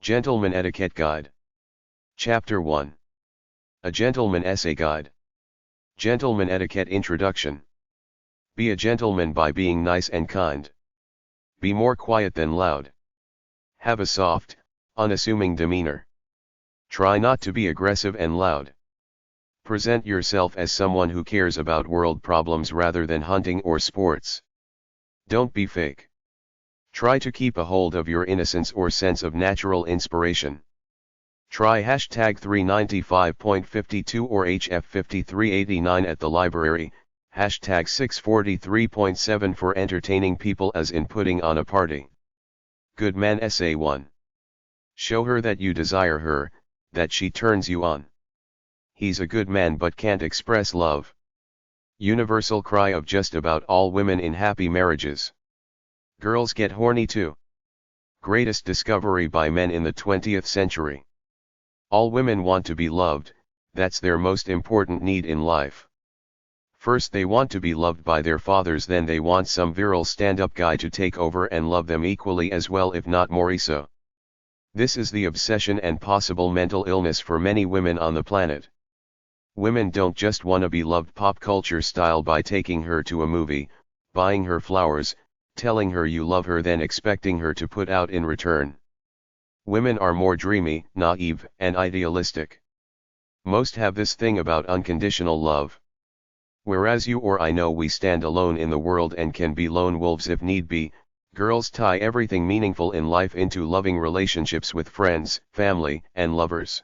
Gentleman Etiquette Guide. Chapter 1. A Gentleman Essay Guide. Gentleman Etiquette Introduction. Be a gentleman by being nice and kind. Be more quiet than loud. Have a soft, unassuming demeanor. Try not to be aggressive and loud. Present yourself as someone who cares about world problems rather than hunting or sports. Don't be fake. Try to keep a hold of your innocence or sense of natural inspiration. Try hashtag 395.52 or HF5389 at the library, hashtag 643.7 for entertaining people as in putting on a party. Good Man Essay 1. Show her that you desire her, that she turns you on. He's a good man but can't express love. Universal cry of just about all women in happy marriages. Girls get horny too. Greatest discovery by men in the 20th century. All women want to be loved, that's their most important need in life. First they want to be loved by their fathers, then they want some virile stand-up guy to take over and love them equally as well, if not more so. This is the obsession and possible mental illness for many women on the planet. Women don't just want to be loved pop culture style by taking her to a movie, buying her flowers, telling her you love her, then expecting her to put out in return. Women are more dreamy, naive, and idealistic. Most have this thing about unconditional love. Whereas you or I know we stand alone in the world and can be lone wolves if need be, girls tie everything meaningful in life into loving relationships with friends, family, and lovers.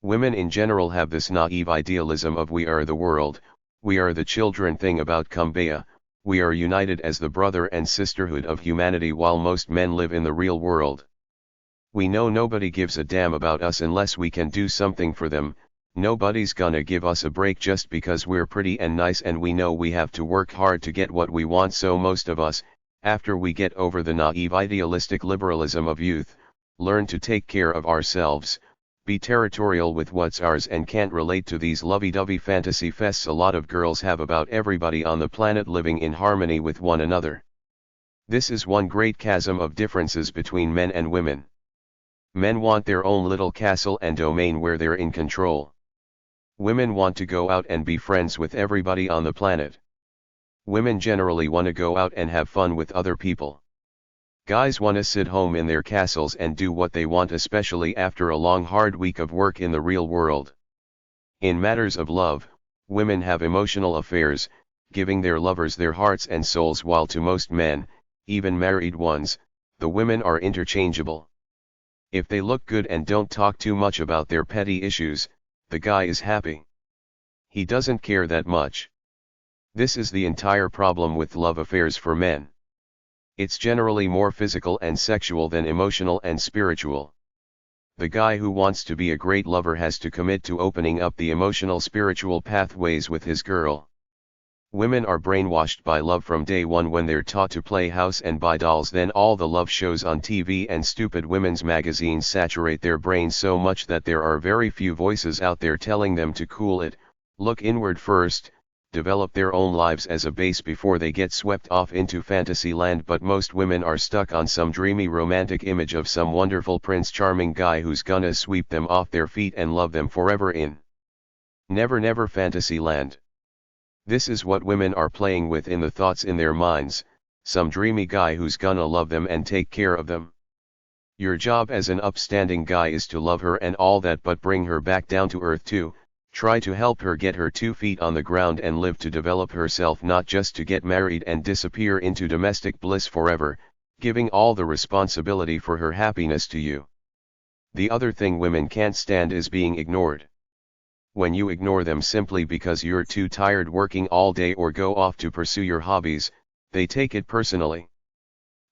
Women in general have this naive idealism of we are the world, we are the children thing about Kumbaya, we are united as the brother and sisterhood of humanity, while most men live in the real world. We know nobody gives a damn about us unless we can do something for them, nobody's gonna give us a break just because we're pretty and nice, and we know we have to work hard to get what we want, so most of us, after we get over the naive idealistic liberalism of youth, learn to take care of ourselves, be territorial with what's ours, and can't relate to these lovey-dovey fantasy fests a lot of girls have about everybody on the planet living in harmony with one another. This is one great chasm of differences between men and women. Men want their own little castle and domain where they're in control. Women want to go out and be friends with everybody on the planet. Women generally want to go out and have fun with other people. Guys want to sit home in their castles and do what they want, especially after a long hard week of work in the real world. In matters of love, women have emotional affairs, giving their lovers their hearts and souls, while to most men, even married ones, the women are interchangeable. If they look good and don't talk too much about their petty issues, the guy is happy. He doesn't care that much. This is the entire problem with love affairs for men. It's generally more physical and sexual than emotional and spiritual. The guy who wants to be a great lover has to commit to opening up the emotional spiritual pathways with his girl. Women are brainwashed by love from day one when they're taught to play house and buy dolls. Then all the love shows on TV and stupid women's magazines saturate their brains so much that there are very few voices out there telling them to cool it, look inward first, develop their own lives as a base before they get swept off into fantasy land. But most women are stuck on some dreamy romantic image of some wonderful Prince Charming guy who's gonna sweep them off their feet and love them forever in Never Never Fantasy Land. This is what women are playing with in the thoughts in their minds, some dreamy guy who's gonna love them and take care of them. Your job as an upstanding guy is to love her and all that, but bring her back down to earth too. Try to help her get her 2 feet on the ground and live to develop herself, not just to get married and disappear into domestic bliss forever, giving all the responsibility for her happiness to you. The other thing women can't stand is being ignored. When you ignore them simply because you're too tired working all day or go off to pursue your hobbies, they take it personally.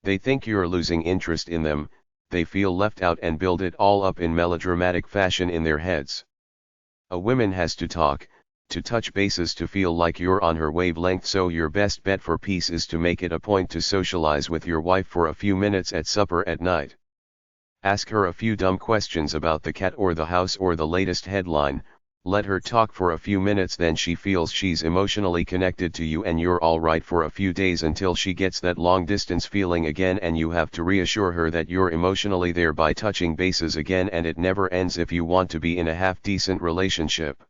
They think you're losing interest in them, they feel left out and build it all up in melodramatic fashion in their heads. A woman has to talk, to touch bases to feel like you're on her wavelength, so your best bet for peace is to make it a point to socialize with your wife for a few minutes at supper at night. Ask her a few dumb questions about the cat or the house or the latest headline, Let her talk for a few minutes, then she feels she's emotionally connected to you and you're alright for a few days until she gets that long distance feeling again, and you have to reassure her that you're emotionally there by touching bases again, and it never ends if you want to be in a half-decent relationship.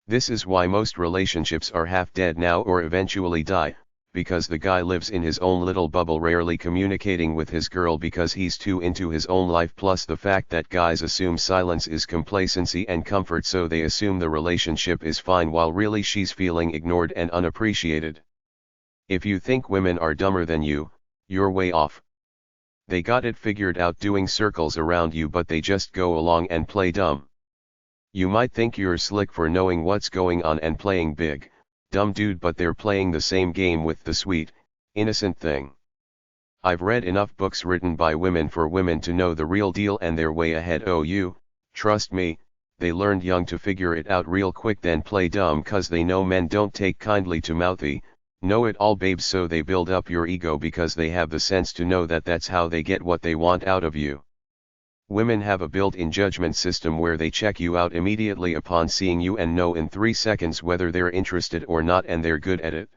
This is why most relationships are half dead now or eventually die, because the guy lives in his own little bubble, rarely communicating with his girl because he's too into his own life, plus the fact that guys assume silence is complacency and comfort, so they assume the relationship is fine while really she's feeling ignored and unappreciated. If you think women are dumber than you, you're way off. They got it figured out doing circles around you, but they just go along and play dumb. You might think you're slick for knowing what's going on and playing big, dumb dude, but they're playing the same game with the sweet, innocent thing. I've read enough books written by women for women to know the real deal, and they're way ahead. Oh, you, trust me, they learned young to figure it out real quick, then play dumb, cause they know men don't take kindly to mouthy, know-it-all babes, so they build up your ego because they have the sense to know that that's how they get what they want out of you. Women have a built-in judgment system where they check you out immediately upon seeing you and know in 3 seconds whether they're interested or not, and they're good at it.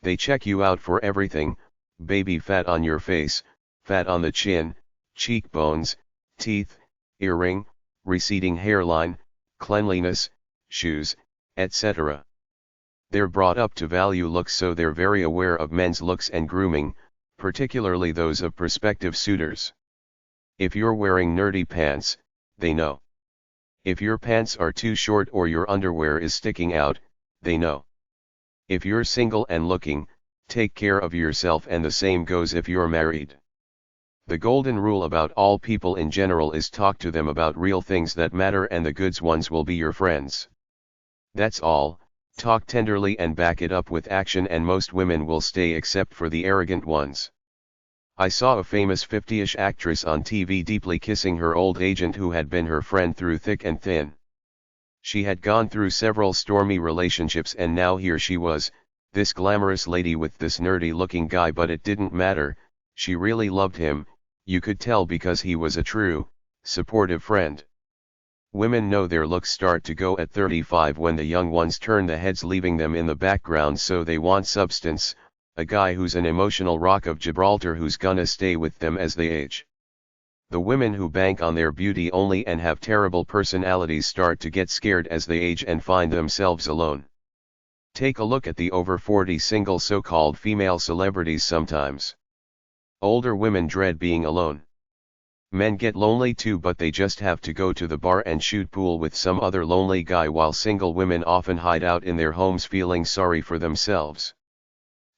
They check you out for everything: baby fat on your face, fat on the chin, cheekbones, teeth, earring, receding hairline, cleanliness, shoes, etc. They're brought up to value looks, so they're very aware of men's looks and grooming, particularly those of prospective suitors. If you're wearing nerdy pants, they know. If your pants are too short or your underwear is sticking out, they know. If you're single and looking, take care of yourself, and the same goes if you're married. The golden rule about all people in general is talk to them about real things that matter, and the goods ones will be your friends. That's all. Talk tenderly and back it up with action, and most women will stay except for the arrogant ones. I saw a famous 50-ish actress on TV deeply kissing her old agent who had been her friend through thick and thin. She had gone through several stormy relationships, and now here she was, this glamorous lady with this nerdy-looking guy, but it didn't matter, she really loved him, you could tell, because he was a true, supportive friend. Women know their looks start to go at 35 when the young ones turn the heads, leaving them in the background, so they want substance. A guy who's an emotional rock of Gibraltar who's gonna stay with them as they age. The women who bank on their beauty only and have terrible personalities start to get scared as they age and find themselves alone. Take a look at the over 40 single so-called female celebrities sometimes. Older women dread being alone. Men get lonely too, but they just have to go to the bar and shoot pool with some other lonely guy, while single women often hide out in their homes feeling sorry for themselves.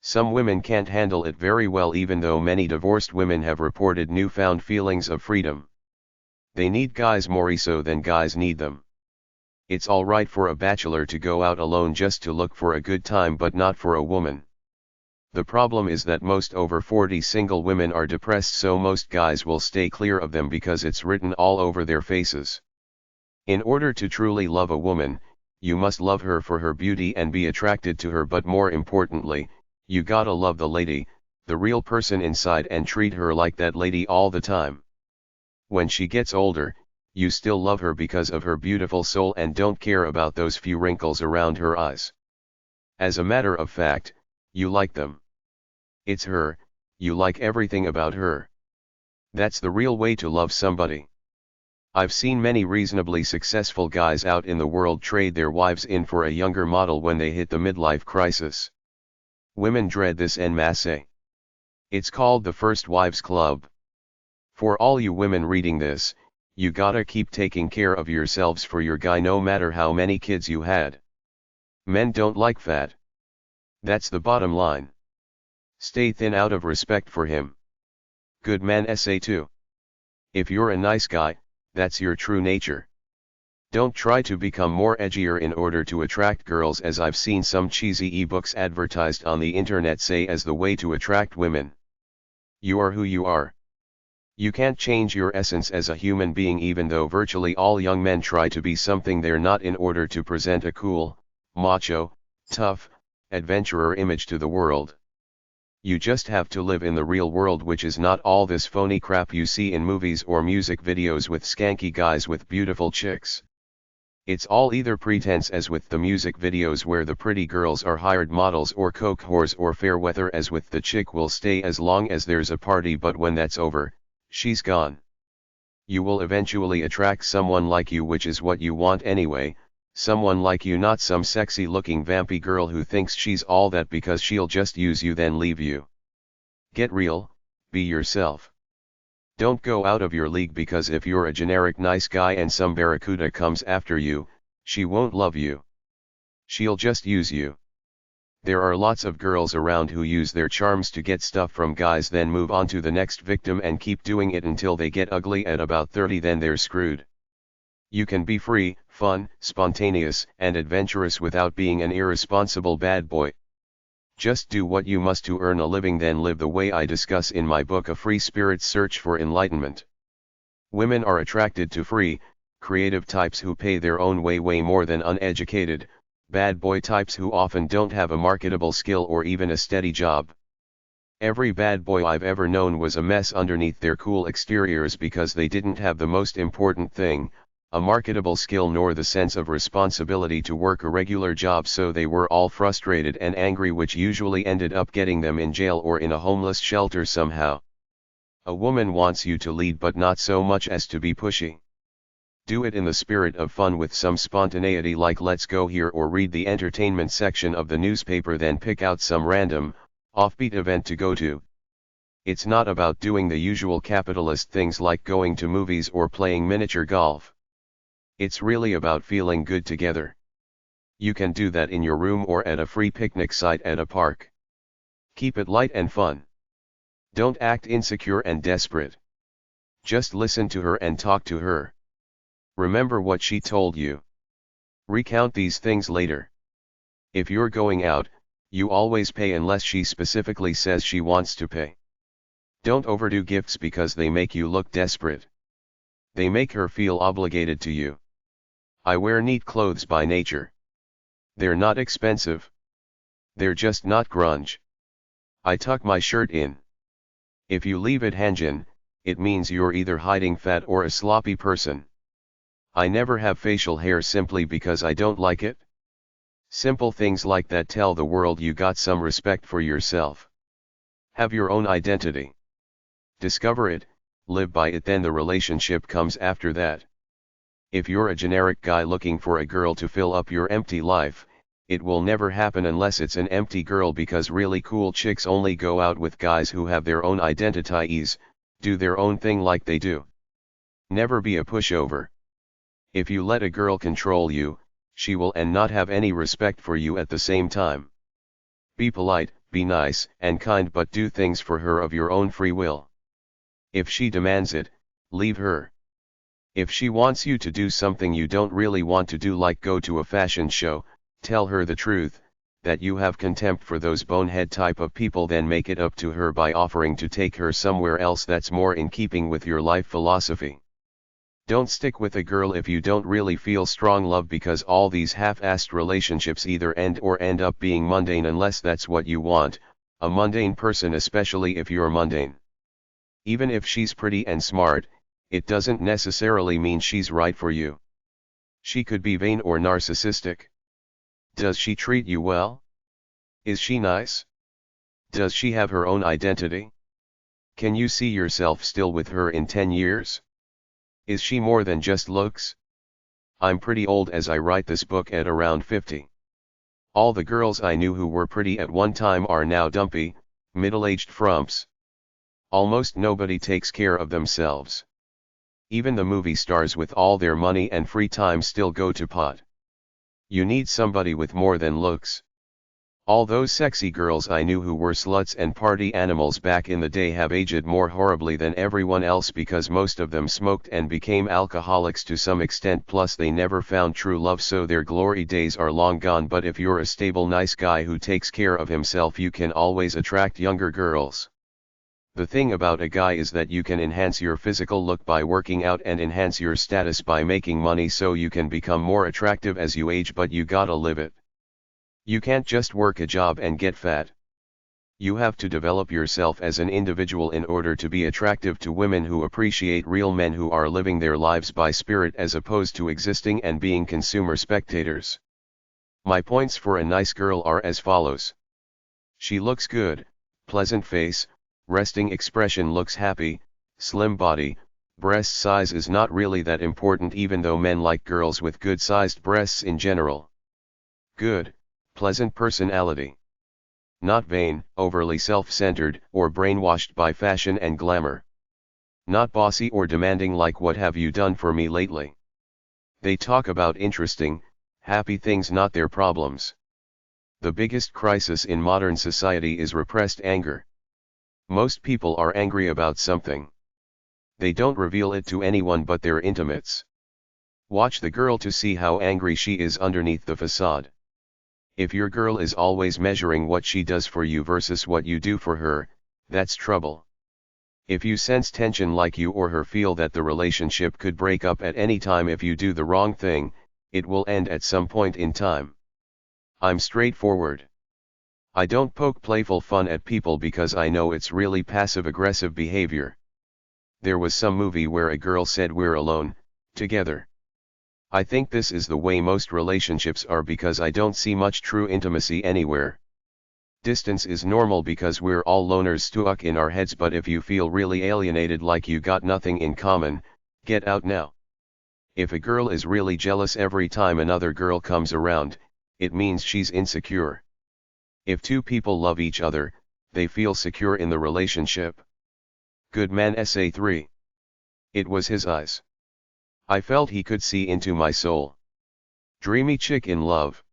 Some women can't handle it very well, even though many divorced women have reported newfound feelings of freedom. They need guys more so than guys need them. It's alright for a bachelor to go out alone just to look for a good time, but not for a woman. The problem is that most over 40 single women are depressed, so most guys will stay clear of them because it's written all over their faces. In order to truly love a woman, you must love her for her beauty and be attracted to her, but more importantly, you gotta love the lady, the real person inside, and treat her like that lady all the time. When she gets older, you still love her because of her beautiful soul and don't care about those few wrinkles around her eyes. As a matter of fact, you like them. It's her, you like everything about her. That's the real way to love somebody. I've seen many reasonably successful guys out in the world trade their wives in for a younger model when they hit the midlife crisis. Women dread this en masse. It's called the First Wives Club. For all you women reading this, you gotta keep taking care of yourselves for your guy, no matter how many kids you had. Men don't like fat. That's the bottom line. Stay thin out of respect for him. Good men say too. If you're a nice guy, that's your true nature. Don't try to become more edgier in order to attract girls, as I've seen some cheesy ebooks advertised on the internet say as the way to attract women. You are who you are. You can't change your essence as a human being, even though virtually all young men try to be something they're not in order to present a cool, macho, tough, adventurer image to the world. You just have to live in the real world, which is not all this phony crap you see in movies or music videos with skanky guys with beautiful chicks. It's all either pretense, as with the music videos where the pretty girls are hired models or coke whores, or fair weather as with the chick will stay as long as there's a party, but when that's over, she's gone. You will eventually attract someone like you, which is what you want anyway, someone like you, not some sexy looking vampy girl who thinks she's all that because she'll just use you then leave you. Get real, be yourself. Don't go out of your league, because if you're a generic nice guy and some barracuda comes after you, she won't love you. She'll just use you. There are lots of girls around who use their charms to get stuff from guys, then move on to the next victim and keep doing it until they get ugly at about 30, then they're screwed. You can be free, fun, spontaneous, and adventurous without being an irresponsible bad boy. Just do what you must to earn a living, then live the way I discuss in my book, A Free Spirit's Search for Enlightenment. Women are attracted to free, creative types who pay their own way more than uneducated, bad boy types who often don't have a marketable skill or even a steady job. Every bad boy I've ever known was a mess underneath their cool exteriors because they didn't have the most important thing, a marketable skill, nor the sense of responsibility to work a regular job, so they were all frustrated and angry, which usually ended up getting them in jail or in a homeless shelter somehow. A woman wants you to lead, but not so much as to be pushy. Do it in the spirit of fun with some spontaneity, like let's go here, or read the entertainment section of the newspaper, then pick out some random, offbeat event to go to. It's not about doing the usual capitalist things like going to movies or playing miniature golf. It's really about feeling good together. You can do that in your room or at a free picnic site at a park. Keep it light and fun. Don't act insecure and desperate. Just listen to her and talk to her. Remember what she told you. Recount these things later. If you're going out, you always pay unless she specifically says she wants to pay. Don't overdo gifts because they make you look desperate. They make her feel obligated to you. I wear neat clothes by nature. They're not expensive. They're just not grunge. I tuck my shirt in. If you leave it hangin', it means you're either hiding fat or a sloppy person. I never have facial hair simply because I don't like it. Simple things like that tell the world you got some respect for yourself. Have your own identity. Discover it, live by it, then the relationship comes after that. If you're a generic guy looking for a girl to fill up your empty life, it will never happen unless it's an empty girl, because really cool chicks only go out with guys who have their own identities, do their own thing like they do. Never be a pushover. If you let a girl control you, she will and not have any respect for you at the same time. Be polite, be nice and kind, but do things for her of your own free will. If she demands it, leave her. If she wants you to do something you don't really want to do, like go to a fashion show, tell her the truth, that you have contempt for those bonehead type of people, then make it up to her by offering to take her somewhere else that's more in keeping with your life philosophy. Don't stick with a girl if you don't really feel strong love, because all these half-assed relationships either end or end up being mundane, unless that's what you want, a mundane person, especially if you're mundane. Even if she's pretty and smart, it doesn't necessarily mean she's right for you. She could be vain or narcissistic. Does she treat you well? Is she nice? Does she have her own identity? Can you see yourself still with her in 10 years? Is she more than just looks? I'm pretty old as I write this book, at around 50. All the girls I knew who were pretty at one time are now dumpy, middle-aged frumps. Almost nobody takes care of themselves. Even the movie stars with all their money and free time still go to pot. You need somebody with more than looks. All those sexy girls I knew who were sluts and party animals back in the day have aged more horribly than everyone else, because most of them smoked and became alcoholics to some extent, plus they never found true love, so their glory days are long gone. But if you're a stable, nice guy who takes care of himself, you can always attract younger girls. The thing about a guy is that you can enhance your physical look by working out and enhance your status by making money, so you can become more attractive as you age, but you gotta live it. You can't just work a job and get fat. You have to develop yourself as an individual in order to be attractive to women who appreciate real men who are living their lives by spirit as opposed to existing and being consumer spectators. My points for a nice girl are as follows. She looks good, pleasant face, resting expression, looks happy, slim body, breast size is not really that important even though men like girls with good sized breasts in general. Good, pleasant personality. Not vain, overly self-centered, or brainwashed by fashion and glamour. Not bossy or demanding like what have you done for me lately. They talk about interesting, happy things, not their problems. The biggest crisis in modern society is repressed anger. Most people are angry about something. They don't reveal it to anyone but their intimates. Watch the girl to see how angry she is underneath the facade. If your girl is always measuring what she does for you versus what you do for her, that's trouble. If you sense tension like you or her feel that the relationship could break up at any time if you do the wrong thing, it will end at some point in time. I'm straightforward. I don't poke playful fun at people because I know it's really passive-aggressive behavior. There was some movie where a girl said we're alone, together. I think this is the way most relationships are because I don't see much true intimacy anywhere. Distance is normal because we're all loners stuck in our heads, but if you feel really alienated like you got nothing in common, get out now. If a girl is really jealous every time another girl comes around, it means she's insecure. If two people love each other, they feel secure in the relationship. Good Man Essay 3. It was his eyes. I felt he could see into my soul. Dreamy chick in love.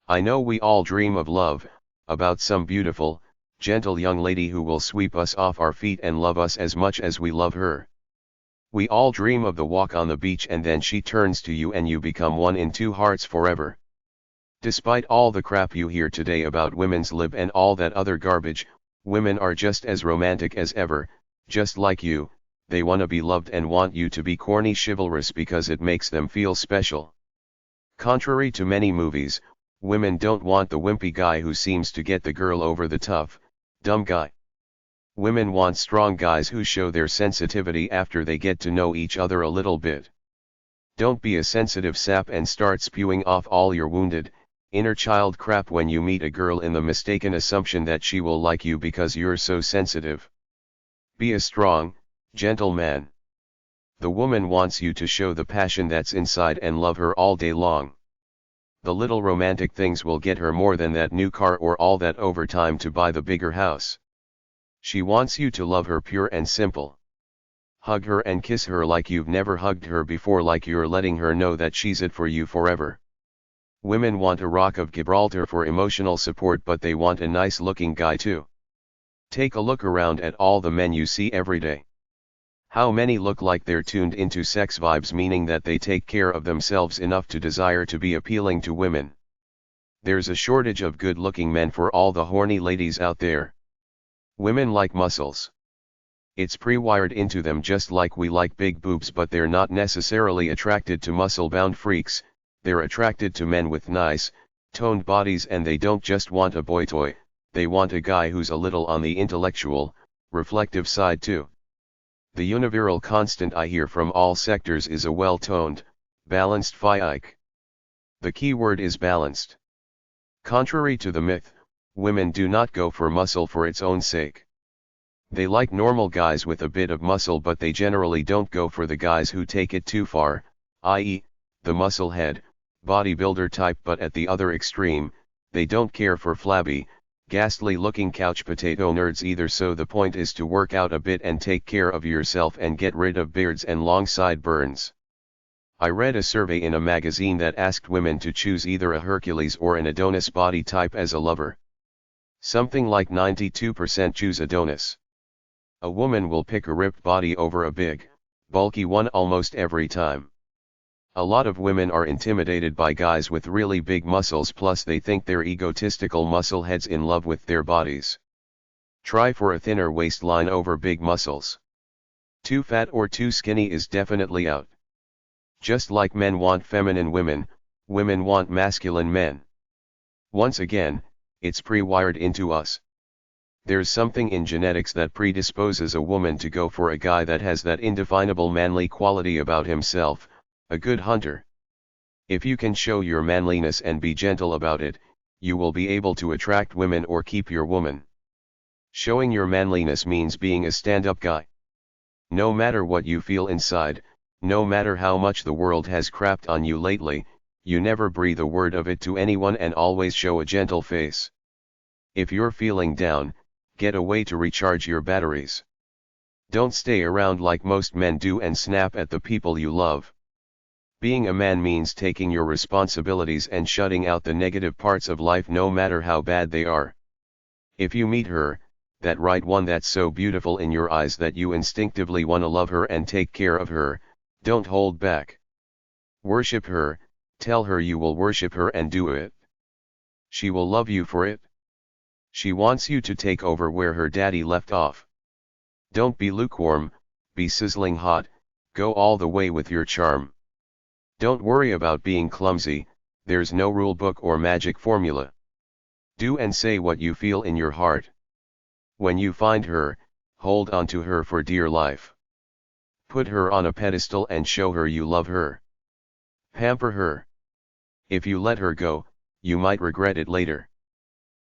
I know we all dream of love, about some beautiful, gentle young lady who will sweep us off our feet and love us as much as we love her. We all dream of the walk on the beach and then she turns to you and you become one in two hearts forever. Despite all the crap you hear today about women's lib and all that other garbage, women are just as romantic as ever, just like you. They want to be loved and want you to be corny chivalrous because it makes them feel special. Contrary to many movies, women don't want the wimpy guy who seems to get the girl over the tough, dumb guy. Women want strong guys who show their sensitivity after they get to know each other a little bit. Don't be a sensitive sap and start spewing off all your wounded, inner child crap when you meet a girl in the mistaken assumption that she will like you because you're so sensitive. Be a strong, gentle man. The woman wants you to show the passion that's inside and love her all day long. The little romantic things will get her more than that new car or all that overtime to buy the bigger house. She wants you to love her pure and simple. Hug her and kiss her like you've never hugged her before, like you're letting her know that she's it for you forever. Women want a Rock of Gibraltar for emotional support, but they want a nice looking guy too. Take a look around at all the men you see every day. How many look like they're tuned into sex vibes, meaning that they take care of themselves enough to desire to be appealing to women? There's a shortage of good-looking men for all the horny ladies out there. Women like muscles. It's pre-wired into them just like we like big boobs, but they're not necessarily attracted to muscle-bound freaks, they're attracted to men with nice, toned bodies, and they don't just want a boy toy, they want a guy who's a little on the intellectual, reflective side too. The universal constant I hear from all sectors is a well-toned, balanced physique. The key word is balanced. Contrary to the myth, women do not go for muscle for its own sake. They like normal guys with a bit of muscle, but they generally don't go for the guys who take it too far, i.e., the musclehead, bodybuilder type. But at the other extreme, they don't care for flabby, ghastly-looking couch potato nerds either. So the point is to work out a bit and take care of yourself and get rid of beards and long sideburns. I read a survey in a magazine that asked women to choose either a Hercules or an Adonis body type as a lover. Something like 92% choose Adonis. A woman will pick a ripped body over a big, bulky one almost every time. A lot of women are intimidated by guys with really big muscles, plus they think they're egotistical muscleheads in love with their bodies. Try for a thinner waistline over big muscles. Too fat or too skinny is definitely out. Just like men want feminine women, women want masculine men. Once again, it's pre-wired into us. There's something in genetics that predisposes a woman to go for a guy that has that indefinable manly quality about himself, a good hunter. If you can show your manliness and be gentle about it, you will be able to attract women or keep your woman. Showing your manliness means being a stand-up guy. No matter what you feel inside, no matter how much the world has crapped on you lately, you never breathe a word of it to anyone and always show a gentle face. If you're feeling down, get away to recharge your batteries. Don't stay around like most men do and snap at the people you love. Being a man means taking your responsibilities and shutting out the negative parts of life no matter how bad they are. If you meet her, that right one that's so beautiful in your eyes that you instinctively want to love her and take care of her, don't hold back. Worship her, tell her you will worship her and do it. She will love you for it. She wants you to take over where her daddy left off. Don't be lukewarm, be sizzling hot, go all the way with your charm. Don't worry about being clumsy, there's no rule book or magic formula. Do and say what you feel in your heart. When you find her, hold on to her for dear life. Put her on a pedestal and show her you love her. Pamper her. If you let her go, you might regret it later.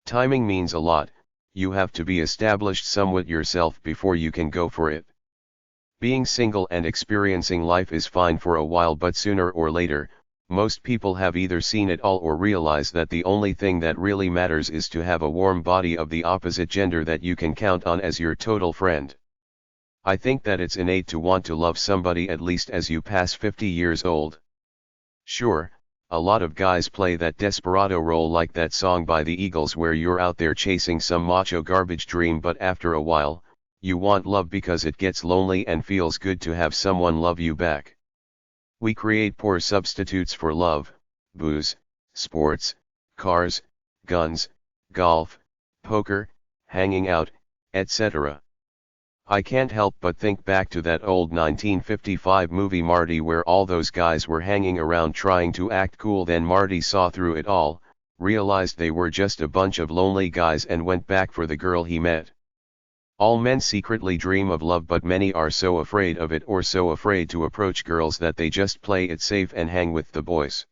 Timing means a lot, you have to be established somewhat yourself before you can go for it. Being single and experiencing life is fine for a while, but sooner or later, most people have either seen it all or realize that the only thing that really matters is to have a warm body of the opposite gender that you can count on as your total friend. I think that it's innate to want to love somebody at least as you pass 50 years old. Sure, a lot of guys play that desperado role like that song by the Eagles where you're out there chasing some macho garbage dream, but after a while, you want love because it gets lonely and feels good to have someone love you back. We create poor substitutes for love: booze, sports, cars, guns, golf, poker, hanging out, etc. I can't help but think back to that old 1955 movie Marty where all those guys were hanging around trying to act cool. Then Marty saw through it all, realized they were just a bunch of lonely guys and went back for the girl he met. All men secretly dream of love, but many are so afraid of it or so afraid to approach girls that they just play it safe and hang with the boys.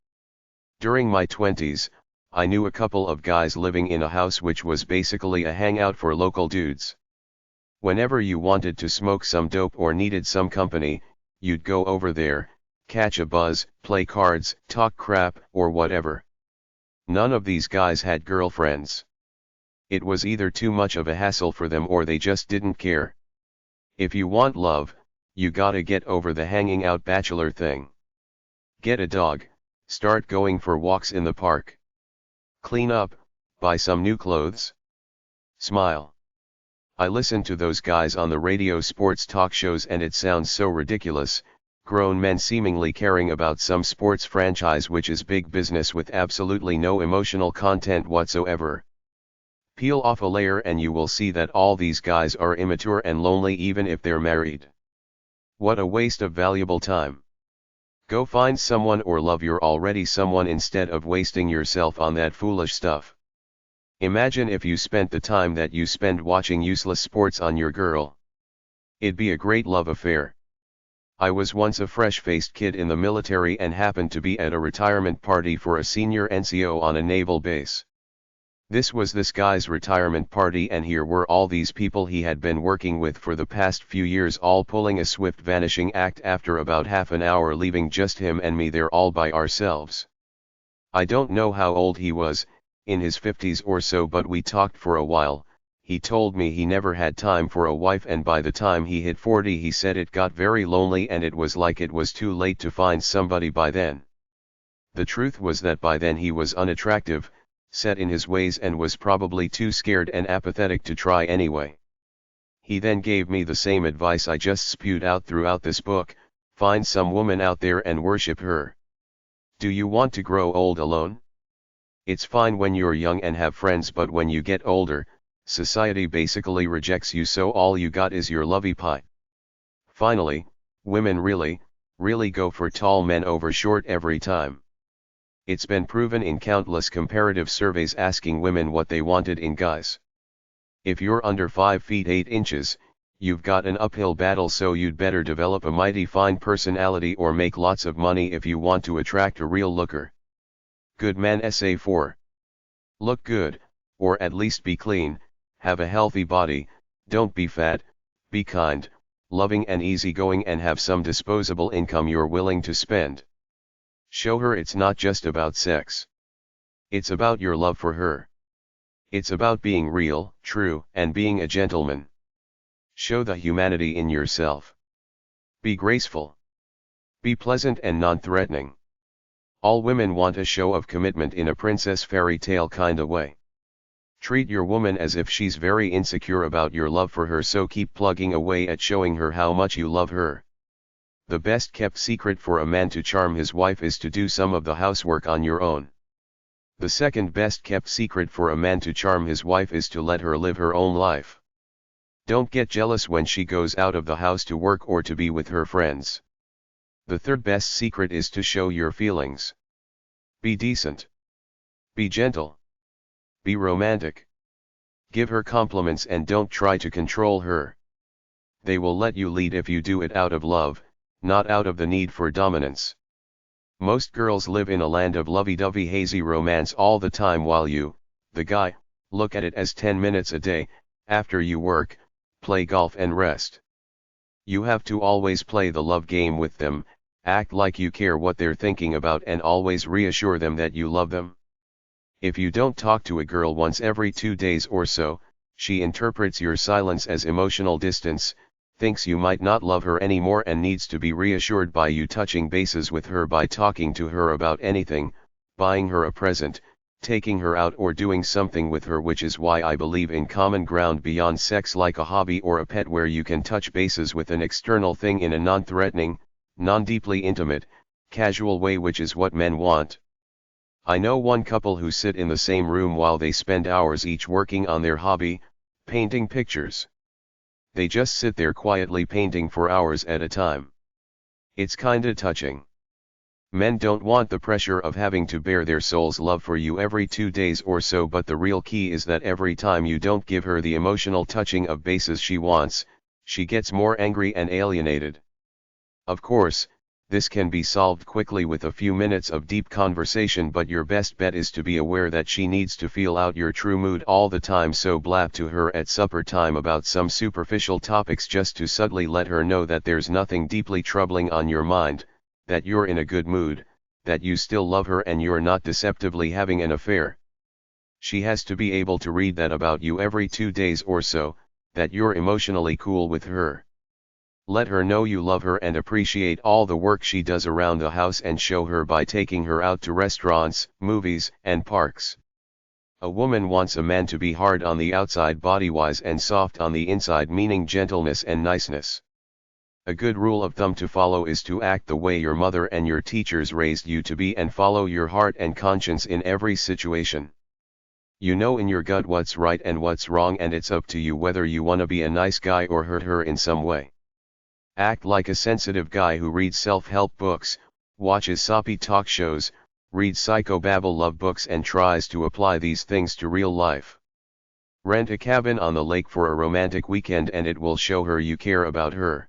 During my 20s, I knew a couple of guys living in a house which was basically a hangout for local dudes. Whenever you wanted to smoke some dope or needed some company, you'd go over there, catch a buzz, play cards, talk crap, or whatever. None of these guys had girlfriends. It was either too much of a hassle for them or they just didn't care. If you want love, you gotta get over the hanging out bachelor thing. Get a dog, start going for walks in the park. Clean up, buy some new clothes. Smile. I listen to those guys on the radio sports talk shows and it sounds so ridiculous, grown men seemingly caring about some sports franchise which is big business with absolutely no emotional content whatsoever. Peel off a layer and you will see that all these guys are immature and lonely even if they're married. What a waste of valuable time. Go find someone or love your already someone instead of wasting yourself on that foolish stuff. Imagine if you spent the time that you spend watching useless sports on your girl. It'd be a great love affair. I was once a fresh-faced kid in the military and happened to be at a retirement party for a senior NCO on a naval base. This was this guy's retirement party and here were all these people he had been working with for the past few years, all pulling a swift vanishing act after about half an hour, leaving just him and me there all by ourselves. I don't know how old he was, in his 50s or so, but we talked for a while. He told me he never had time for a wife and by the time he hit 40 he said it got very lonely and it was like it was too late to find somebody by then. The truth was that by then he was unattractive, set in his ways and was probably too scared and apathetic to try anyway. He then gave me the same advice I just spewed out throughout this book: find some woman out there and worship her. Do you want to grow old alone? It's fine when you're young and have friends, but when you get older, society basically rejects you, so all you got is your lovey pie. Finally, women really go for tall men over short every time. It's been proven in countless comparative surveys asking women what they wanted in guys. If you're under 5 feet 8 inches, you've got an uphill battle, so you'd better develop a mighty fine personality or make lots of money if you want to attract a real looker. Good man. Essay 4. Look good, or at least be clean, have a healthy body, don't be fat, be kind, loving and easygoing, and have some disposable income you're willing to spend. Show her it's not just about sex. It's about your love for her. It's about being real, true, and being a gentleman. Show the humanity in yourself. Be graceful. Be pleasant and non-threatening. All women want a show of commitment in a princess fairy tale kinda way. Treat your woman as if she's very insecure about your love for her, so keep plugging away at showing her how much you love her. The best kept secret for a man to charm his wife is to do some of the housework on your own. The second best kept secret for a man to charm his wife is to let her live her own life. Don't get jealous when she goes out of the house to work or to be with her friends. The third best secret is to show your feelings. Be decent. Be gentle. Be romantic. Give her compliments and don't try to control her. They will let you lead if you do it out of love, not out of the need for dominance. Most girls live in a land of lovey-dovey hazy romance all the time, while you, the guy, look at it as 10 minutes a day, after you work, play golf and rest. You have to always play the love game with them, act like you care what they're thinking about, and always reassure them that you love them. If you don't talk to a girl once every 2 days or so, she interprets your silence as emotional distance, thinks you might not love her anymore, and needs to be reassured by you touching bases with her by talking to her about anything, buying her a present, taking her out, or doing something with her, which is why I believe in common ground beyond sex, like a hobby or a pet, where you can touch bases with an external thing in a non-threatening, non-deeply intimate, casual way, which is what men want. I know one couple who sit in the same room while they spend hours each working on their hobby, painting pictures. They just sit there quietly painting for hours at a time. It's kinda touching. Men don't want the pressure of having to bear their soul's love for you every 2 days or so, but the real key is that every time you don't give her the emotional touching of bases she wants, she gets more angry and alienated. Of course, this can be solved quickly with a few minutes of deep conversation, but your best bet is to be aware that she needs to feel out your true mood all the time, so blab to her at supper time about some superficial topics just to subtly let her know that there's nothing deeply troubling on your mind, that you're in a good mood, that you still love her and you're not deceptively having an affair. She has to be able to read that about you every 2 days or so, that you're emotionally cool with her. Let her know you love her and appreciate all the work she does around the house, and show her by taking her out to restaurants, movies, and parks. A woman wants a man to be hard on the outside body-wise and soft on the inside, meaning gentleness and niceness. A good rule of thumb to follow is to act the way your mother and your teachers raised you to be, and follow your heart and conscience in every situation. You know in your gut what's right and what's wrong, and it's up to you whether you want to be a nice guy or hurt her in some way. Act like a sensitive guy who reads self-help books, watches soppy talk shows, reads psychobabble love books, and tries to apply these things to real life. Rent a cabin on the lake for a romantic weekend and it will show her you care about her.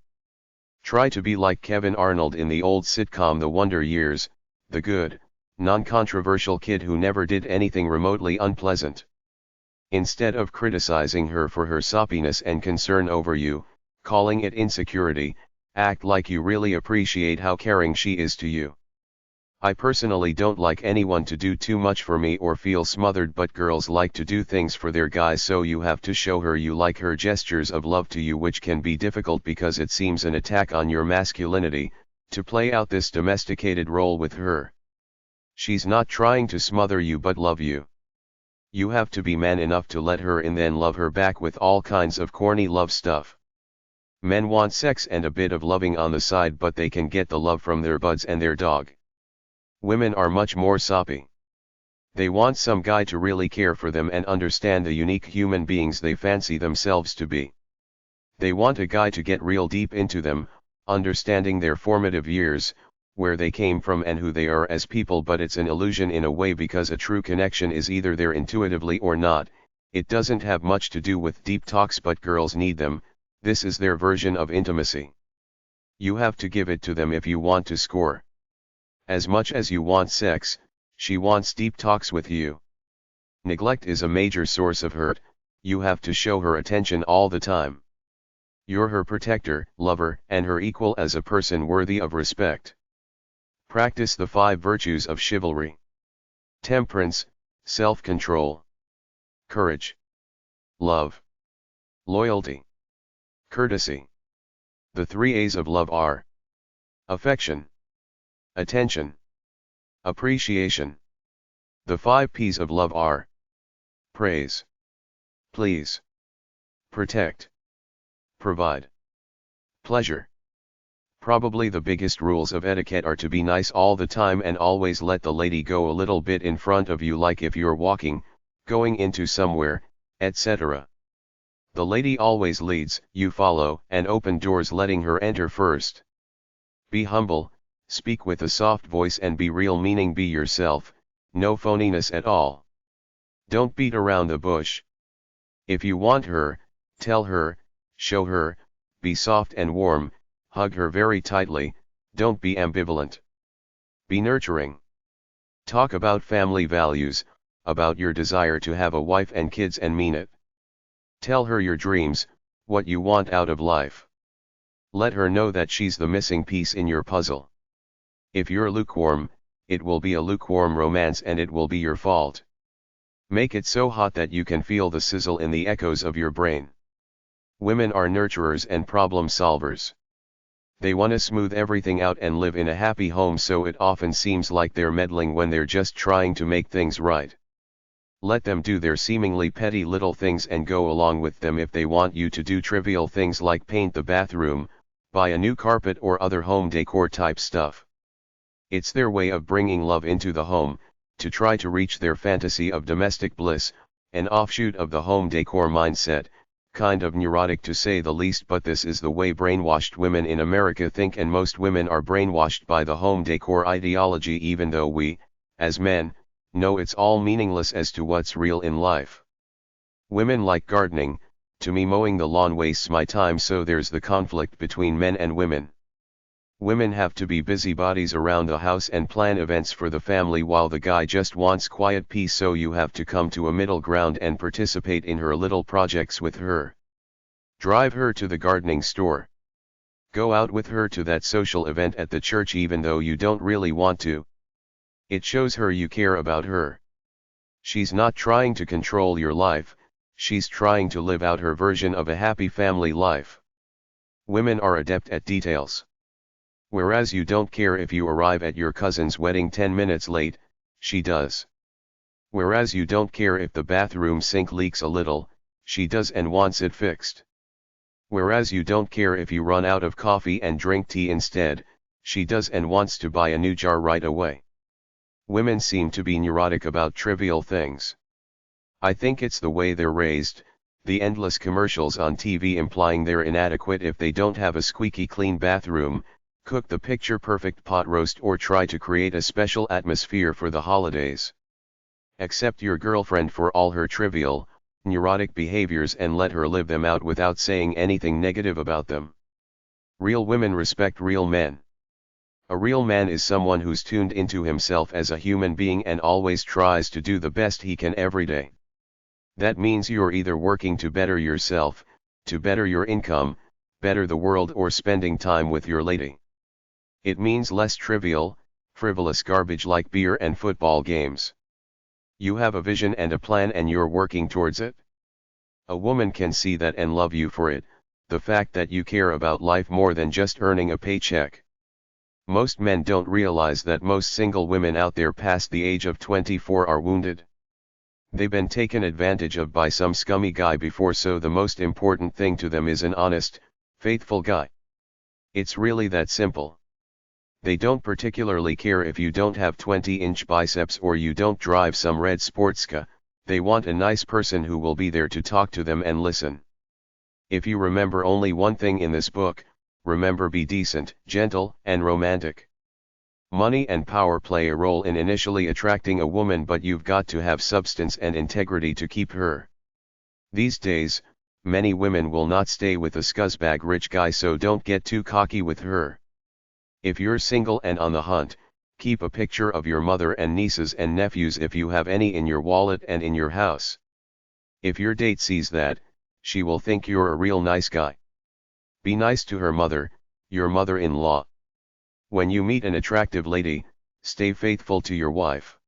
Try to be like Kevin Arnold in the old sitcom The Wonder Years, the good, non-controversial kid who never did anything remotely unpleasant. Instead of criticizing her for her soppiness and concern over you, calling it insecurity, act like you really appreciate how caring she is to you. I personally don't like anyone to do too much for me or feel smothered, but girls like to do things for their guys, so you have to show her you like her gestures of love to you, which can be difficult because it seems an attack on your masculinity, to play out this domesticated role with her. She's not trying to smother you but love you. You have to be man enough to let her in, then love her back with all kinds of corny love stuff. Men want sex and a bit of loving on the side, but they can get the love from their buds and their dog. Women are much more soppy. They want some guy to really care for them and understand the unique human beings they fancy themselves to be. They want a guy to get real deep into them, understanding their formative years, where they came from and who they are as people, but it's an illusion in a way, because a true connection is either there intuitively or not, It doesn't have much to do with deep talks, but girls need them. This is their version of intimacy. You have to give it to them if you want to score. As much as you want sex, she wants deep talks with you. Neglect is a major source of hurt. You have to show her attention all the time. You're her protector, lover, and her equal as a person worthy of respect. Practice the 5 virtues of chivalry: temperance, self-control, courage, love, loyalty, courtesy. The 3 A's of love are affection, attention, appreciation. The 5 P's of love are praise, please, protect, provide, pleasure. Probably the biggest rules of etiquette are to be nice all the time and always let the lady go a little bit in front of you, like if you're walking, going into somewhere, etc. The lady always leads, you follow, and open doors letting her enter first. Be humble, speak with a soft voice and be real, meaning be yourself, no phoniness at all. Don't beat around the bush. If you want her, tell her, show her, be soft and warm, hug her very tightly, don't be ambivalent. Be nurturing. Talk about family values, about your desire to have a wife and kids, and mean it. Tell her your dreams, what you want out of life. Let her know that she's the missing piece in your puzzle. If you're lukewarm, it will be a lukewarm romance and it will be your fault. Make it so hot that you can feel the sizzle in the echoes of your brain. Women are nurturers and problem solvers. They want to smooth everything out and live in a happy home, so it often seems like they're meddling when they're just trying to make things right. Let them do their seemingly petty little things and go along with them if they want you to do trivial things like paint the bathroom, buy a new carpet, or other home decor type stuff. It's their way of bringing love into the home, to try to reach their fantasy of domestic bliss, an offshoot of the home decor mindset. Kind of neurotic to say the least, but this is the way brainwashed women in America think, and most women are brainwashed by the home decor ideology, even though we, as men, know it's all meaningless as to what's real in life. Women like gardening. To me, mowing the lawn wastes my time, so there's the conflict between men and women. Women have to be busybodies around the house and plan events for the family, while the guy just wants quiet peace, so you have to come to a middle ground and participate in her little projects with her. Drive her to the gardening store. Go out with her to that social event at the church even though you don't really want to. It shows her you care about her. She's not trying to control your life, she's trying to live out her version of a happy family life. Women are adept at details. Whereas you don't care if you arrive at your cousin's wedding 10 minutes late, she does. Whereas you don't care if the bathroom sink leaks a little, she does and wants it fixed. Whereas you don't care if you run out of coffee and drink tea instead, she does and wants to buy a new jar right away. Women seem to be neurotic about trivial things. I think it's the way they're raised, the endless commercials on TV implying they're inadequate if they don't have a squeaky clean bathroom, cook the picture-perfect pot roast, or try to create a special atmosphere for the holidays. Accept your girlfriend for all her trivial, neurotic behaviors and let her live them out without saying anything negative about them. Real women respect real men. A real man is someone who's tuned into himself as a human being and always tries to do the best he can every day. That means you're either working to better yourself, to better your income, better the world, or spending time with your lady. It means less trivial, frivolous garbage like beer and football games. You have a vision and a plan and you're working towards it. A woman can see that and love you for it, the fact that you care about life more than just earning a paycheck. Most men don't realize that most single women out there past the age of 24 are wounded. They've been taken advantage of by some scummy guy before, so the most important thing to them is an honest, faithful guy. It's really that simple. They don't particularly care if you don't have 20-inch biceps or you don't drive some red sports car. They want a nice person who will be there to talk to them and listen. If you remember only one thing in this book, remember: be decent, gentle, and romantic. Money and power play a role in initially attracting a woman, but you've got to have substance and integrity to keep her. These days, many women will not stay with a scuzzbag rich guy, so don't get too cocky with her. If you're single and on the hunt, keep a picture of your mother and nieces and nephews if you have any in your wallet and in your house. If your date sees that, she will think you're a real nice guy. Be nice to her mother, your mother-in-law. When you meet an attractive lady, stay faithful to your wife.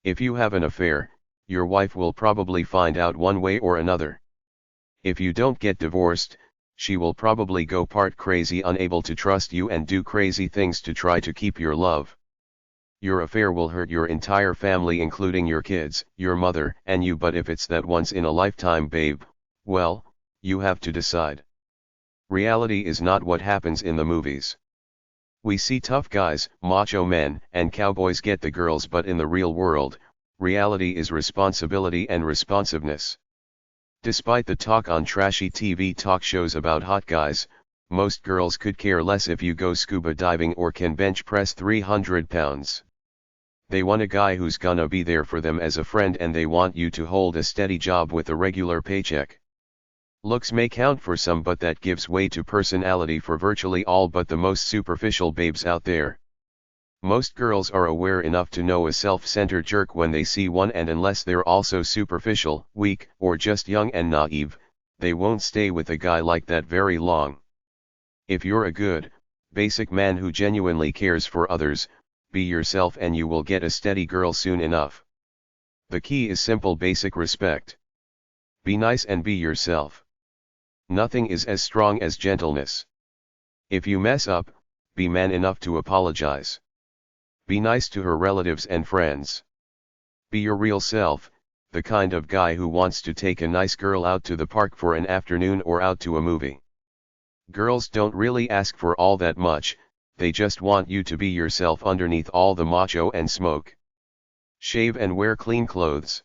If you have an affair, your wife will probably find out one way or another. If you don't get divorced, she will probably go part crazy, unable to trust you, and do crazy things to try to keep your love. Your affair will hurt your entire family, including your kids, your mother, and you, but if it's that once-in-a-lifetime babe, well, you have to decide. Reality is not what happens in the movies. We see tough guys, macho men, and cowboys get the girls, but in the real world, reality is responsibility and responsiveness. Despite the talk on trashy TV talk shows about hot guys, most girls could care less if you go scuba diving or can bench press 300 pounds. They want a guy who's gonna be there for them as a friend, and they want you to hold a steady job with a regular paycheck. Looks may count for some, but that gives way to personality for virtually all but the most superficial babes out there. Most girls are aware enough to know a self-centered jerk when they see one, and unless they're also superficial, weak, or just young and naive, they won't stay with a guy like that very long. If you're a good, basic man who genuinely cares for others, be yourself and you will get a steady girl soon enough. The key is simple: basic respect. Be nice and be yourself. Nothing is as strong as gentleness. If you mess up, be man enough to apologize. Be nice to her relatives and friends. Be your real self, the kind of guy who wants to take a nice girl out to the park for an afternoon or out to a movie. Girls don't really ask for all that much, they just want you to be yourself underneath all the macho and smoke. Shave and wear clean clothes.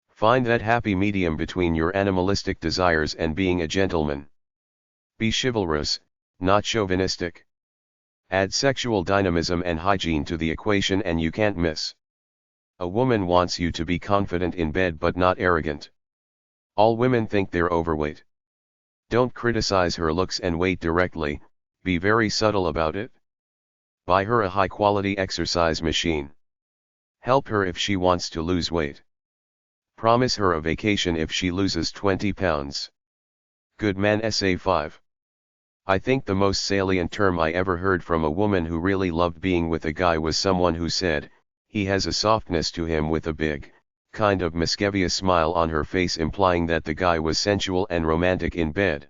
Find that happy medium between your animalistic desires and being a gentleman. Be chivalrous, not chauvinistic. Add sexual dynamism and hygiene to the equation and you can't miss. A woman wants you to be confident in bed but not arrogant. All women think they're overweight. Don't criticize her looks and weight directly, be very subtle about it. Buy her a high-quality exercise machine. Help her if she wants to lose weight. Promise her a vacation if she loses 20 pounds. Good Man Essay 5. I think the most salient term I ever heard from a woman who really loved being with a guy was someone who said, he has a softness to him, with a big, kind of mischievous smile on her face, implying that the guy was sensual and romantic in bed.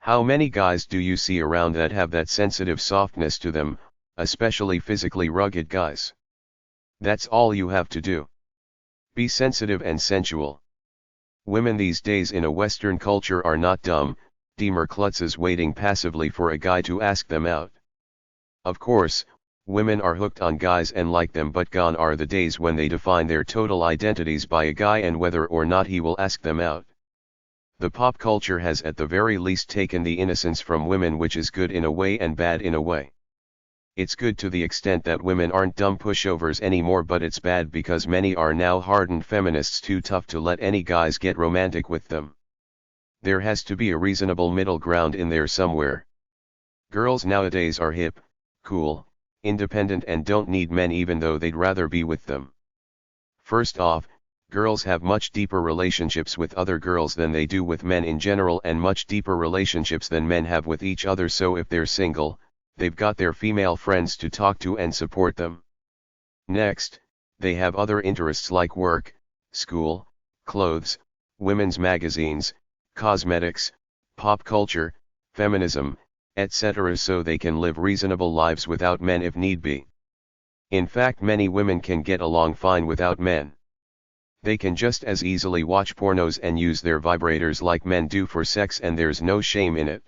How many guys do you see around that have that sensitive softness to them, especially physically rugged guys? That's all you have to do. Be sensitive and sensual. Women these days in a Western culture are not dumb, demure klutzes waiting passively for a guy to ask them out. Of course, women are hooked on guys and like them, but gone are the days when they define their total identities by a guy and whether or not he will ask them out. The pop culture has at the very least taken the innocence from women, which is good in a way and bad in a way. It's good to the extent that women aren't dumb pushovers anymore, but it's bad because many are now hardened feminists too tough to let any guys get romantic with them. There has to be a reasonable middle ground in there somewhere. Girls nowadays are hip, cool, independent and don't need men even though they'd rather be with them. First off, girls have much deeper relationships with other girls than they do with men in general, and much deeper relationships than men have with each other, so if they're single, they've got their female friends to talk to and support them. Next, they have other interests like work, school, clothes, women's magazines, cosmetics, pop culture, feminism, etc., so they can live reasonable lives without men if need be. In fact, many women can get along fine without men. They can just as easily watch pornos and use their vibrators like men do for sex, and there's no shame in it.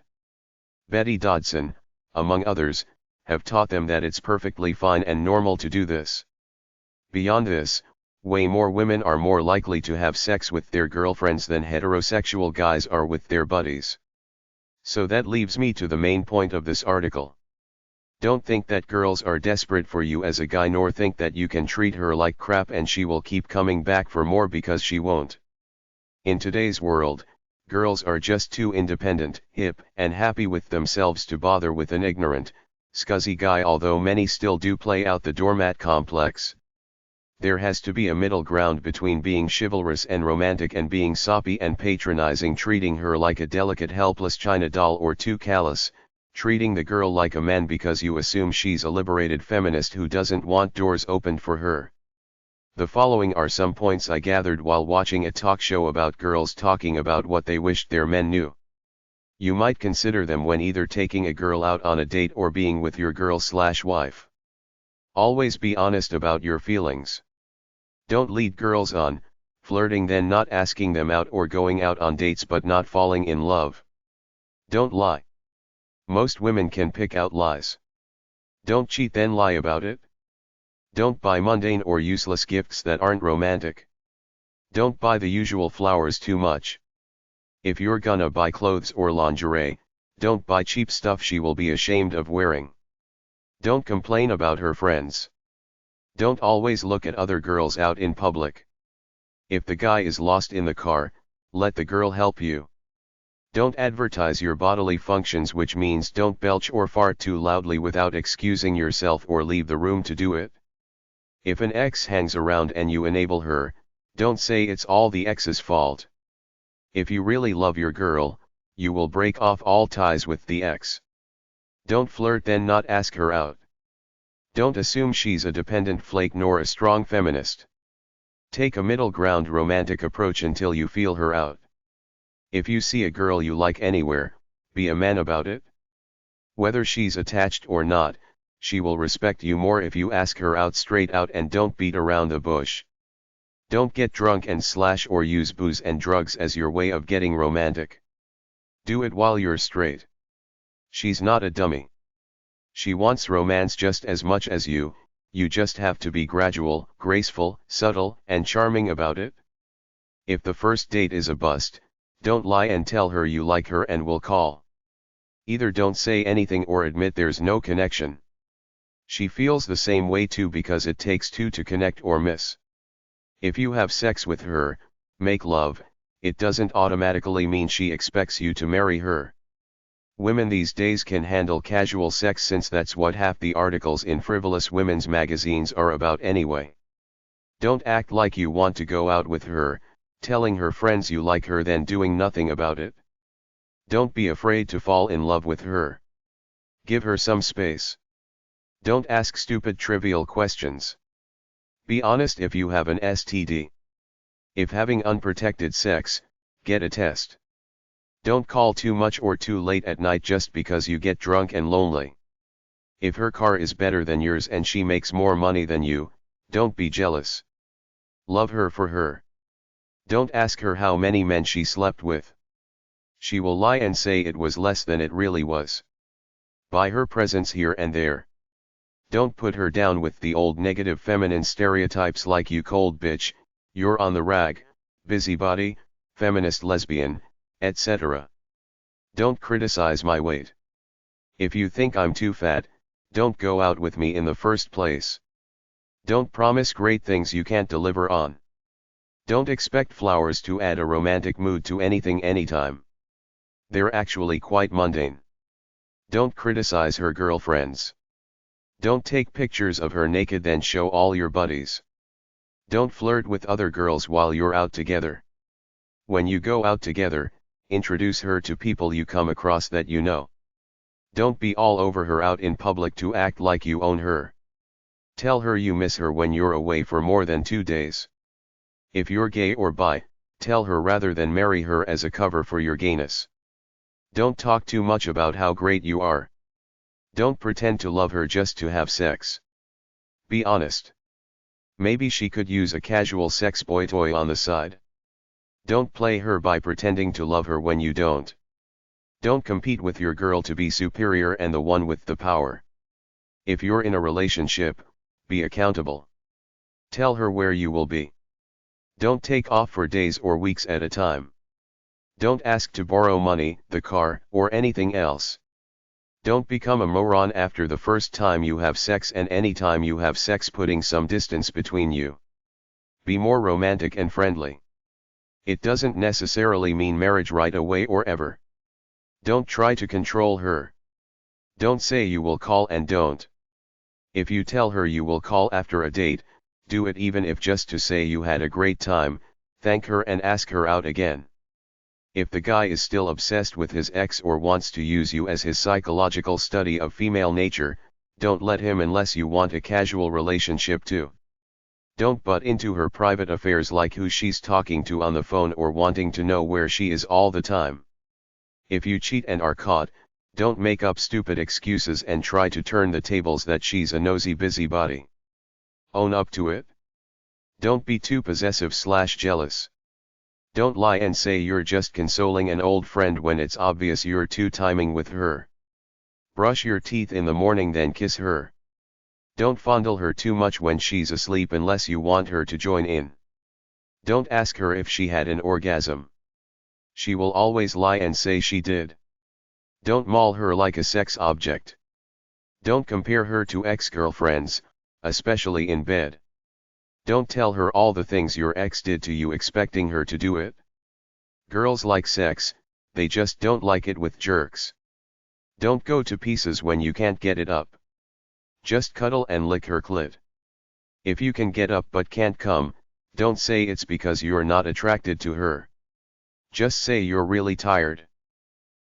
Betty Dodson, among others, have taught them that it's perfectly fine and normal to do this. Beyond this, way more women are more likely to have sex with their girlfriends than heterosexual guys are with their buddies. So that leaves me to the main point of this article. Don't think that girls are desperate for you as a guy, nor think that you can treat her like crap and she will keep coming back for more, because she won't. In today's world, girls are just too independent, hip, and happy with themselves to bother with an ignorant, scuzzy guy, although many still do play out the doormat complex. There has to be a middle ground between being chivalrous and romantic and being soppy and patronizing, treating her like a delicate helpless china doll, or too callous, treating the girl like a man because you assume she's a liberated feminist who doesn't want doors opened for her. The following are some points I gathered while watching a talk show about girls talking about what they wished their men knew. You might consider them when either taking a girl out on a date or being with your girl/wife. Always be honest about your feelings. Don't lead girls on, flirting then not asking them out, or going out on dates but not falling in love. Don't lie. Most women can pick out lies. Don't cheat then lie about it. Don't buy mundane or useless gifts that aren't romantic. Don't buy the usual flowers too much. If you're gonna buy clothes or lingerie, don't buy cheap stuff she will be ashamed of wearing. Don't complain about her friends. Don't always look at other girls out in public. If the guy is lost in the car, let the girl help you. Don't advertise your bodily functions, which means don't belch or fart too loudly without excusing yourself or leave the room to do it. If an ex hangs around and you enable her, don't say it's all the ex's fault. If you really love your girl, you will break off all ties with the ex. Don't flirt then not ask her out. Don't assume she's a dependent flake nor a strong feminist. Take a middle ground romantic approach until you feel her out. If you see a girl you like anywhere, be a man about it. Whether she's attached or not, she will respect you more if you ask her out straight out and don't beat around the bush. Don't get drunk and slash or use booze and drugs as your way of getting romantic. Do it while you're straight. She's not a dummy. She wants romance just as much as you just have to be gradual, graceful, subtle, and charming about it. If the first date is a bust, don't lie and tell her you like her and will call. Either don't say anything or admit there's no connection. She feels the same way too, because it takes two to connect or miss. If you have sex with her, make love, it doesn't automatically mean she expects you to marry her. Women these days can handle casual sex, since that's what half the articles in frivolous women's magazines are about anyway. Don't act like you want to go out with her, telling her friends you like her then doing nothing about it. Don't be afraid to fall in love with her. Give her some space. Don't ask stupid trivial questions. Be honest if you have an STD. If having unprotected sex, get a test. Don't call too much or too late at night just because you get drunk and lonely. If her car is better than yours and she makes more money than you, don't be jealous. Love her for her. Don't ask her how many men she slept with. She will lie and say it was less than it really was. Buy her presents here and there. Don't put her down with the old negative feminine stereotypes like you cold bitch, you're on the rag, busybody, feminist lesbian, etc. Don't criticize my weight. If you think I'm too fat, don't go out with me in the first place. Don't promise great things you can't deliver on. Don't expect flowers to add a romantic mood to anything anytime. They're actually quite mundane. Don't criticize her girlfriends. Don't take pictures of her naked then show all your buddies. Don't flirt with other girls while you're out together. When you go out together, introduce her to people you come across that you know. Don't be all over her out in public to act like you own her. Tell her you miss her when you're away for more than 2 days. If you're gay or bi, tell her rather than marry her as a cover for your gayness. Don't talk too much about how great you are. Don't pretend to love her just to have sex. Be honest. Maybe she could use a casual sex boy toy on the side. Don't play her by pretending to love her when you don't. Don't compete with your girl to be superior and the one with the power. If you're in a relationship, be accountable. Tell her where you will be. Don't take off for days or weeks at a time. Don't ask to borrow money, the car, or anything else. Don't become a moron after the first time you have sex and any time you have sex putting some distance between you. Be more romantic and friendly. It doesn't necessarily mean marriage right away or ever. Don't try to control her. Don't say you will call and don't. If you tell her you will call after a date, do it even if just to say you had a great time, thank her and ask her out again. If the guy is still obsessed with his ex or wants to use you as his psychological study of female nature, don't let him unless you want a casual relationship too. Don't butt into her private affairs like who she's talking to on the phone or wanting to know where she is all the time. If you cheat and are caught, don't make up stupid excuses and try to turn the tables that she's a nosy busybody. Own up to it. Don't be too possessive/jealous. Don't lie and say you're just consoling an old friend when it's obvious you're two-timing with her. Brush your teeth in the morning then kiss her. Don't fondle her too much when she's asleep unless you want her to join in. Don't ask her if she had an orgasm. She will always lie and say she did. Don't maul her like a sex object. Don't compare her to ex-girlfriends, especially in bed. Don't tell her all the things your ex did to you expecting her to do it. Girls like sex, they just don't like it with jerks. Don't go to pieces when you can't get it up. Just cuddle and lick her clit. If you can get up but can't come, don't say it's because you're not attracted to her. Just say you're really tired.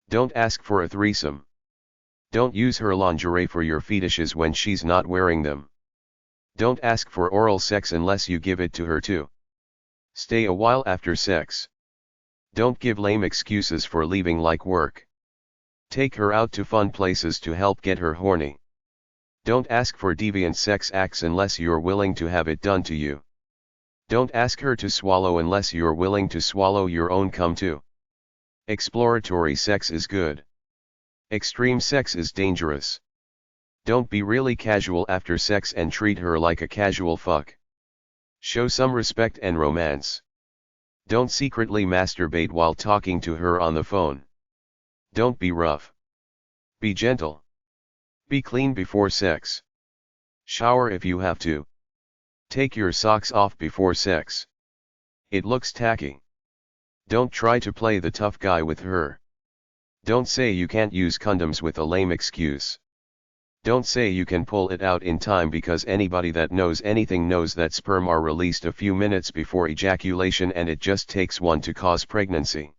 Don't ask for a threesome. Don't use her lingerie for your fetishes when she's not wearing them. Don't ask for oral sex unless you give it to her too. Stay a while after sex. Don't give lame excuses for leaving like work. Take her out to fun places to help get her horny. Don't ask for deviant sex acts unless you're willing to have it done to you. Don't ask her to swallow unless you're willing to swallow your own cum too. Exploratory sex is good. Extreme sex is dangerous. Don't be really casual after sex and treat her like a casual fuck. Show some respect and romance. Don't secretly masturbate while talking to her on the phone. Don't be rough. Be gentle. Be clean before sex. Shower if you have to. Take your socks off before sex. It looks tacky. Don't try to play the tough guy with her. Don't say you can't use condoms with a lame excuse. Don't say you can pull it out in time because anybody that knows anything knows that sperm are released a few minutes before ejaculation and it just takes one to cause pregnancy.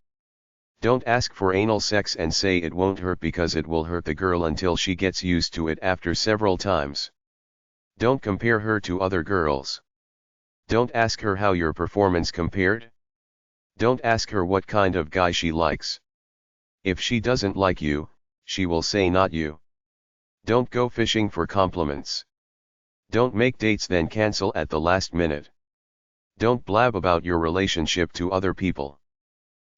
Don't ask for anal sex and say it won't hurt because it will hurt the girl until she gets used to it after several times. Don't compare her to other girls. Don't ask her how your performance compared. Don't ask her what kind of guy she likes. If she doesn't like you, she will say not you. Don't go fishing for compliments. Don't make dates then cancel at the last minute. Don't blab about your relationship to other people.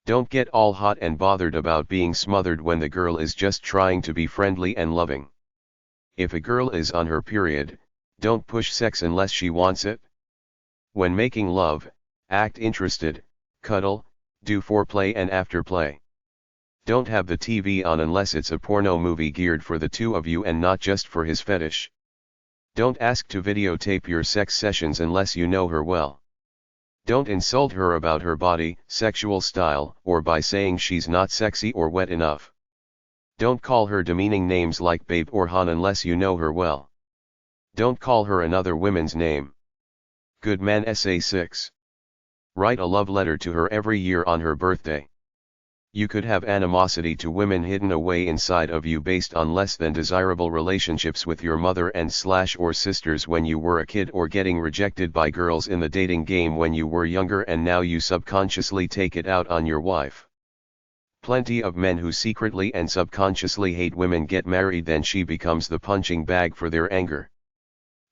Don't get all hot and bothered about being smothered when the girl is just trying to be friendly and loving. If a girl is on her period, don't push sex unless she wants it. When making love, act interested, cuddle, do foreplay and afterplay. Don't have the TV on unless it's a porno movie geared for the two of you and not just for his fetish. Don't ask to videotape your sex sessions unless you know her well. Don't insult her about her body, sexual style, or by saying she's not sexy or wet enough. Don't call her demeaning names like babe or hon unless you know her well. Don't call her another woman's name. Good man Essay 6. Write a love letter to her every year on her birthday. You could have animosity to women hidden away inside of you based on less than desirable relationships with your mother and/or sisters when you were a kid or getting rejected by girls in the dating game when you were younger and now you subconsciously take it out on your wife. Plenty of men who secretly and subconsciously hate women get married then she becomes the punching bag for their anger.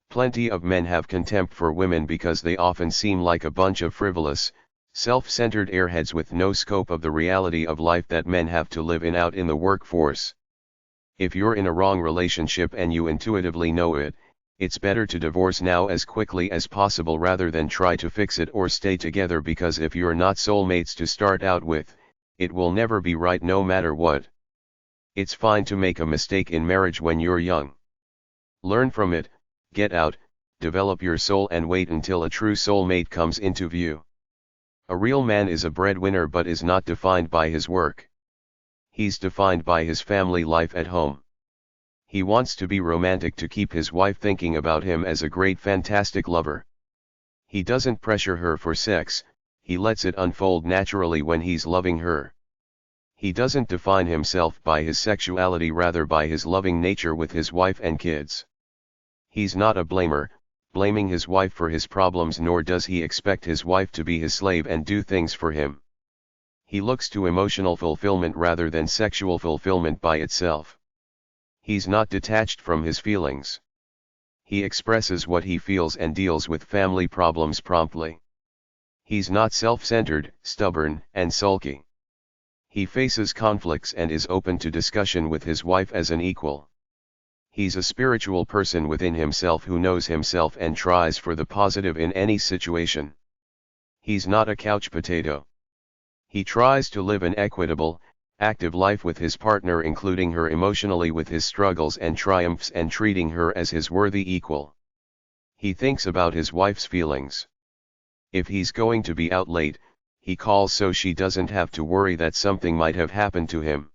Plenty of men have contempt for women because they often seem like a bunch of frivolous, self-centered airheads with no scope of the reality of life that men have to live in out in the workforce. If you're in a wrong relationship and you intuitively know it, it's better to divorce now as quickly as possible rather than try to fix it or stay together because if you're not soulmates to start out with, it will never be right no matter what. It's fine to make a mistake in marriage when you're young. Learn from it, get out, develop your soul and wait until a true soulmate comes into view. A real man is a breadwinner but is not defined by his work. He's defined by his family life at home. He wants to be romantic to keep his wife thinking about him as a great fantastic lover. He doesn't pressure her for sex, he lets it unfold naturally when he's loving her. He doesn't define himself by his sexuality, rather by his loving nature with his wife and kids. He's not a blamer, blaming his wife for his problems, nor does he expect his wife to be his slave and do things for him. He looks to emotional fulfillment rather than sexual fulfillment by itself. He's not detached from his feelings. He expresses what he feels and deals with family problems promptly. He's not self-centered, stubborn, and sulky. He faces conflicts and is open to discussion with his wife as an equal. He's a spiritual person within himself who knows himself and tries for the positive in any situation. He's not a couch potato. He tries to live an equitable, active life with his partner, including her emotionally with his struggles and triumphs and treating her as his worthy equal. He thinks about his wife's feelings. If he's going to be out late, he calls so she doesn't have to worry that something might have happened to him.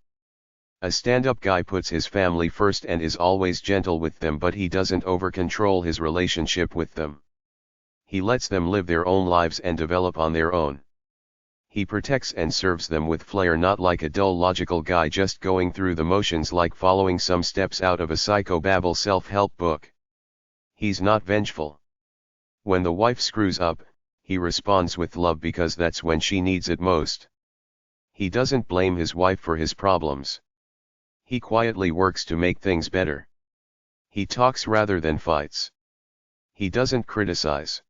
A stand-up guy puts his family first and is always gentle with them, but he doesn't over-control his relationship with them. He lets them live their own lives and develop on their own. He protects and serves them with flair, not like a dull logical guy just going through the motions, like following some steps out of a psychobabble self-help book. He's not vengeful. When the wife screws up, he responds with love because that's when she needs it most. He doesn't blame his wife for his problems. He quietly works to make things better. He talks rather than fights. He doesn't criticize.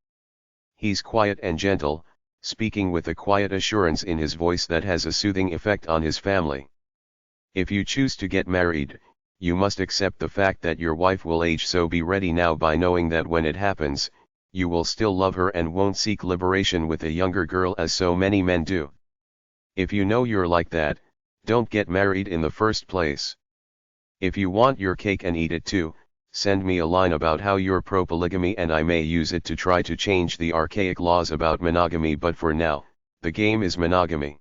He's quiet and gentle, speaking with a quiet assurance in his voice that has a soothing effect on his family. If you choose to get married, you must accept the fact that your wife will age, so be ready now by knowing that when it happens, you will still love her and won't seek liberation with a younger girl as so many men do. If you know you're like that, don't get married in the first place. If you want your cake and eat it too, send me a line about how you're pro-polygamy and I may use it to try to change the archaic laws about monogamy, but for now, the game is monogamy.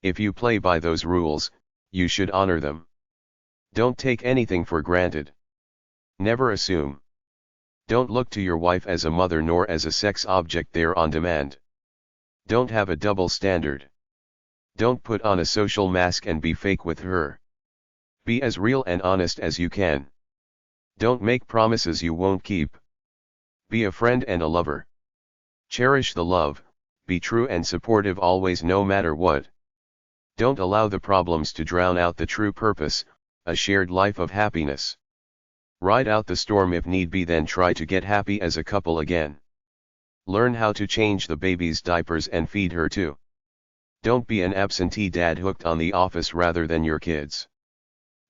If you play by those rules, you should honor them. Don't take anything for granted. Never assume. Don't look to your wife as a mother nor as a sex object there on demand. Don't have a double standard. Don't put on a social mask and be fake with her. Be as real and honest as you can. Don't make promises you won't keep. Be a friend and a lover. Cherish the love, be true and supportive always no matter what. Don't allow the problems to drown out the true purpose, a shared life of happiness. Ride out the storm if need be, then try to get happy as a couple again. Learn how to change the baby's diapers and feed her too. Don't be an absentee dad hooked on the office rather than your kids.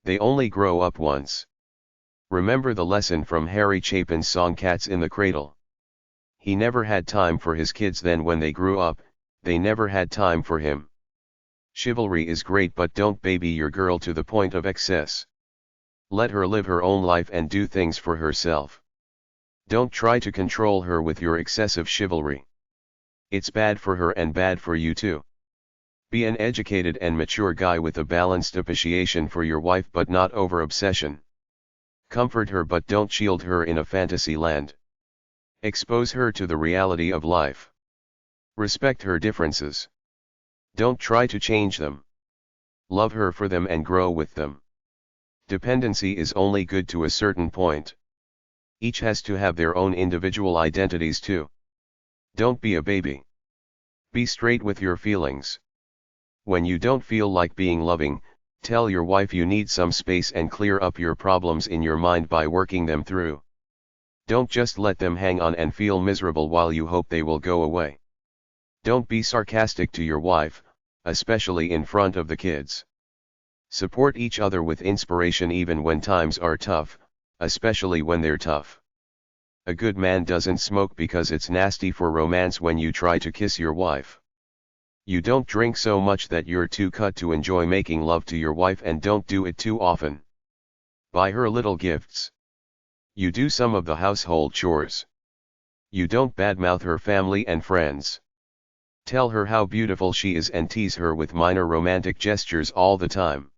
They only grow up once. Remember the lesson from Harry Chapin's song Cats in the Cradle. He never had time for his kids, then when they grew up, they never had time for him. Chivalry is great, but don't baby your girl to the point of excess. Let her live her own life and do things for herself. Don't try to control her with your excessive chivalry. It's bad for her and bad for you too. Be an educated and mature guy with a balanced appreciation for your wife but not over-obsession. Comfort her but don't shield her in a fantasy land. Expose her to the reality of life. Respect her differences. Don't try to change them. Love her for them and grow with them. Dependency is only good to a certain point. Each has to have their own individual identities too. Don't be a baby. Be straight with your feelings. When you don't feel like being loving, tell your wife you need some space and clear up your problems in your mind by working them through. Don't just let them hang on and feel miserable while you hope they will go away. Don't be sarcastic to your wife, especially in front of the kids. Support each other with inspiration even when times are tough, especially when they're tough. A good man doesn't smoke because it's nasty for romance when you try to kiss your wife. You don't drink so much that you're too cut to enjoy making love to your wife, and don't do it too often. Buy her little gifts. You do some of the household chores. You don't badmouth her family and friends. Tell her how beautiful she is and tease her with minor romantic gestures all the time.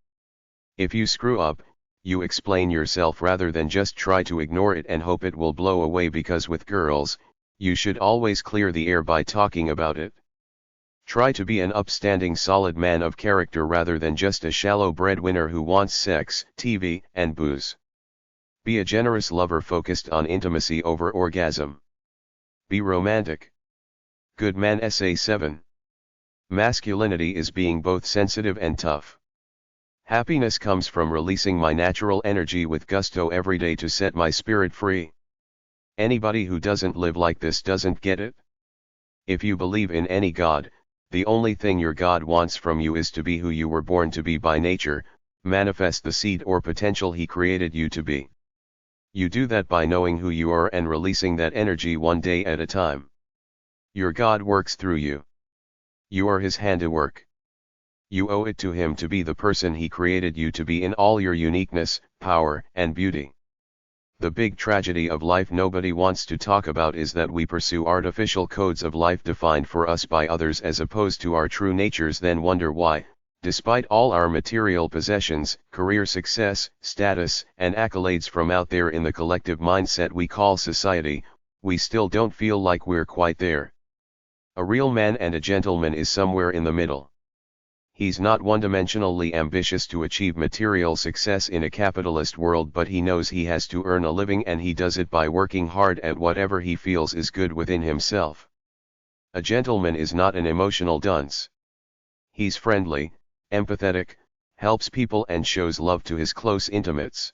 If you screw up, you explain yourself rather than just try to ignore it and hope it will blow away, because with girls, you should always clear the air by talking about it. Try to be an upstanding solid man of character rather than just a shallow breadwinner who wants sex, TV, and booze. Be a generous lover focused on intimacy over orgasm. Be romantic. Good man. Essay 7. Masculinity is being both sensitive and tough. Happiness comes from releasing my natural energy with gusto every day to set my spirit free. Anybody who doesn't live like this doesn't get it. If you believe in any god, the only thing your God wants from you is to be who you were born to be by nature, manifest the seed or potential he created you to be. You do that by knowing who you are and releasing that energy one day at a time. Your God works through you. You are his handiwork. You owe it to him to be the person he created you to be in all your uniqueness, power, and beauty. The big tragedy of life nobody wants to talk about is that we pursue artificial codes of life defined for us by others as opposed to our true natures, then wonder why, despite all our material possessions, career success, status, and accolades from out there in the collective mindset we call society, we still don't feel like we're quite there. A real man and a gentleman is somewhere in the middle. He's not one-dimensionally ambitious to achieve material success in a capitalist world, but he knows he has to earn a living, and he does it by working hard at whatever he feels is good within himself. A gentleman is not an emotional dunce. He's friendly, empathetic, helps people and shows love to his close intimates.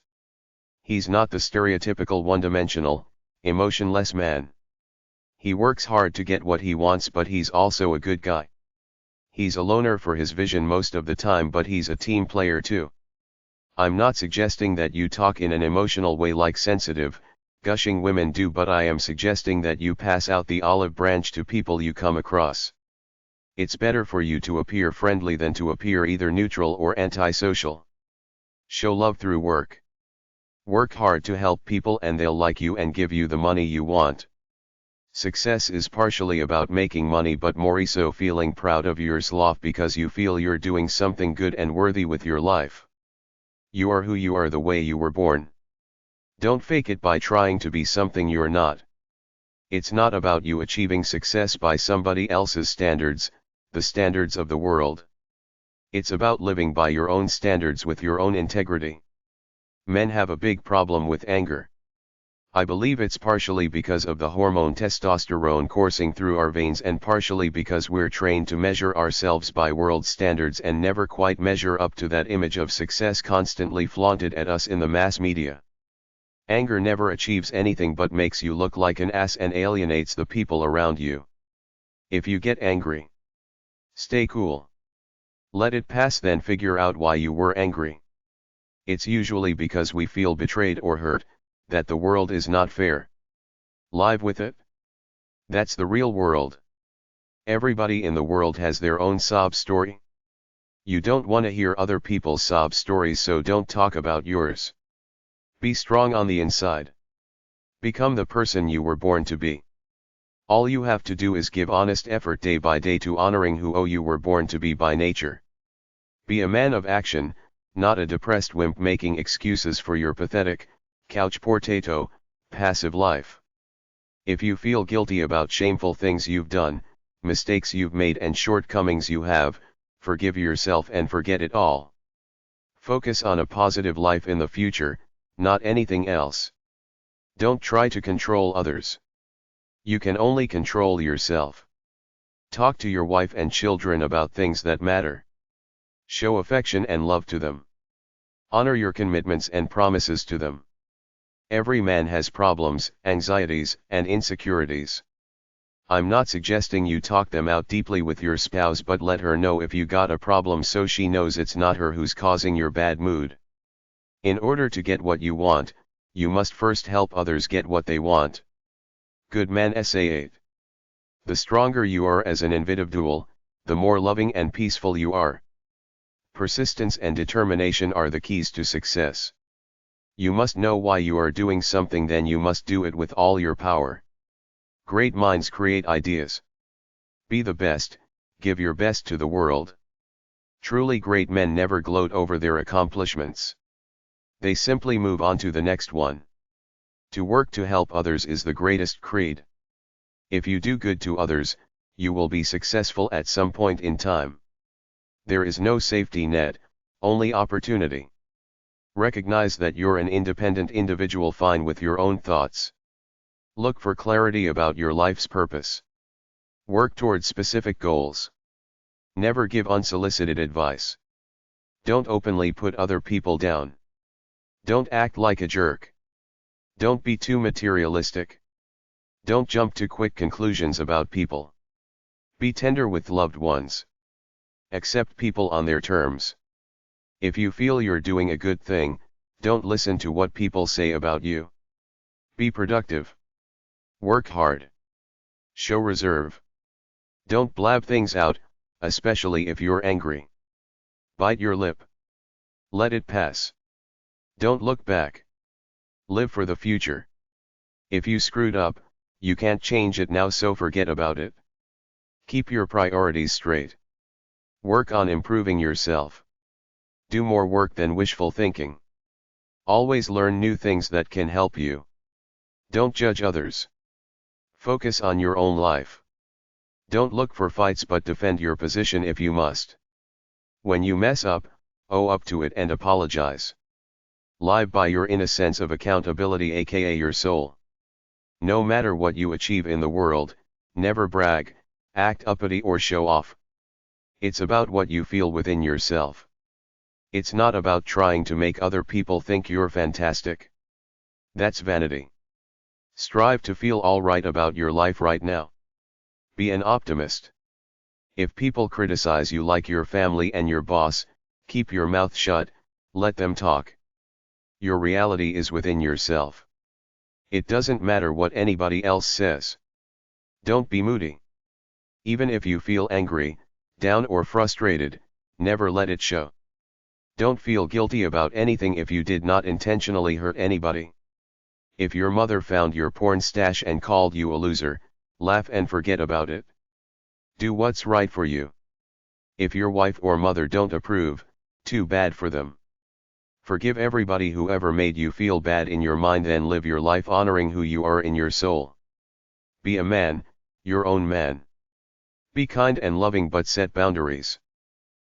He's not the stereotypical one-dimensional, emotionless man. He works hard to get what he wants, but he's also a good guy. He's a loner for his vision most of the time, but he's a team player too. I'm not suggesting that you talk in an emotional way like sensitive, gushing women do, but I am suggesting that you pass out the olive branch to people you come across. It's better for you to appear friendly than to appear either neutral or antisocial. Show love through work. Work hard to help people and they'll like you and give you the money you want. Success is partially about making money, but more so feeling proud of yourself because you feel you're doing something good and worthy with your life. You are who you are the way you were born. Don't fake it by trying to be something you're not. It's not about you achieving success by somebody else's standards, the standards of the world. It's about living by your own standards with your own integrity. Men have a big problem with anger. I believe it's partially because of the hormone testosterone coursing through our veins, and partially because we're trained to measure ourselves by world standards and never quite measure up to that image of success constantly flaunted at us in the mass media. Anger never achieves anything but makes you look like an ass and alienates the people around you. If you get angry, stay cool. Let it pass, then figure out why you were angry. It's usually because we feel betrayed or hurt, that the world is not fair. Live with it. That's the real world. Everybody in the world has their own sob story. You don't want to hear other people's sob stories, so don't talk about yours. Be strong on the inside. Become the person you were born to be. All you have to do is give honest effort day by day to honoring who you were born to be by nature. Be a man of action, not a depressed wimp making excuses for your pathetic, couch potato, passive life. If you feel guilty about shameful things you've done, mistakes you've made and shortcomings you have, forgive yourself and forget it all. Focus on a positive life in the future, not anything else. Don't try to control others. You can only control yourself. Talk to your wife and children about things that matter. Show affection and love to them. Honor your commitments and promises to them. Every man has problems, anxieties, and insecurities. I'm not suggesting you talk them out deeply with your spouse, but let her know if you got a problem so she knows it's not her who's causing your bad mood. In order to get what you want, you must first help others get what they want. Good man. Essay 8. The stronger you are as an individual, the more loving and peaceful you are. Persistence and determination are the keys to success. You must know why you are doing something, then you must do it with all your power. Great minds create ideas. Be the best, give your best to the world. Truly great men never gloat over their accomplishments. They simply move on to the next one. To work to help others is the greatest creed. If you do good to others, you will be successful at some point in time. There is no safety net, only opportunity. Recognize that you're an independent individual fine with your own thoughts. Look for clarity about your life's purpose. Work towards specific goals. Never give unsolicited advice. Don't openly put other people down. Don't act like a jerk. Don't be too materialistic. Don't jump to quick conclusions about people. Be tender with loved ones. Accept people on their terms. If you feel you're doing a good thing, don't listen to what people say about you. Be productive. Work hard. Show reserve. Don't blab things out, especially if you're angry. Bite your lip. Let it pass. Don't look back. Live for the future. If you screwed up, you can't change it now, so forget about it. Keep your priorities straight. Work on improving yourself. Do more work than wishful thinking. Always learn new things that can help you. Don't judge others. Focus on your own life. Don't look for fights but defend your position if you must. When you mess up, own up to it and apologize. Live by your inner sense of accountability, aka your soul. No matter what you achieve in the world, never brag, act uppity or show off. It's about what you feel within yourself. It's not about trying to make other people think you're fantastic. That's vanity. Strive to feel alright about your life right now. Be an optimist. If people criticize you like your family and your boss, keep your mouth shut, let them talk. Your reality is within yourself. It doesn't matter what anybody else says. Don't be moody. Even if you feel angry, down or frustrated, never let it show. Don't feel guilty about anything if you did not intentionally hurt anybody. If your mother found your porn stash and called you a loser, laugh and forget about it. Do what's right for you. If your wife or mother don't approve, too bad for them. Forgive everybody who ever made you feel bad in your mind and live your life honoring who you are in your soul. Be a man, your own man. Be kind and loving but set boundaries.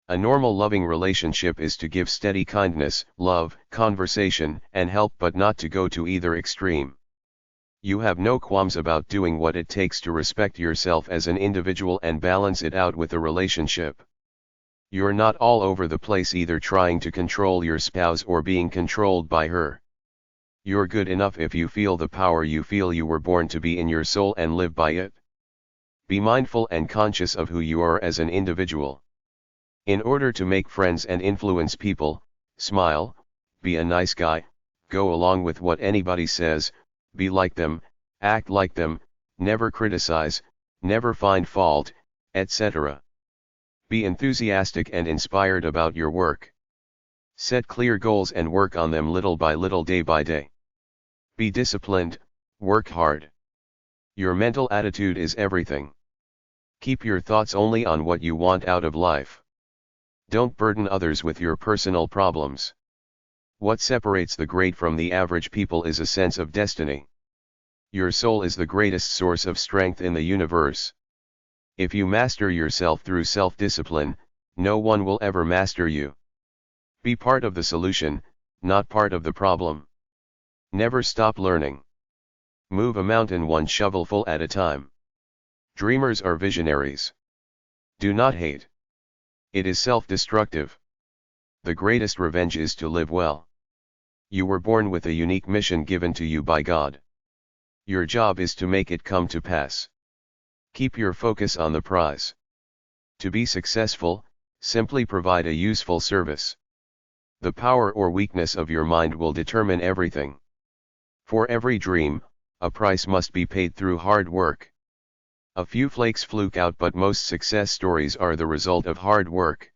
A normal loving relationship is to give steady kindness, love, conversation, and help but not to go to either extreme. You have no qualms about doing what it takes to respect yourself as an individual and balance it out with a relationship. You're not all over the place either trying to control your spouse or being controlled by her. You're good enough if you feel the power you feel you were born to be in your soul and live by it. Be mindful and conscious of who you are as an individual. In order to make friends and influence people, smile, be a nice guy, go along with what anybody says, be like them, act like them, never criticize, never find fault, etc. Be enthusiastic and inspired about your work. Set clear goals and work on them little by little, day by day. Be disciplined, work hard. Your mental attitude is everything. Keep your thoughts only on what you want out of life. Don't burden others with your personal problems. What separates the great from the average people is a sense of destiny. Your soul is the greatest source of strength in the universe. If you master yourself through self-discipline, no one will ever master you. Be part of the solution, not part of the problem. Never stop learning. Move a mountain one shovelful at a time. Dreamers are visionaries. Do not hate. It is self-destructive. The greatest revenge is to live well. You were born with a unique mission given to you by God. Your job is to make it come to pass. Keep your focus on the prize. To be successful, simply provide a useful service. The power or weakness of your mind will determine everything. For every dream, a price must be paid through hard work. A few flakes fluke out, but most success stories are the result of hard work.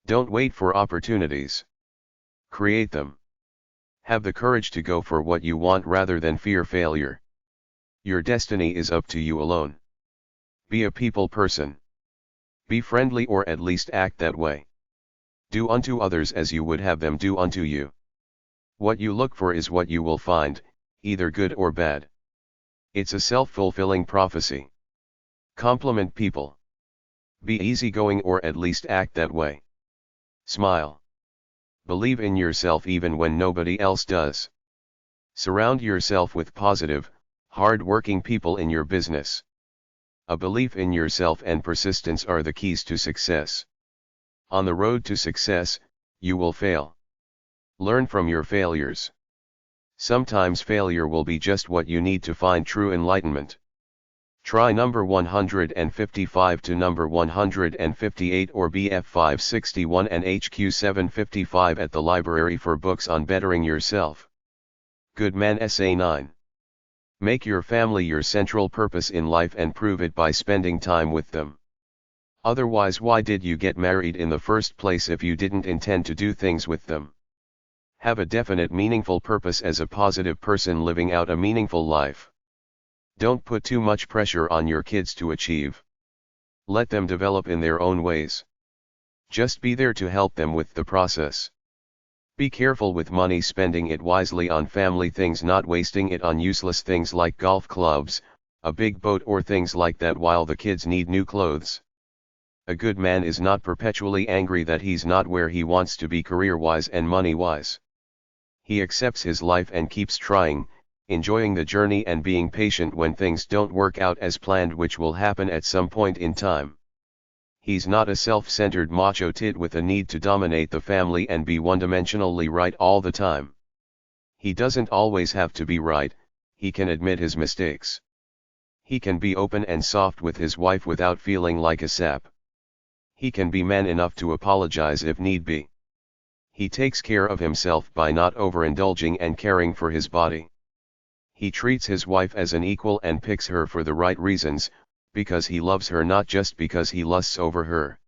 Don't wait for opportunities. Create them. Have the courage to go for what you want rather than fear failure. Your destiny is up to you alone. Be a people person. Be friendly or at least act that way. Do unto others as you would have them do unto you. What you look for is what you will find, either good or bad. It's a self-fulfilling prophecy. Compliment people. Be easygoing or at least act that way. Smile. Believe in yourself even when nobody else does. Surround yourself with positive, hard-working people in your business. A belief in yourself and persistence are the keys to success. On the road to success, you will fail. Learn from your failures. Sometimes failure will be just what you need to find true enlightenment. Try number 155 to number 158 or BF 561 and HQ 755 at the library for books on bettering yourself. Good Man Essay 9. Make your family your central purpose in life and prove it by spending time with them. Otherwise, why did you get married in the first place if you didn't intend to do things with them? Have a definite meaningful purpose as a positive person living out a meaningful life. Don't put too much pressure on your kids to achieve. Let them develop in their own ways. Just be there to help them with the process. Be careful with money, spending it wisely on family things, not wasting it on useless things like golf clubs, a big boat or things like that while the kids need new clothes. A good man is not perpetually angry that he's not where he wants to be career-wise and money-wise. He accepts his life and keeps trying, enjoying the journey and being patient when things don't work out as planned, which will happen at some point in time. He's not a self-centered macho tit with a need to dominate the family and be one-dimensionally right all the time. He doesn't always have to be right, he can admit his mistakes. He can be open and soft with his wife without feeling like a sap. He can be man enough to apologize if need be. He takes care of himself by not overindulging and caring for his body. He treats his wife as an equal and picks her for the right reasons, because he loves her, not just because he lusts over her.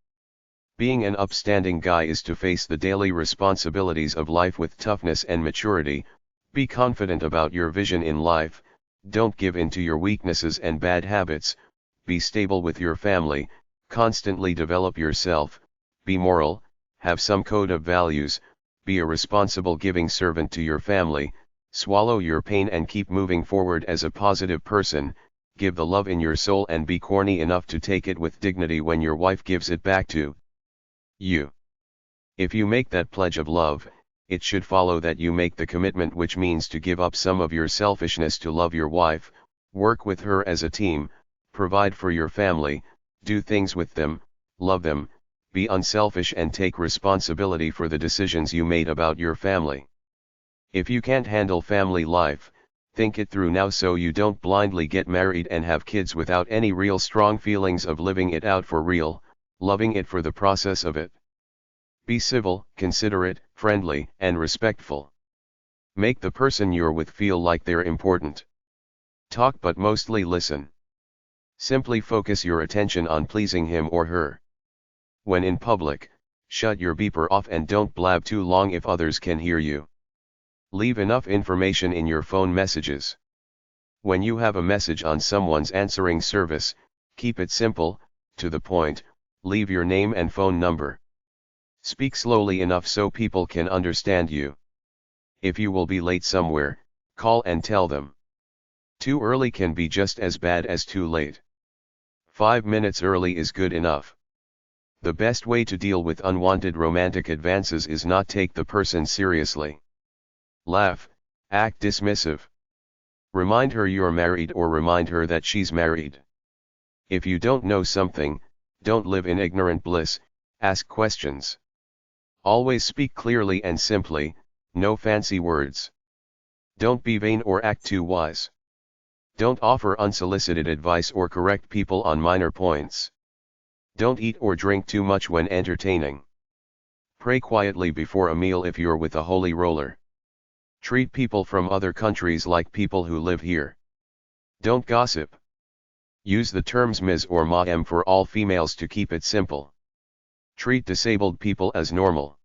Being an upstanding guy is to face the daily responsibilities of life with toughness and maturity. Be confident about your vision in life, don't give in to your weaknesses and bad habits, be stable with your family, constantly develop yourself, be moral, have some code of values, be a responsible giving servant to your family, swallow your pain and keep moving forward as a positive person, give the love in your soul and be corny enough to take it with dignity when your wife gives it back to you. If you make that pledge of love, it should follow that you make the commitment, which means to give up some of your selfishness to love your wife, work with her as a team, provide for your family, do things with them, love them, be unselfish and take responsibility for the decisions you made about your family. If you can't handle family life, think it through now so you don't blindly get married and have kids without any real strong feelings of living it out for real, loving it for the process of it. Be civil, considerate, friendly, and respectful. Make the person you're with feel like they're important. Talk but mostly listen. Simply focus your attention on pleasing him or her. When in public, shut your beeper off and don't blab too long if others can hear you. Leave enough information in your phone messages. When you have a message on someone's answering service, keep it simple, to the point, leave your name and phone number. Speak slowly enough so people can understand you. If you will be late somewhere, call and tell them. Too early can be just as bad as too late. 5 minutes early is good enough. The best way to deal with unwanted romantic advances is not take the person seriously. Laugh, act dismissive. Remind her you're married or remind her that she's married. If you don't know something, don't live in ignorant bliss, ask questions. Always speak clearly and simply, no fancy words. Don't be vain or act too wise. Don't offer unsolicited advice or correct people on minor points. Don't eat or drink too much when entertaining. Pray quietly before a meal if you're with a holy roller. Treat people from other countries like people who live here. Don't gossip. Use the terms Ms. or Ma'am for all females to keep it simple. Treat disabled people as normal.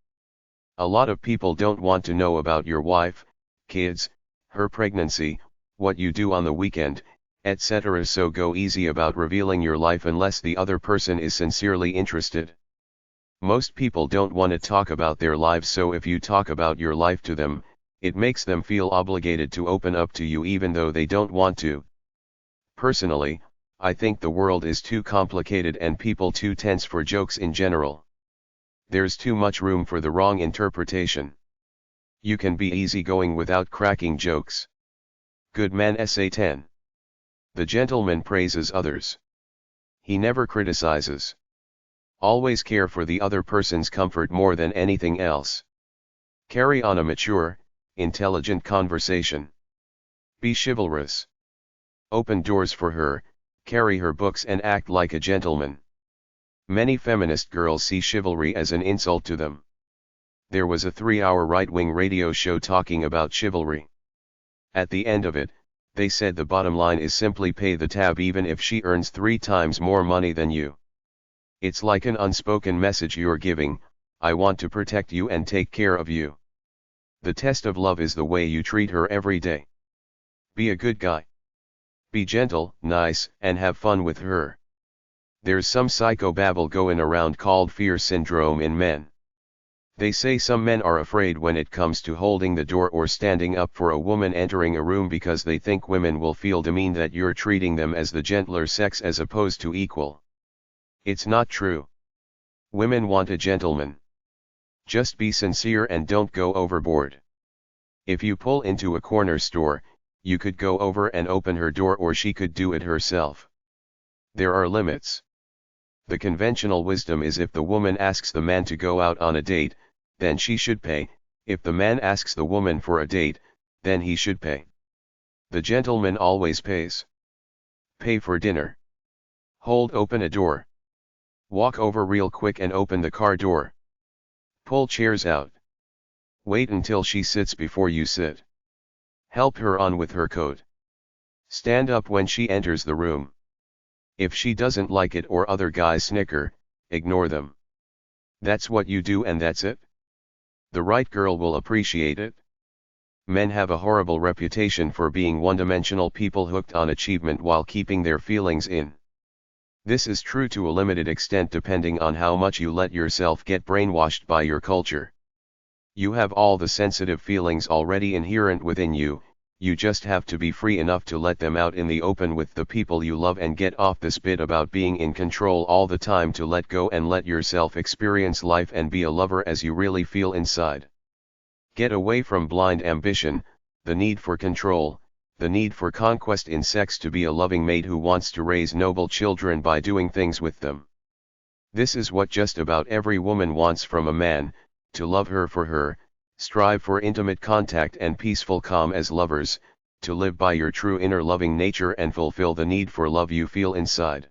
A lot of people don't want to know about your wife, kids, her pregnancy, what you do on the weekend, etc. So go easy about revealing your life unless the other person is sincerely interested. Most people don't want to talk about their lives, so if you talk about your life to them, it makes them feel obligated to open up to you even though they don't want to. Personally, I think the world is too complicated and people too tense for jokes in general. There's too much room for the wrong interpretation. You can be easygoing without cracking jokes. Good Man Essay 10. The gentleman praises others. He never criticizes. Always care for the other person's comfort more than anything else. Carry on a mature, intelligent conversation. Be chivalrous. Open doors for her, carry her books and act like a gentleman. Many feminist girls see chivalry as an insult to them. There was a 3-hour right-wing radio show talking about chivalry. At the end of it, they said the bottom line is simply pay the tab even if she earns 3 times more money than you. It's like an unspoken message you're giving, I want to protect you and take care of you. The test of love is the way you treat her every day. Be a good guy. Be gentle, nice, and have fun with her. There's some psychobabble going around called fear syndrome in men. They say some men are afraid when it comes to holding the door or standing up for a woman entering a room because they think women will feel demeaned that you're treating them as the gentler sex as opposed to equal. It's not true. Women want a gentleman. Just be sincere and don't go overboard. If you pull into a corner store, you could go over and open her door or she could do it herself. There are limits. The conventional wisdom is if the woman asks the man to go out on a date, then she should pay. If the man asks the woman for a date, then he should pay. The gentleman always pays. Pay for dinner. Hold open a door. Walk over real quick and open the car door. Pull chairs out. Wait until she sits before you sit. Help her on with her coat. Stand up when she enters the room. If she doesn't like it or other guys snicker, ignore them. That's what you do and that's it. The right girl will appreciate it. Men have a horrible reputation for being one-dimensional people hooked on achievement while keeping their feelings in. This is true to a limited extent depending on how much you let yourself get brainwashed by your culture. You have all the sensitive feelings already inherent within you, you just have to be free enough to let them out in the open with the people you love and get off this bit about being in control all the time to let go and let yourself experience life and be a lover as you really feel inside. Get away from blind ambition, the need for control, the need for conquest in sex to be a loving mate who wants to raise noble children by doing things with them. This is what just about every woman wants from a man, to love her for her, strive for intimate contact and peaceful calm as lovers, to live by your true inner loving nature and fulfill the need for love you feel inside.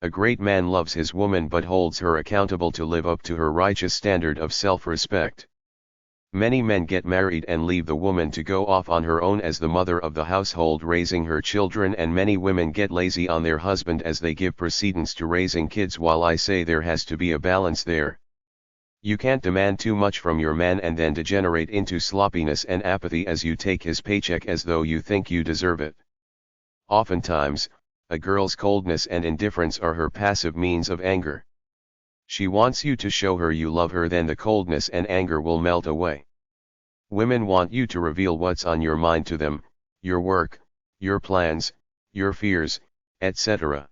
A great man loves his woman but holds her accountable to live up to her righteous standard of self-respect. Many men get married and leave the woman to go off on her own as the mother of the household raising her children, and many women get lazy on their husband as they give precedence to raising kids. While I say there has to be a balance there. You can't demand too much from your man and then degenerate into sloppiness and apathy as you take his paycheck as though you think you deserve it. Oftentimes, a girl's coldness and indifference are her passive means of anger. She wants you to show her you love her, then the coldness and anger will melt away. Women want you to reveal what's on your mind to them, your work, your plans, your fears, etc.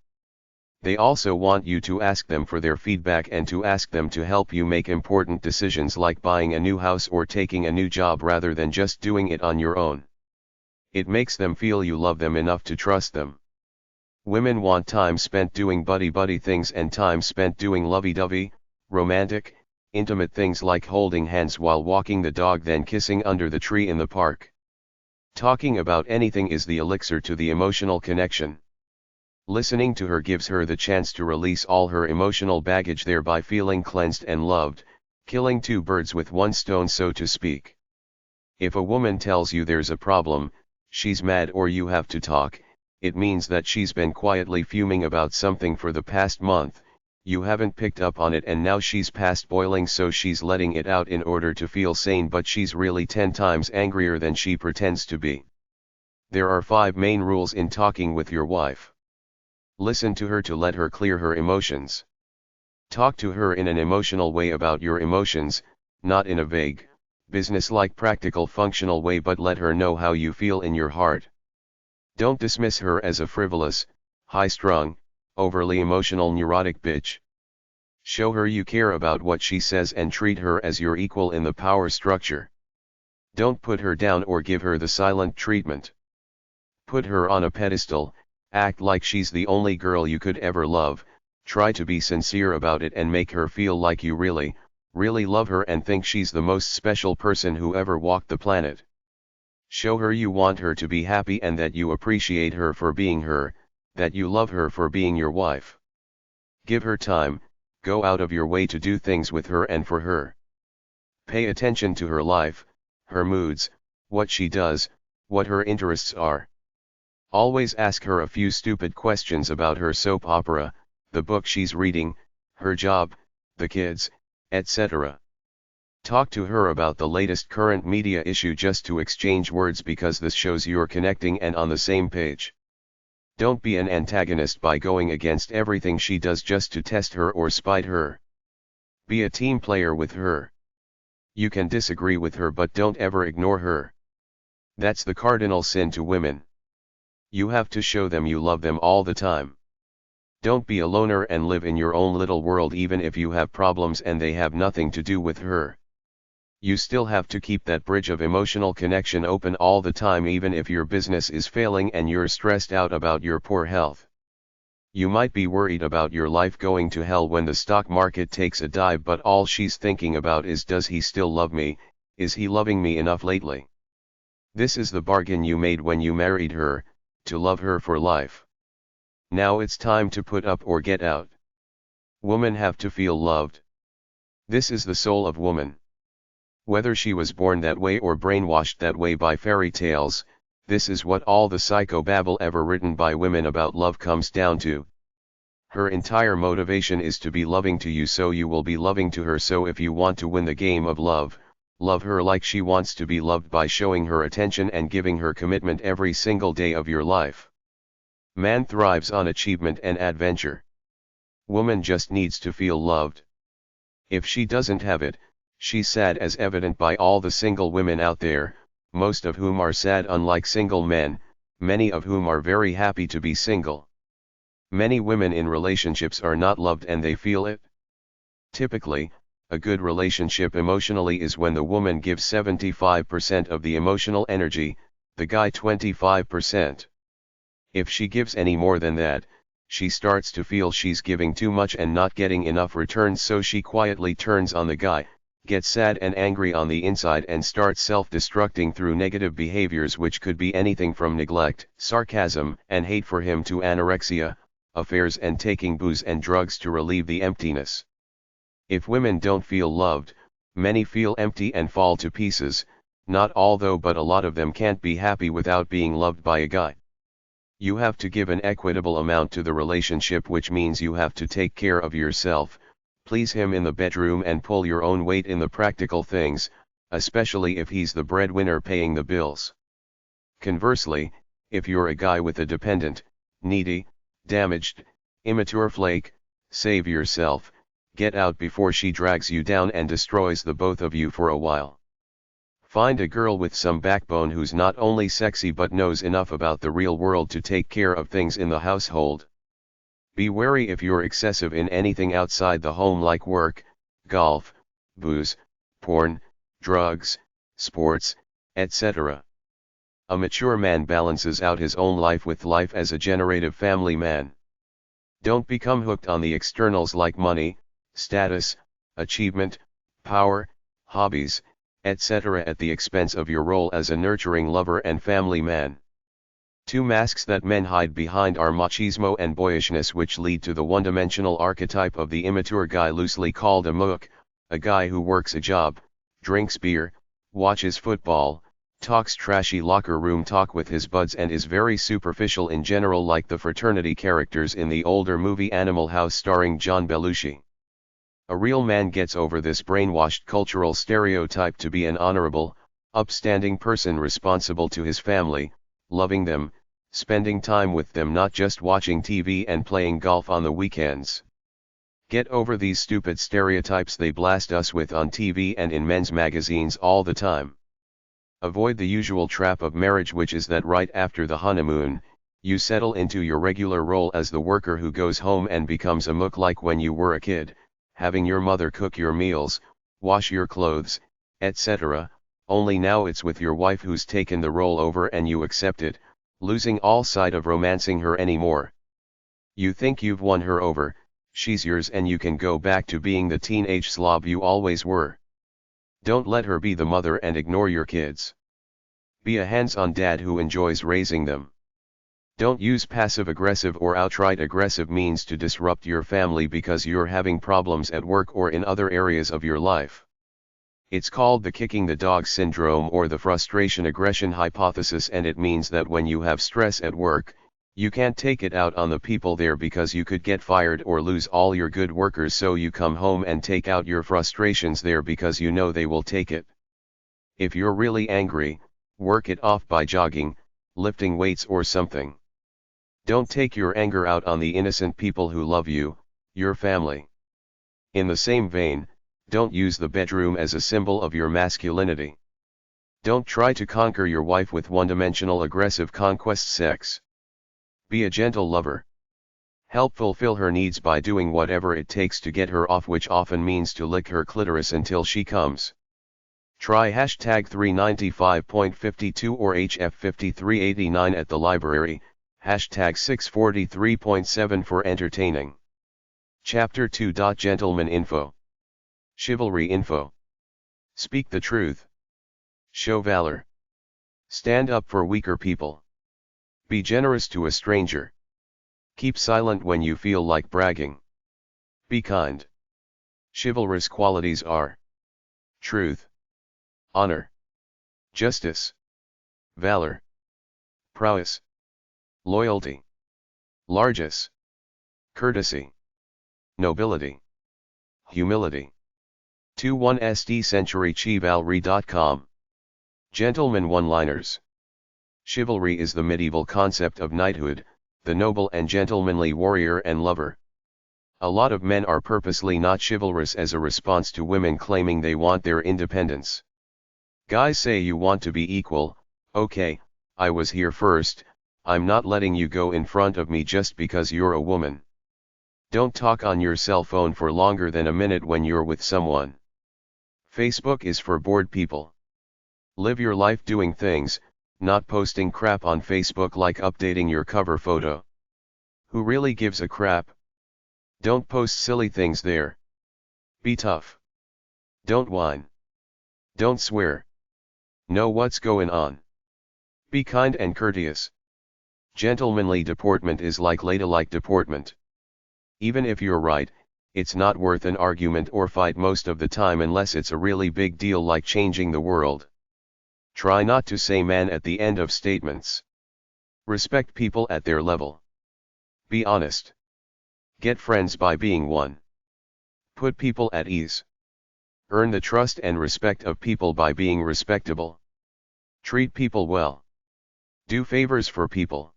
They also want you to ask them for their feedback and to ask them to help you make important decisions like buying a new house or taking a new job rather than just doing it on your own. It makes them feel you love them enough to trust them. Women want time spent doing buddy-buddy things and time spent doing lovey-dovey, romantic, intimate things like holding hands while walking the dog, then kissing under the tree in the park. Talking about anything is the elixir to the emotional connection. Listening to her gives her the chance to release all her emotional baggage, thereby feeling cleansed and loved, killing 2 birds with 1 stone, so to speak. If a woman tells you there's a problem, she's mad or you have to talk, it means that she's been quietly fuming about something for the past month, you haven't picked up on it, and now she's past boiling, so she's letting it out in order to feel sane, but she's really 10 times angrier than she pretends to be. There are 5 main rules in talking with your wife. Listen to her to let her clear her emotions. Talk to her in an emotional way about your emotions, not in a vague, business-like practical functional way, but let her know how you feel in your heart. Don't dismiss her as a frivolous, high-strung, overly emotional neurotic bitch. Show her you care about what she says and treat her as your equal in the power structure. Don't put her down or give her the silent treatment. Put her on a pedestal, act like she's the only girl you could ever love, try to be sincere about it and make her feel like you really, really love her and think she's the most special person who ever walked the planet. Show her you want her to be happy and that you appreciate her for being her, that you love her for being your wife. Give her time, go out of your way to do things with her and for her. Pay attention to her life, her moods, what she does, what her interests are. Always ask her a few stupid questions about her soap opera, the book she's reading, her job, the kids, etc. Talk to her about the latest current media issue just to exchange words because this shows you're connecting and on the same page. Don't be an antagonist by going against everything she does just to test her or spite her. Be a team player with her. You can disagree with her but don't ever ignore her. That's the cardinal sin to women. You have to show them you love them all the time. Don't be a loner and live in your own little world even if you have problems and they have nothing to do with her. You still have to keep that bridge of emotional connection open all the time even if your business is failing and you're stressed out about your poor health. You might be worried about your life going to hell when the stock market takes a dive, but all she's thinking about is, does he still love me, is he loving me enough lately? This is the bargain you made when you married her, to love her for life. Now it's time to put up or get out. Women have to feel loved. This is the soul of woman. Whether she was born that way or brainwashed that way by fairy tales, this is what all the psychobabble ever written by women about love comes down to. Her entire motivation is to be loving to you so you will be loving to her. So if you want to win the game of love, love her like she wants to be loved by showing her attention and giving her commitment every single day of your life. Man thrives on achievement and adventure. Woman just needs to feel loved. If she doesn't have it, she's sad, as evident by all the single women out there, most of whom are sad unlike single men, many of whom are very happy to be single. Many women in relationships are not loved and they feel it. Typically, a good relationship emotionally is when the woman gives 75% of the emotional energy, the guy 25%. If she gives any more than that, she starts to feel she's giving too much and not getting enough returns, so she quietly turns on the guy, gets sad and angry on the inside and starts self-destructing through negative behaviors, which could be anything from neglect, sarcasm, and hate for him to anorexia, affairs, and taking booze and drugs to relieve the emptiness. If women don't feel loved, many feel empty and fall to pieces. Not all though, but a lot of them can't be happy without being loved by a guy. You have to give an equitable amount to the relationship, which means you have to take care of yourself, please him in the bedroom, and pull your own weight in the practical things, especially if he's the breadwinner paying the bills. Conversely, if you're a guy with a dependent, needy, damaged, immature flake, save yourself, get out before she drags you down and destroys the both of you for a while. Find a girl with some backbone who's not only sexy but knows enough about the real world to take care of things in the household. Be wary if you're excessive in anything outside the home, like work, golf, booze, porn, drugs, sports, etc. A mature man balances out his own life with life as a generative family man. Don't become hooked on the externals like money, status, achievement, power, hobbies, etc. at the expense of your role as a nurturing lover and family man. Two masks that men hide behind are machismo and boyishness, which lead to the one-dimensional archetype of the immature guy, loosely called a mook, a guy who works a job, drinks beer, watches football, talks trashy locker room talk with his buds, and is very superficial in general, like the fraternity characters in the older movie Animal House starring John Belushi. A real man gets over this brainwashed cultural stereotype to be an honorable, upstanding person responsible to his family, loving them, spending time with them, not just watching TV and playing golf on the weekends. Get over these stupid stereotypes they blast us with on TV and in men's magazines all the time. Avoid the usual trap of marriage, which is that right after the honeymoon, you settle into your regular role as the worker who goes home and becomes a mook like when you were a kid, having your mother cook your meals, wash your clothes, etc., only now it's with your wife who's taken the role over and you accept it, losing all sight of romancing her anymore. You think you've won her over, she's yours, and you can go back to being the teenage slob you always were. Don't let her be the mother and ignore your kids. Be a hands-on dad who enjoys raising them. Don't use passive-aggressive or outright aggressive means to disrupt your family because you're having problems at work or in other areas of your life. It's called the kicking the dog syndrome or the frustration-aggression hypothesis, and it means that when you have stress at work, you can't take it out on the people there because you could get fired or lose all your good workers, so you come home and take out your frustrations there because you know they will take it. If you're really angry, work it off by jogging, lifting weights or something. Don't take your anger out on the innocent people who love you, your family. In the same vein, don't use the bedroom as a symbol of your masculinity. Don't try to conquer your wife with one-dimensional aggressive conquest sex. Be a gentle lover. Help fulfill her needs by doing whatever it takes to get her off, which often means to lick her clitoris until she comes. Try hashtag 395.52 or HF5389 at the library, hashtag 643.7 for entertaining. Chapter 2. Gentleman info. Chivalry info. Speak the truth. Show valor. Stand up for weaker people. Be generous to a stranger. Keep silent when you feel like bragging. Be kind. Chivalrous qualities are truth, honor, justice, valor, prowess, loyalty, largesse, courtesy, nobility, humility. 21 SD Century Chivalry.com. Gentleman one-liners. Chivalry is the medieval concept of knighthood, the noble and gentlemanly warrior and lover. A lot of men are purposely not chivalrous as a response to women claiming they want their independence. Guys say you want to be equal. Okay, I was here first, I'm not letting you go in front of me just because you're a woman. Don't talk on your cell phone for longer than a minute when you're with someone. Facebook is for bored people. Live your life doing things, not posting crap on Facebook like updating your cover photo. Who really gives a crap? Don't post silly things there. Be tough. Don't whine. Don't swear. Know what's going on. Be kind and courteous. Gentlemanly deportment is like ladylike deportment. Even if you're right, it's not worth an argument or fight most of the time unless it's a really big deal like changing the world. Try not to say man at the end of statements. Respect people at their level. Be honest. Get friends by being one. Put people at ease. Earn the trust and respect of people by being respectable. Treat people well. Do favors for people.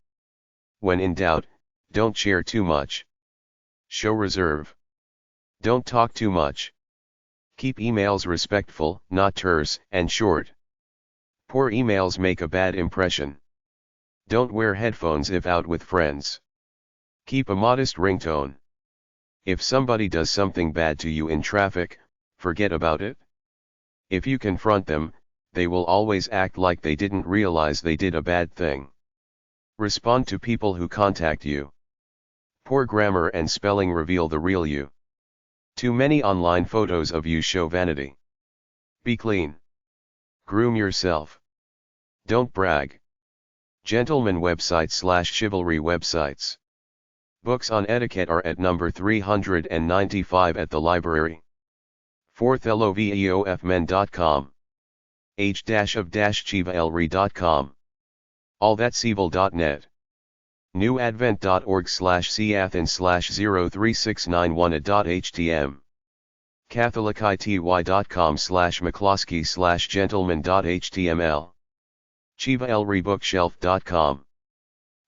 When in doubt, don't share too much. Show reserve. Don't talk too much. Keep emails respectful, not terse and short. Poor emails make a bad impression. Don't wear headphones if out with friends. Keep a modest ringtone. If somebody does something bad to you in traffic, forget about it. If you confront them, they will always act like they didn't realize they did a bad thing. Respond to people who contact you. Poor grammar and spelling reveal the real you. Too many online photos of you show vanity. Be clean. Groom yourself. Don't brag. Gentleman website/chivalry websites. Books on etiquette are at number 395 at the library. 4th LOVEOFmen.com. H-of-chivalry.com. allthat'sevil.net. newadvent.org/cathans/03691@.htm. catholicity.com/mccloskey/gentleman.html. Chivalrybookshelf.com.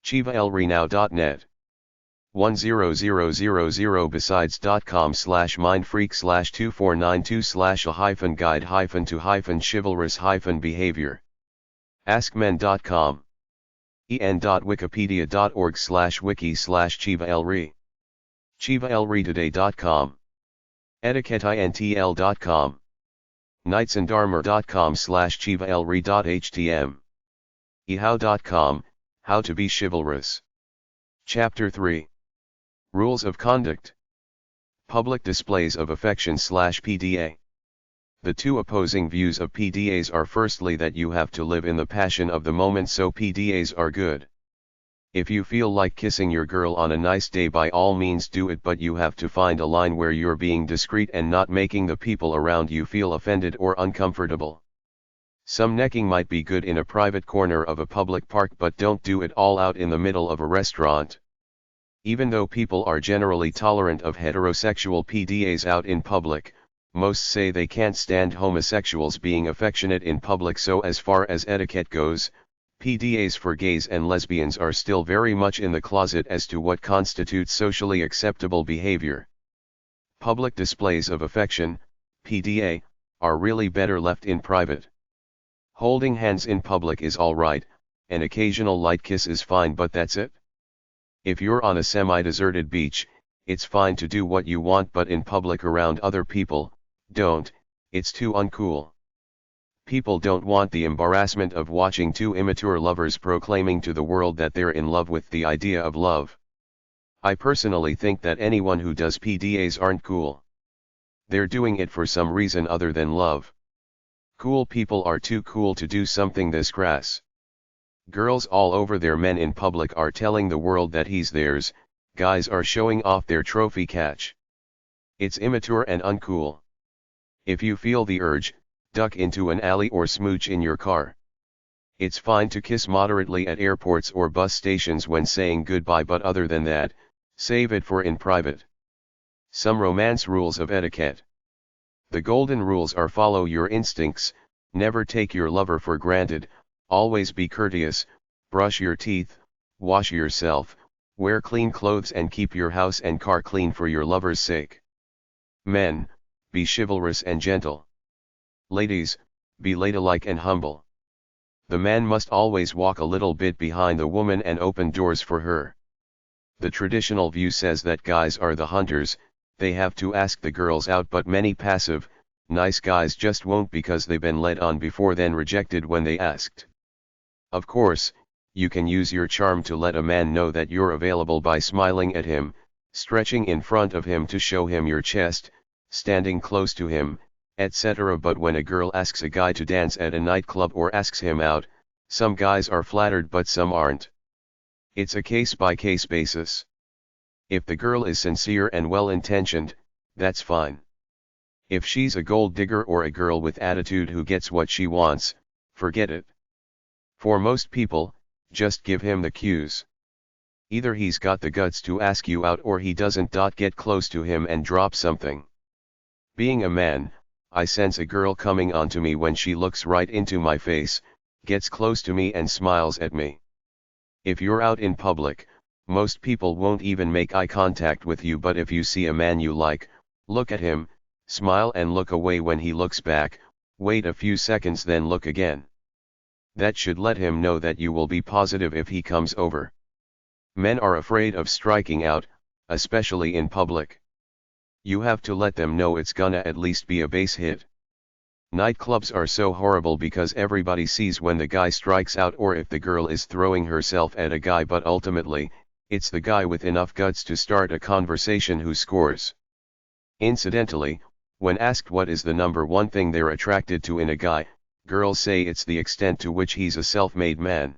Chivalrynow.net. 10000besides.com/mindfreak/2492/a-guide-to-chivalrous-behavior. Askmen.com. en.wikipedia.org/wiki/chivalry. Chivalrytoday.com. etiquetteintl.com. knightsandarmor.com/chivalry.htm. ehow.com, How to be chivalrous. Chapter 3. Rules of Conduct. Public displays of affection/PDA. The two opposing views of PDAs are firstly that you have to live in the passion of the moment, so PDAs are good. If you feel like kissing your girl on a nice day, by all means do it, but you have to find a line where you're being discreet and not making the people around you feel offended or uncomfortable. Some necking might be good in a private corner of a public park, but don't do it all out in the middle of a restaurant. Even though people are generally tolerant of heterosexual PDAs out in public, most say they can't stand homosexuals being affectionate in public, so as far as etiquette goes, PDAs for gays and lesbians are still very much in the closet as to what constitutes socially acceptable behavior. Public displays of affection, PDA, are really better left in private. Holding hands in public is alright, an occasional light kiss is fine, but that's it. If you're on a semi-deserted beach, it's fine to do what you want, but in public around other people, don't, it's too uncool. People don't want the embarrassment of watching two immature lovers proclaiming to the world that they're in love with the idea of love. I personally think that anyone who does PDAs aren't cool. They're doing it for some reason other than love. Cool people are too cool to do something this crass. Girls all over their men in public are telling the world that he's theirs, guys are showing off their trophy catch. It's immature and uncool. If you feel the urge, duck into an alley or smooch in your car. It's fine to kiss moderately at airports or bus stations when saying goodbye, but other than that, save it for in private. Some romance rules of etiquette. The golden rules are: follow your instincts, never take your lover for granted, always be courteous, brush your teeth, wash yourself, wear clean clothes and keep your house and car clean for your lover's sake. Men, be chivalrous and gentle. Ladies, be ladylike and humble. The man must always walk a little bit behind the woman and open doors for her. The traditional view says that guys are the hunters, they have to ask the girls out, but many passive, nice guys just won't because they've been led on before, then rejected when they asked. Of course, you can use your charm to let a man know that you're available by smiling at him, stretching in front of him to show him your chest, standing close to him, etc. But when a girl asks a guy to dance at a nightclub or asks him out, some guys are flattered but some aren't. It's a case-by-case basis. If the girl is sincere and well-intentioned, that's fine. If she's a gold digger or a girl with attitude who gets what she wants, forget it. For most people, just give him the cues. Either he's got the guts to ask you out or he doesn't. Get close to him and drop something. Being a man, I sense a girl coming onto me when she looks right into my face, gets close to me and smiles at me. If you're out in public, most people won't even make eye contact with you, but if you see a man you like, look at him, smile and look away when he looks back, wait a few seconds then look again. That should let him know that you will be positive if he comes over. Men are afraid of striking out, especially in public. You have to let them know it's gonna at least be a base hit. Nightclubs are so horrible because everybody sees when the guy strikes out or if the girl is throwing herself at a guy, but ultimately, it's the guy with enough guts to start a conversation who scores. Incidentally, when asked what is the number one thing they're attracted to in a guy, girls say it's the extent to which he's a self-made man.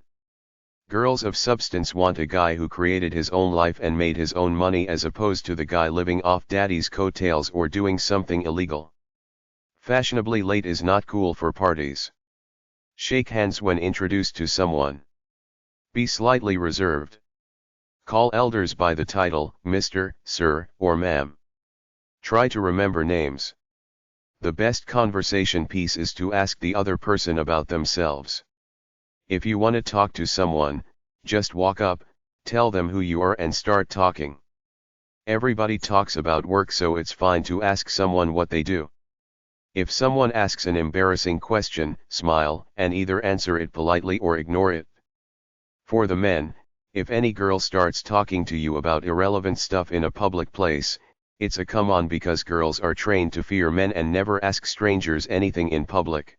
Girls of substance want a guy who created his own life and made his own money, as opposed to the guy living off daddy's coattails or doing something illegal. Fashionably late is not cool for parties. Shake hands when introduced to someone. Be slightly reserved. Call elders by the title, Mr., Sir, or Ma'am. Try to remember names. The best conversation piece is to ask the other person about themselves. If you want to talk to someone, just walk up, tell them who you are and start talking. Everybody talks about work, so it's fine to ask someone what they do. If someone asks an embarrassing question, smile and either answer it politely or ignore it. For the men, if any girl starts talking to you about irrelevant stuff in a public place, it's a come on, because girls are trained to fear men and never ask strangers anything in public.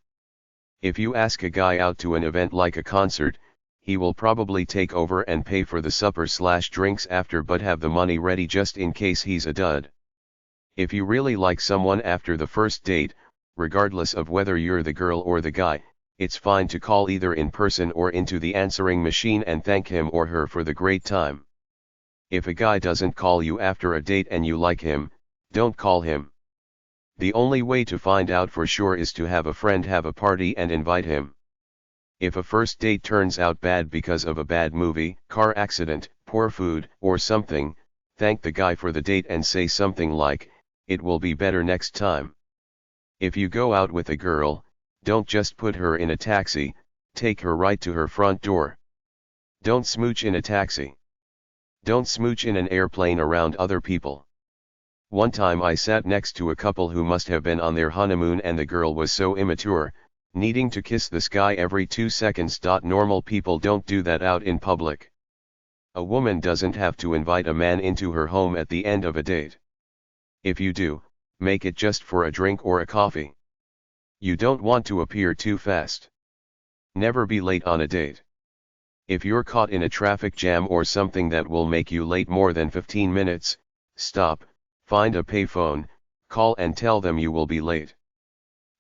If you ask a guy out to an event like a concert, he will probably take over and pay for the supper/drinks after, but have the money ready just in case he's a dud. If you really like someone after the first date, regardless of whether you're the girl or the guy, it's fine to call either in person or into the answering machine and thank him or her for the great time. If a guy doesn't call you after a date and you like him, don't call him. The only way to find out for sure is to have a friend have a party and invite him. If a first date turns out bad because of a bad movie, car accident, poor food, or something, thank the guy for the date and say something like, "It will be better next time." If you go out with a girl, don't just put her in a taxi, take her right to her front door. Don't smooch in a taxi. Don't smooch in an airplane around other people. One time I sat next to a couple who must have been on their honeymoon, and the girl was so immature, needing to kiss this guy every 2 seconds. Normal people don't do that out in public. A woman doesn't have to invite a man into her home at the end of a date. If you do, make it just for a drink or a coffee. You don't want to appear too fast. Never be late on a date. If you're caught in a traffic jam or something that will make you late more than 15 minutes, stop, find a payphone, call and tell them you will be late.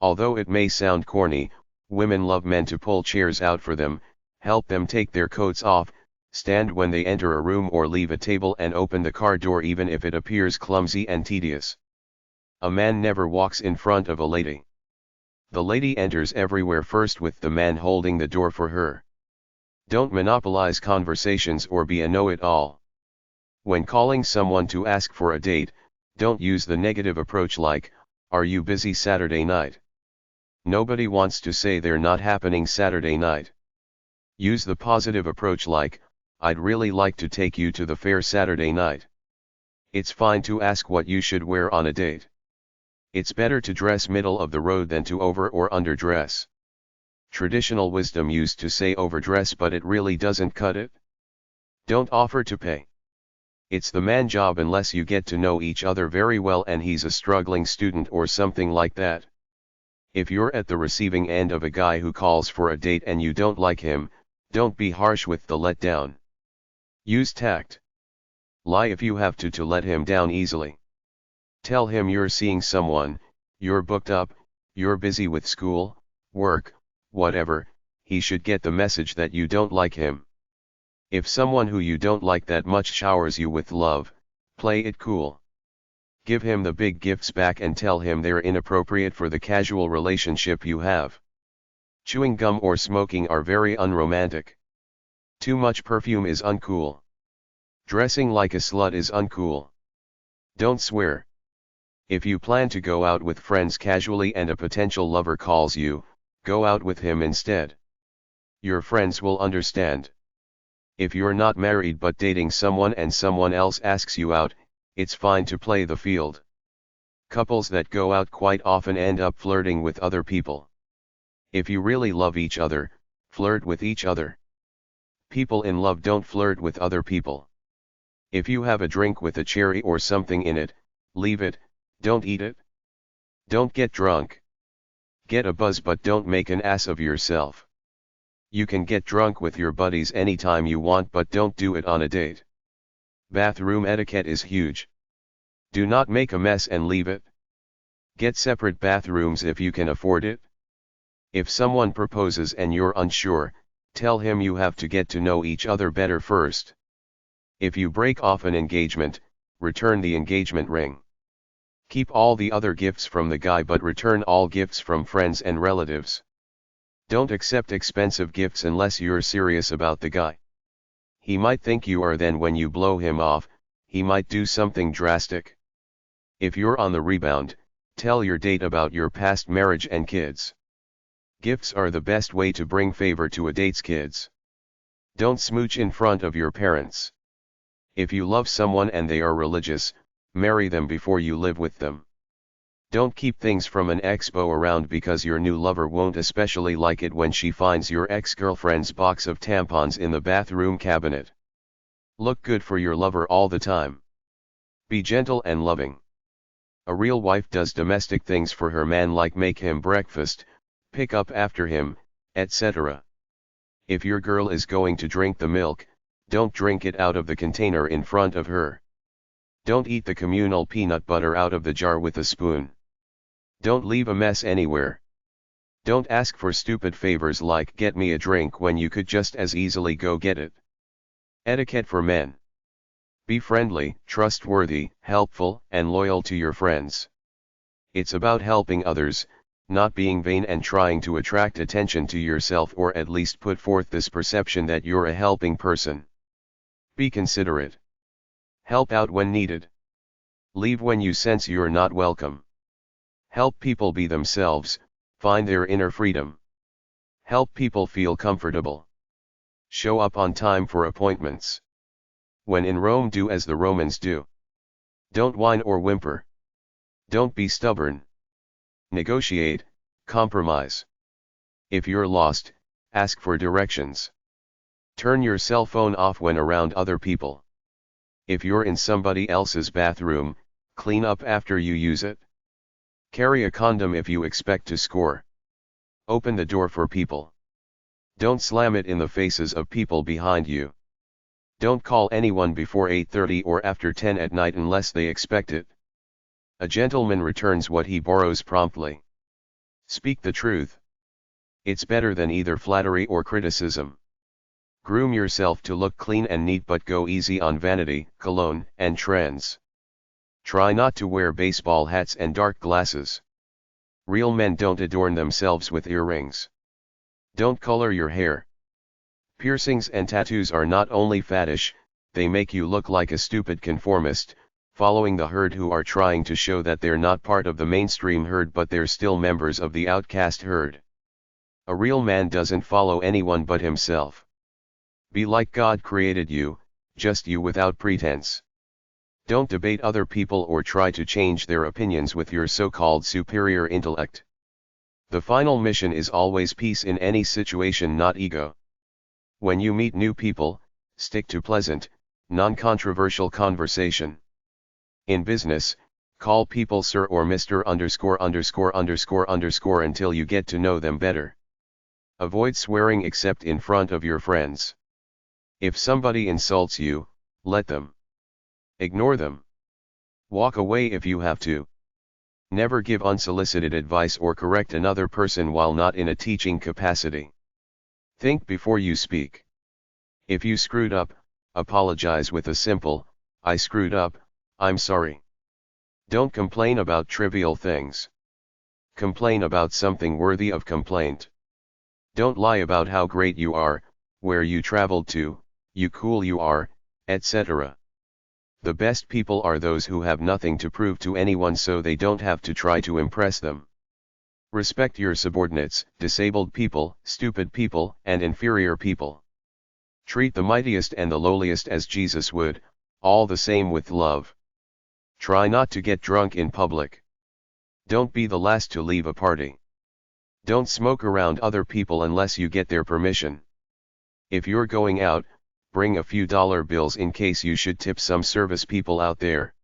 Although it may sound corny, women love men to pull chairs out for them, help them take their coats off, stand when they enter a room or leave a table, and open the car door even if it appears clumsy and tedious. A man never walks in front of a lady. The lady enters everywhere first with the man holding the door for her. Don't monopolize conversations or be a know-it-all. When calling someone to ask for a date, don't use the negative approach like, "Are you busy Saturday night?" Nobody wants to say they're not happening Saturday night. Use the positive approach like, "I'd really like to take you to the fair Saturday night." It's fine to ask what you should wear on a date. It's better to dress middle of the road than to over or underdress. Traditional wisdom used to say overdress, but it really doesn't cut it. Don't offer to pay. It's the man's job unless you get to know each other very well and he's a struggling student or something like that. If you're at the receiving end of a guy who calls for a date and you don't like him, don't be harsh with the letdown. Use tact. Lie if you have to let him down easily. Tell him you're seeing someone, you're booked up, you're busy with school, work, whatever. He should get the message that you don't like him. If someone who you don't like that much showers you with love, play it cool. Give him the big gifts back and tell him they're inappropriate for the casual relationship you have. Chewing gum or smoking are very unromantic. Too much perfume is uncool. Dressing like a slut is uncool. Don't swear. If you plan to go out with friends casually and a potential lover calls you, go out with him instead. Your friends will understand. If you're not married but dating someone and someone else asks you out, it's fine to play the field. Couples that go out quite often end up flirting with other people. If you really love each other, flirt with each other. People in love don't flirt with other people. If you have a drink with a cherry or something in it, leave it, don't eat it. Don't get drunk. Get a buzz but don't make an ass of yourself. You can get drunk with your buddies anytime you want, but don't do it on a date. Bathroom etiquette is huge. Do not make a mess and leave it. Get separate bathrooms if you can afford it. If someone proposes and you're unsure, tell him you have to get to know each other better first. If you break off an engagement, return the engagement ring. Keep all the other gifts from the guy but return all gifts from friends and relatives. Don't accept expensive gifts unless you're serious about the guy. He might think you are, then when you blow him off, he might do something drastic. If you're on the rebound, tell your date about your past marriage and kids. Gifts are the best way to bring favor to a date's kids. Don't smooch in front of your parents. If you love someone and they are religious, marry them before you live with them. Don't keep things from an expo around because your new lover won't especially like it when she finds your ex-girlfriend's box of tampons in the bathroom cabinet. Look good for your lover all the time. Be gentle and loving. A real wife does domestic things for her man like make him breakfast, pick up after him, etc. If your girl is going to drink the milk, don't drink it out of the container in front of her. Don't eat the communal peanut butter out of the jar with a spoon. Don't leave a mess anywhere. Don't ask for stupid favors like get me a drink when you could just as easily go get it. Etiquette for men. Be friendly, trustworthy, helpful, and loyal to your friends. It's about helping others, not being vain and trying to attract attention to yourself or at least put forth this perception that you're a helping person. Be considerate. Help out when needed. Leave when you sense you're not welcome. Help people be themselves, find their inner freedom. Help people feel comfortable. Show up on time for appointments. When in Rome, do as the Romans do. Don't whine or whimper. Don't be stubborn. Negotiate, compromise. If you're lost, ask for directions. Turn your cell phone off when around other people. If you're in somebody else's bathroom, clean up after you use it. Carry a condom if you expect to score. Open the door for people. Don't slam it in the faces of people behind you. Don't call anyone before 8:30 or after 10 at night unless they expect it. A gentleman returns what he borrows promptly. Speak the truth. It's better than either flattery or criticism. Groom yourself to look clean and neat, but go easy on vanity, cologne, and trends. Try not to wear baseball hats and dark glasses. Real men don't adorn themselves with earrings. Don't color your hair. Piercings and tattoos are not only faddish, they make you look like a stupid conformist, following the herd who are trying to show that they're not part of the mainstream herd but they're still members of the outcast herd. A real man doesn't follow anyone but himself. Be like God created you, just you without pretense. Don't debate other people or try to change their opinions with your so-called superior intellect. The final mission is always peace in any situation, not ego. When you meet new people, stick to pleasant, non-controversial conversation. In business, call people sir or Mr. _____ until you get to know them better. Avoid swearing except in front of your friends. If somebody insults you, let them. Ignore them. Walk away if you have to. Never give unsolicited advice or correct another person while not in a teaching capacity. Think before you speak. If you screwed up, apologize with a simple, "I screwed up, I'm sorry." Don't complain about trivial things. Complain about something worthy of complaint. Don't lie about how great you are, where you traveled to, you cool you are, etc. The best people are those who have nothing to prove to anyone so they don't have to try to impress them. Respect your subordinates, disabled people, stupid people, and inferior people. Treat the mightiest and the lowliest as Jesus would, all the same with love. Try not to get drunk in public. Don't be the last to leave a party. Don't smoke around other people unless you get their permission. If you're going out, bring a few dollar bills in case you should tip some service people out there.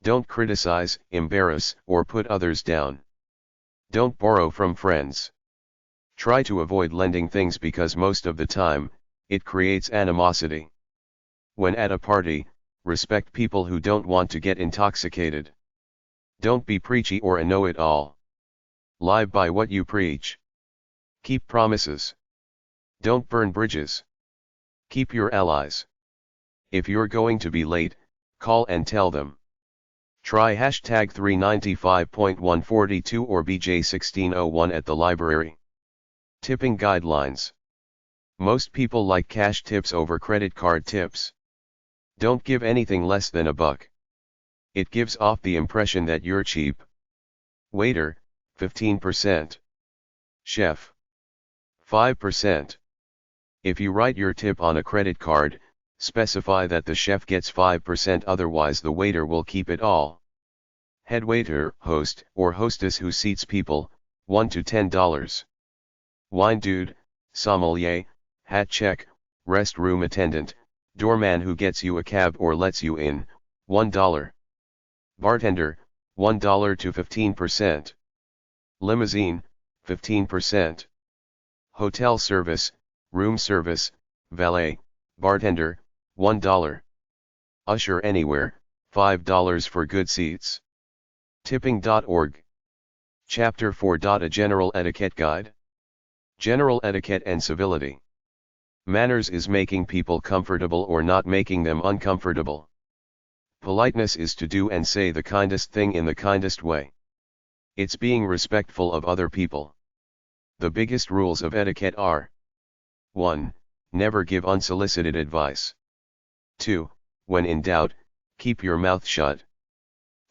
Don't criticize, embarrass, or put others down. Don't borrow from friends. Try to avoid lending things because most of the time, it creates animosity. When at a party, respect people who don't want to get intoxicated. Don't be preachy or a know-it-all. Live by what you preach. Keep promises. Don't burn bridges. Keep your allies. If you're going to be late, call and tell them. Try hashtag 395.142 or BJ1601 at the library. Tipping guidelines. Most people like cash tips over credit card tips. Don't give anything less than $1. It gives off the impression that you're cheap. Waiter, 15%. Chef, 5%. If you write your tip on a credit card, specify that the chef gets 5%, otherwise the waiter will keep it all. Head waiter, host, or hostess who seats people, $1 to $10. Wine dude, sommelier, hat check, restroom attendant, doorman who gets you a cab or lets you in, $1. Bartender, $1 to 15%. Limousine, 15%. Hotel service, room service, valet, bartender, $1. Usher anywhere, $5 for good seats. Tipping.org. Chapter 4. A General Etiquette Guide. General Etiquette and Civility. Manners is making people comfortable or not making them uncomfortable. Politeness is to do and say the kindest thing in the kindest way. It's being respectful of other people. The biggest rules of etiquette are: 1. Never give unsolicited advice. 2. When in doubt, keep your mouth shut.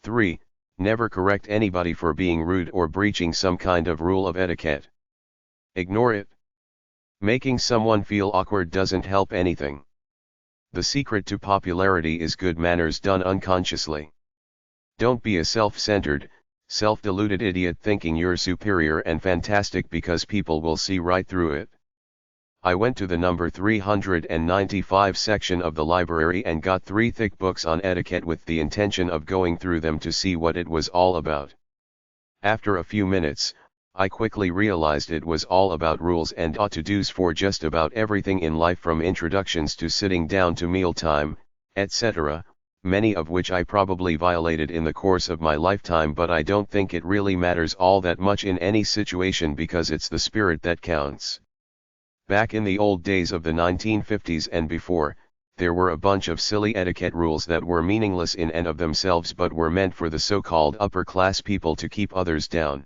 3. Never correct anybody for being rude or breaching some kind of rule of etiquette. Ignore it. Making someone feel awkward doesn't help anything. The secret to popularity is good manners done unconsciously. Don't be a self-centered, self-deluded idiot thinking you're superior and fantastic because people will see right through it. I went to the number 395 section of the library and got 3 thick books on etiquette with the intention of going through them to see what it was all about. After a few minutes, I quickly realized it was all about rules and ought-to-dos for just about everything in life, from introductions to sitting down to mealtime, etc., many of which I probably violated in the course of my lifetime, but I don't think it really matters all that much in any situation because it's the spirit that counts. Back in the old days of the 1950s and before, there were a bunch of silly etiquette rules that were meaningless in and of themselves but were meant for the so-called upper-class people to keep others down.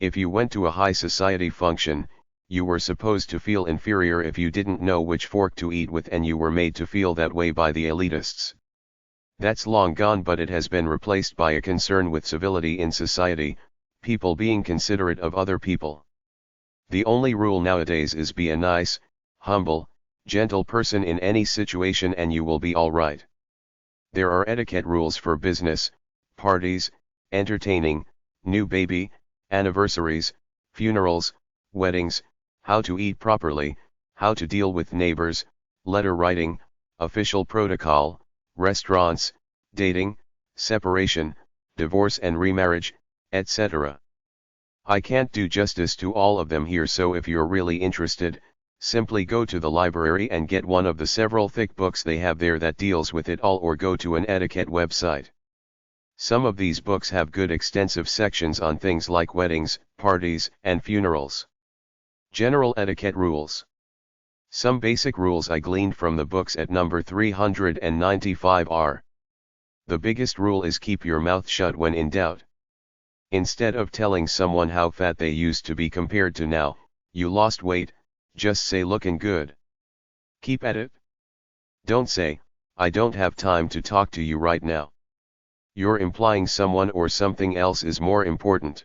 If you went to a high society function, you were supposed to feel inferior if you didn't know which fork to eat with, and you were made to feel that way by the elitists. That's long gone, but it has been replaced by a concern with civility in society, people being considerate of other people. The only rule nowadays is be a nice, humble, gentle person in any situation and you will be all right. There are etiquette rules for business, parties, entertaining, new baby, anniversaries, funerals, weddings, how to eat properly, how to deal with neighbors, letter writing, official protocol, restaurants, dating, separation, divorce and remarriage, etc. I can't do justice to all of them here, so if you're really interested, simply go to the library and get one of the several thick books they have there that deals with it all, or go to an etiquette website. Some of these books have good extensive sections on things like weddings, parties, and funerals. General etiquette rules. Some basic rules I gleaned from the books at number 395 are: the biggest rule is keep your mouth shut when in doubt. Instead of telling someone how fat they used to be compared to now, you lost weight, just say looking good. Keep at it. Don't say, I don't have time to talk to you right now. You're implying someone or something else is more important.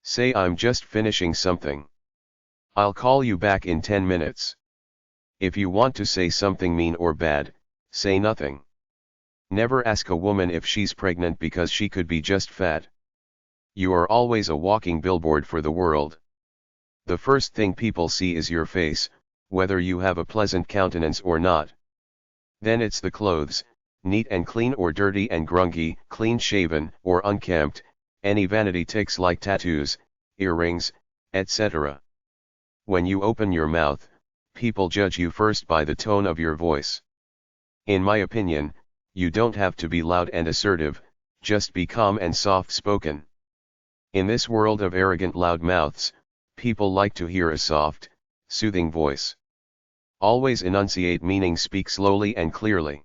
Say I'm just finishing something. I'll call you back in 10 minutes. If you want to say something mean or bad, say nothing. Never ask a woman if she's pregnant because she could be just fat. You are always a walking billboard for the world. The first thing people see is your face, whether you have a pleasant countenance or not. Then it's the clothes, neat and clean or dirty and grungy, clean shaven or unkempt, any vanity ticks like tattoos, earrings, etc. When you open your mouth, people judge you first by the tone of your voice. In my opinion, you don't have to be loud and assertive, just be calm and soft-spoken. In this world of arrogant loud mouths, people like to hear a soft, soothing voice. Always enunciate, meaning speak slowly and clearly.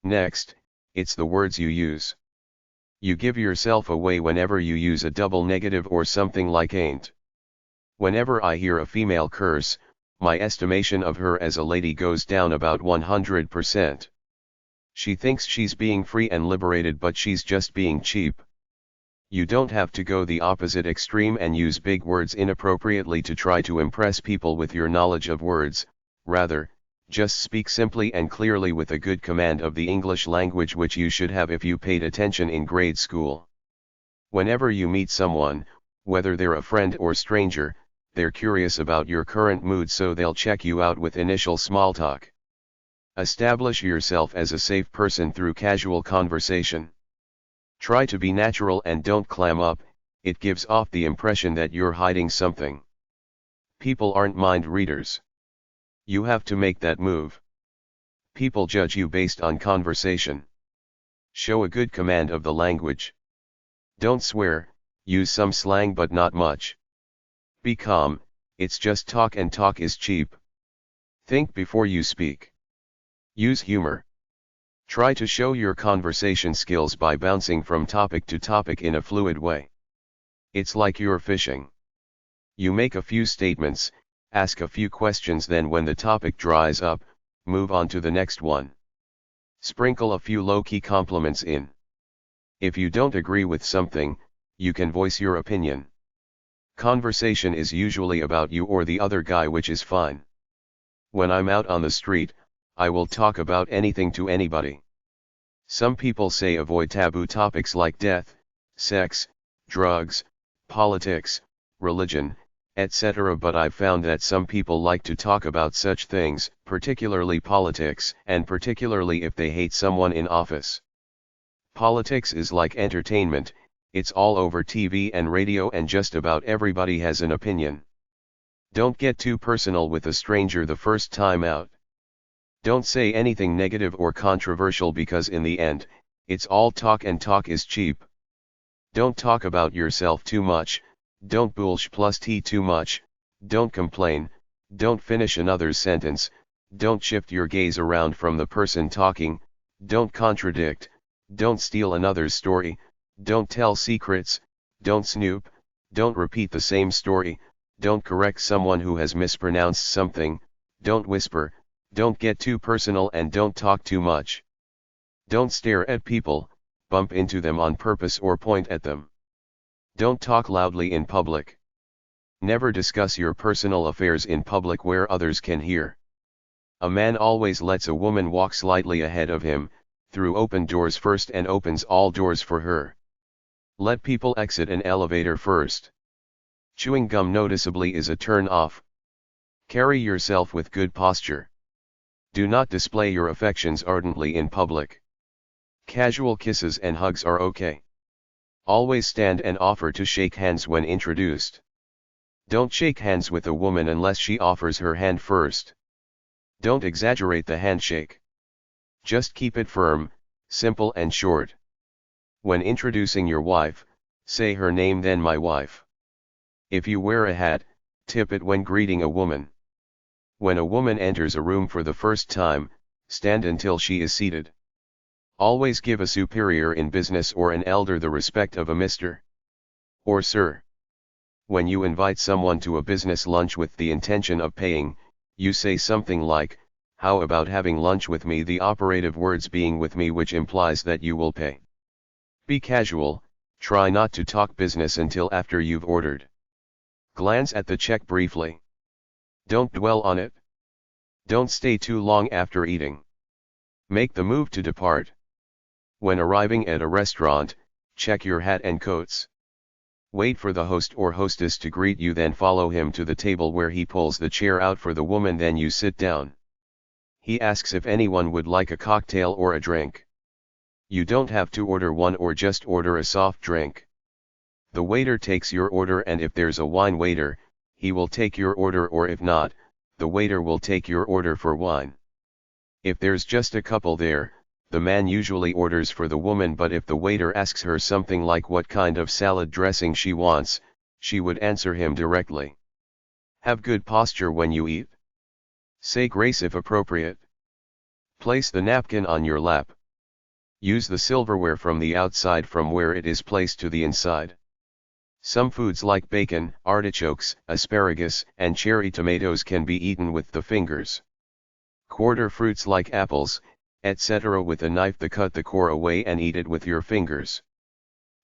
Next, it's the words you use. You give yourself away whenever you use a double negative or something like ain't. Whenever I hear a female curse, my estimation of her as a lady goes down about 100%. She thinks she's being free and liberated, but she's just being cheap. You don't have to go the opposite extreme and use big words inappropriately to try to impress people with your knowledge of words, rather, just speak simply and clearly with a good command of the English language, which you should have if you paid attention in grade school. Whenever you meet someone, whether they're a friend or stranger, they're curious about your current mood, so they'll check you out with initial small talk. Establish yourself as a safe person through casual conversation. Try to be natural and don't clam up, it gives off the impression that you're hiding something. People aren't mind readers. You have to make that move. People judge you based on conversation. Show a good command of the language. Don't swear, use some slang but not much. Be calm, it's just talk and talk is cheap. Think before you speak. Use humor. Try to show your conversation skills by bouncing from topic to topic in a fluid way. It's like you're fishing. You make a few statements, ask a few questions, then when the topic dries up, move on to the next one. Sprinkle a few low-key compliments in. If you don't agree with something, you can voice your opinion. Conversation is usually about you or the other guy, which is fine. When I'm out on the street, I will talk about anything to anybody. Some people say avoid taboo topics like death, sex, drugs, politics, religion, etc., but I've found that some people like to talk about such things, particularly politics, and particularly if they hate someone in office. Politics is like entertainment, it's all over TV and radio and just about everybody has an opinion. Don't get too personal with a stranger the first time out. Don't say anything negative or controversial, because in the end, it's all talk and talk is cheap. Don't talk about yourself too much, don't bullsh plus tea too much, don't complain, don't finish another's sentence, don't shift your gaze around from the person talking, don't contradict, don't steal another's story, don't tell secrets, don't snoop, don't repeat the same story, don't correct someone who has mispronounced something, don't whisper, don't get too personal, and don't talk too much. Don't stare at people, bump into them on purpose or point at them. Don't talk loudly in public. Never discuss your personal affairs in public where others can hear. A man always lets a woman walk slightly ahead of him, through open doors first, and opens all doors for her. Let people exit an elevator first. Chewing gum noticeably is a turn off. Carry yourself with good posture. Do not display your affections ardently in public. Casual kisses and hugs are okay. Always stand and offer to shake hands when introduced. Don't shake hands with a woman unless she offers her hand first. Don't exaggerate the handshake. Just keep it firm, simple and short. When introducing your wife, say her name, then my wife. If you wear a hat, tip it when greeting a woman. When a woman enters a room for the first time, stand until she is seated. Always give a superior in business or an elder the respect of a Mr. or Sir. When you invite someone to a business lunch with the intention of paying, you say something like, "How about having lunch with me?" the operative words being "with me," which implies that you will pay. Be casual, try not to talk business until after you've ordered. Glance at the check briefly. Don't dwell on it. Don't stay too long after eating. Make the move to depart. When arriving at a restaurant, check your hat and coats. Wait for the host or hostess to greet you, then follow him to the table where he pulls the chair out for the woman, then you sit down. He asks if anyone would like a cocktail or a drink. You don't have to order one, or just order a soft drink. The waiter takes your order, and if there's a wine waiter, he will take your order, or if not, the waiter will take your order for wine. If there's just a couple there, the man usually orders for the woman, but if the waiter asks her something like what kind of salad dressing she wants, she would answer him directly. Have good posture when you eat. Say grace if appropriate. Place the napkin on your lap. Use the silverware from the outside from where it is placed to the inside. Some foods like bacon, artichokes, asparagus, and cherry tomatoes can be eaten with the fingers. Quarter fruits like apples, etc. with a knife, cut the core away and eat it with your fingers.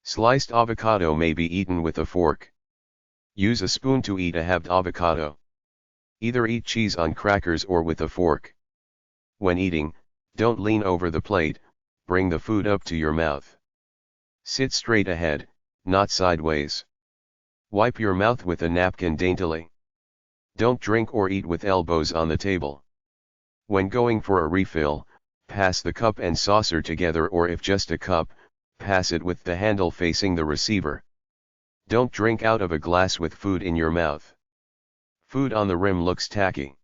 Sliced avocado may be eaten with a fork. Use a spoon to eat a halved avocado. Either eat cheese on crackers or with a fork. When eating, don't lean over the plate, bring the food up to your mouth. Sit straight ahead, not sideways. Wipe your mouth with a napkin daintily. Don't drink or eat with elbows on the table. When going for a refill, pass the cup and saucer together, or if just a cup, pass it with the handle facing the receiver. Don't drink out of a glass with food in your mouth. Food on the rim looks tacky.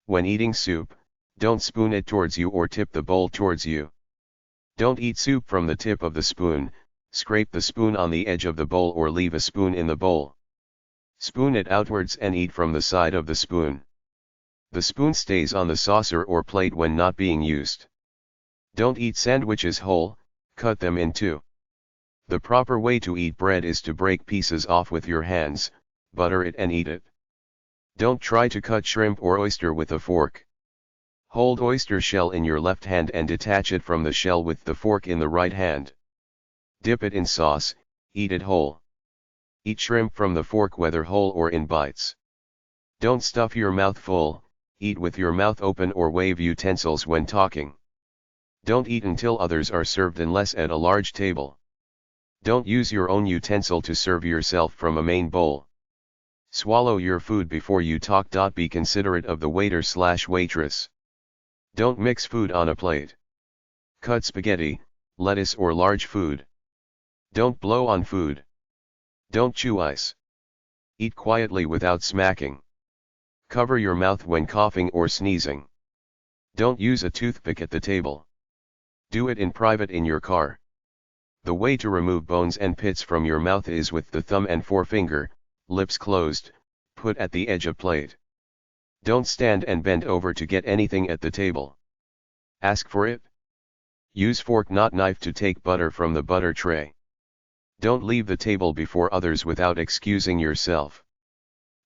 When eating soup, don't spoon it towards you or tip the bowl towards you. Don't eat soup from the tip of the spoon, scrape the spoon on the edge of the bowl or leave a spoon in the bowl. Spoon it outwards and eat from the side of the spoon. The spoon stays on the saucer or plate when not being used. Don't eat sandwiches whole, cut them in two. The proper way to eat bread is to break pieces off with your hands, butter it and eat it. Don't try to cut shrimp or oyster with a fork. Hold oyster shell in your left hand and detach it from the shell with the fork in the right hand. Dip it in sauce, eat it whole. Eat shrimp from the fork whether whole or in bites. Don't stuff your mouth full, eat with your mouth open or wave utensils when talking. Don't eat until others are served unless at a large table. Don't use your own utensil to serve yourself from a main bowl. Swallow your food before you talk. Be considerate of the waiter/waitress. Don't mix food on a plate. Cut spaghetti, lettuce or large food. Don't blow on food. Don't chew ice. Eat quietly without smacking. Cover your mouth when coughing or sneezing. Don't use a toothpick at the table. Do it in private in your car. The way to remove bones and pits from your mouth is with the thumb and forefinger, lips closed, put at the edge of plate. Don't stand and bend over to get anything at the table. Ask for it. Use fork not knife to take butter from the butter tray. Don't leave the table before others without excusing yourself.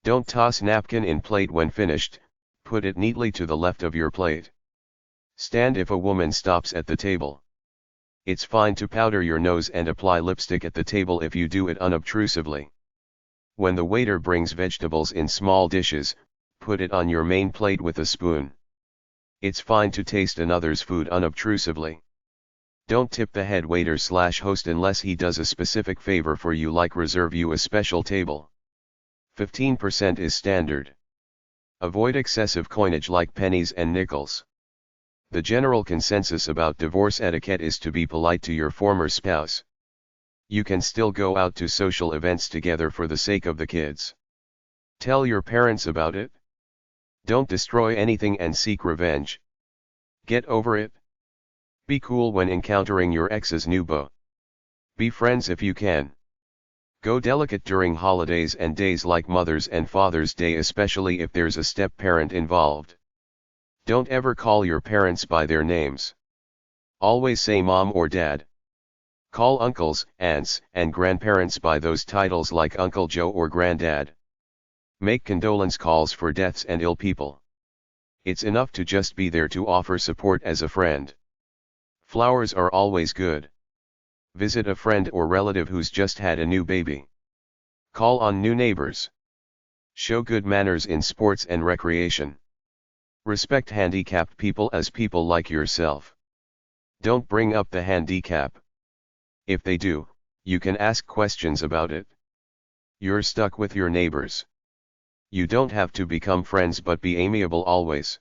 Don't toss napkin in plate when finished, put it neatly to the left of your plate. Stand if a woman stops at the table. It's fine to powder your nose and apply lipstick at the table if you do it unobtrusively. When the waiter brings vegetables in small dishes, put it on your main plate with a spoon. It's fine to taste another's food unobtrusively. Don't tip the head waiter/host unless he does a specific favor for you, like reserve you a special table. 15% is standard. Avoid excessive coinage like pennies and nickels. The general consensus about divorce etiquette is to be polite to your former spouse. You can still go out to social events together for the sake of the kids. Tell your parents about it. Don't destroy anything and seek revenge. Get over it. Be cool when encountering your ex's new beau. Be friends if you can. Go delicate during holidays and days like Mother's and Father's Day, especially if there's a step-parent involved. Don't ever call your parents by their names. Always say mom or dad. Call uncles, aunts, and grandparents by those titles like Uncle Joe or Granddad. Make condolence calls for deaths and ill people. It's enough to just be there to offer support as a friend. Flowers are always good. Visit a friend or relative who's just had a new baby. Call on new neighbors. Show good manners in sports and recreation. Respect handicapped people as people like yourself. Don't bring up the handicap. If they do, you can ask questions about it. You're stuck with your neighbors. You don't have to become friends, but be amiable always.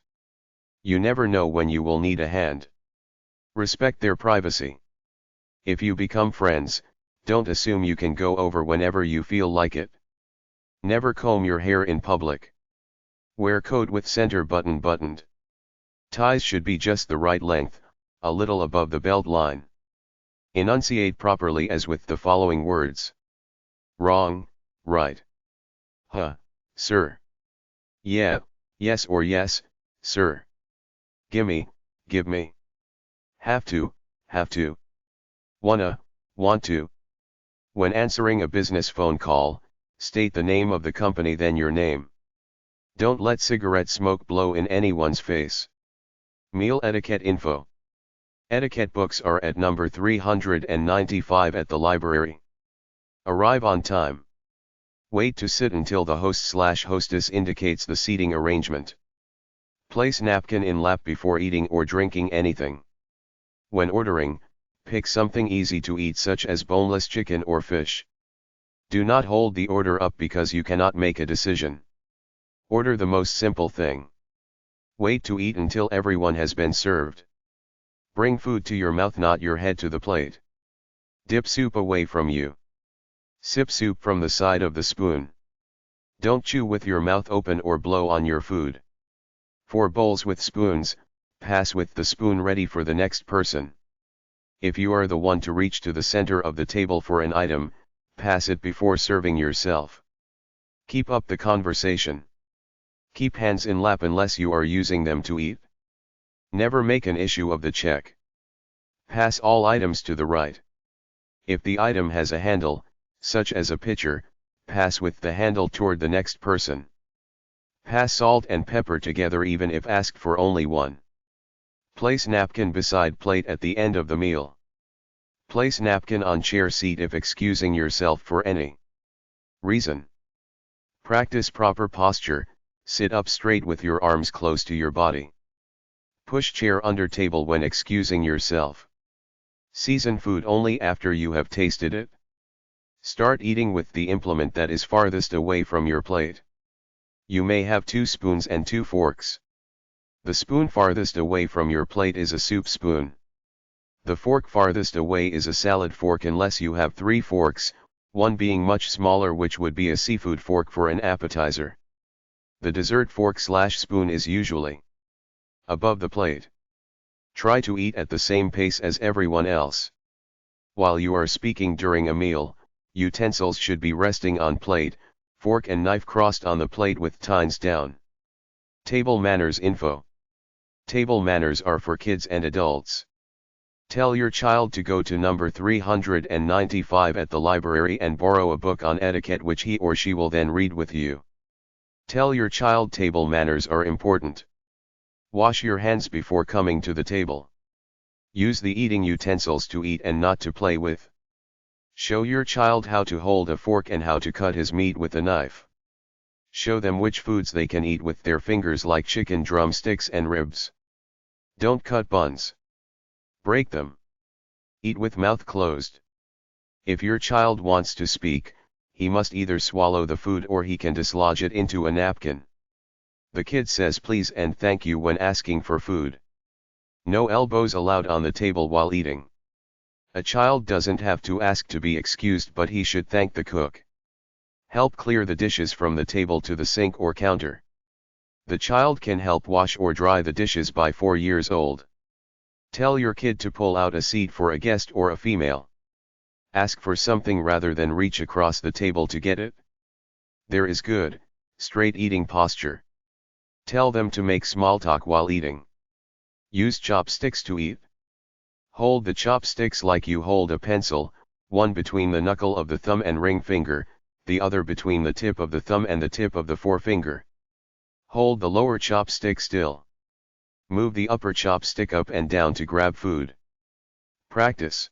You never know when you will need a hand. Respect their privacy. If you become friends, don't assume you can go over whenever you feel like it. Never comb your hair in public. Wear coat with center button buttoned. Ties should be just the right length, a little above the belt line. Enunciate properly as with the following words. Wrong, right. Huh, sir. Yeah, yes or yes, sir. Gimme, give me. Have to, wanna, want to. When answering a business phone call, state the name of the company then your name. Don't let cigarette smoke blow in anyone's face. Meal etiquette info. Etiquette books are at number 395 at the library. Arrive on time. Wait to sit until the host/hostess indicates the seating arrangement. Place napkin in lap before eating or drinking anything. When ordering, pick something easy to eat such as boneless chicken or fish. Do not hold the order up because you cannot make a decision. Order the most simple thing. Wait to eat until everyone has been served. Bring food to your mouth, not your head to the plate. Dip soup away from you. Sip soup from the side of the spoon. Don't chew with your mouth open or blow on your food. For bowls with spoons, pass with the spoon ready for the next person. If you are the one to reach to the center of the table for an item, pass it before serving yourself. Keep up the conversation. Keep hands in lap unless you are using them to eat. Never make an issue of the check. Pass all items to the right. If the item has a handle, such as a pitcher, pass with the handle toward the next person. Pass salt and pepper together even if asked for only one. Place napkin beside plate at the end of the meal. Place napkin on chair seat if excusing yourself for any reason. Practice proper posture, sit up straight with your arms close to your body. Push chair under table when excusing yourself. Season food only after you have tasted it. Start eating with the implement that is farthest away from your plate. You may have 2 spoons and 2 forks. The spoon farthest away from your plate is a soup spoon. The fork farthest away is a salad fork unless you have 3 forks, one being much smaller which would be a seafood fork for an appetizer. The dessert fork/spoon is usually above the plate. Try to eat at the same pace as everyone else. While you are speaking during a meal, utensils should be resting on plate, fork and knife crossed on the plate with tines down. Table manners info. Table manners are for kids and adults. Tell your child to go to number 395 at the library and borrow a book on etiquette which he or she will then read with you. Tell your child table manners are important. Wash your hands before coming to the table. Use the eating utensils to eat and not to play with. Show your child how to hold a fork and how to cut his meat with a knife. Show them which foods they can eat with their fingers like chicken drumsticks and ribs. Don't cut buns. Break them. Eat with mouth closed. If your child wants to speak, he must either swallow the food or he can dislodge it into a napkin. The kid says please and thank you when asking for food. No elbows allowed on the table while eating. A child doesn't have to ask to be excused, but he should thank the cook. Help clear the dishes from the table to the sink or counter. The child can help wash or dry the dishes by 4 years old. Tell your kid to pull out a seat for a guest or a female. Ask for something rather than reach across the table to get it. There is good, straight eating posture. Tell them to make small talk while eating. Use chopsticks to eat. Hold the chopsticks like you hold a pencil, one between the knuckle of the thumb and ring finger, the other between the tip of the thumb and the tip of the forefinger. Hold the lower chopstick still. Move the upper chopstick up and down to grab food. Practice.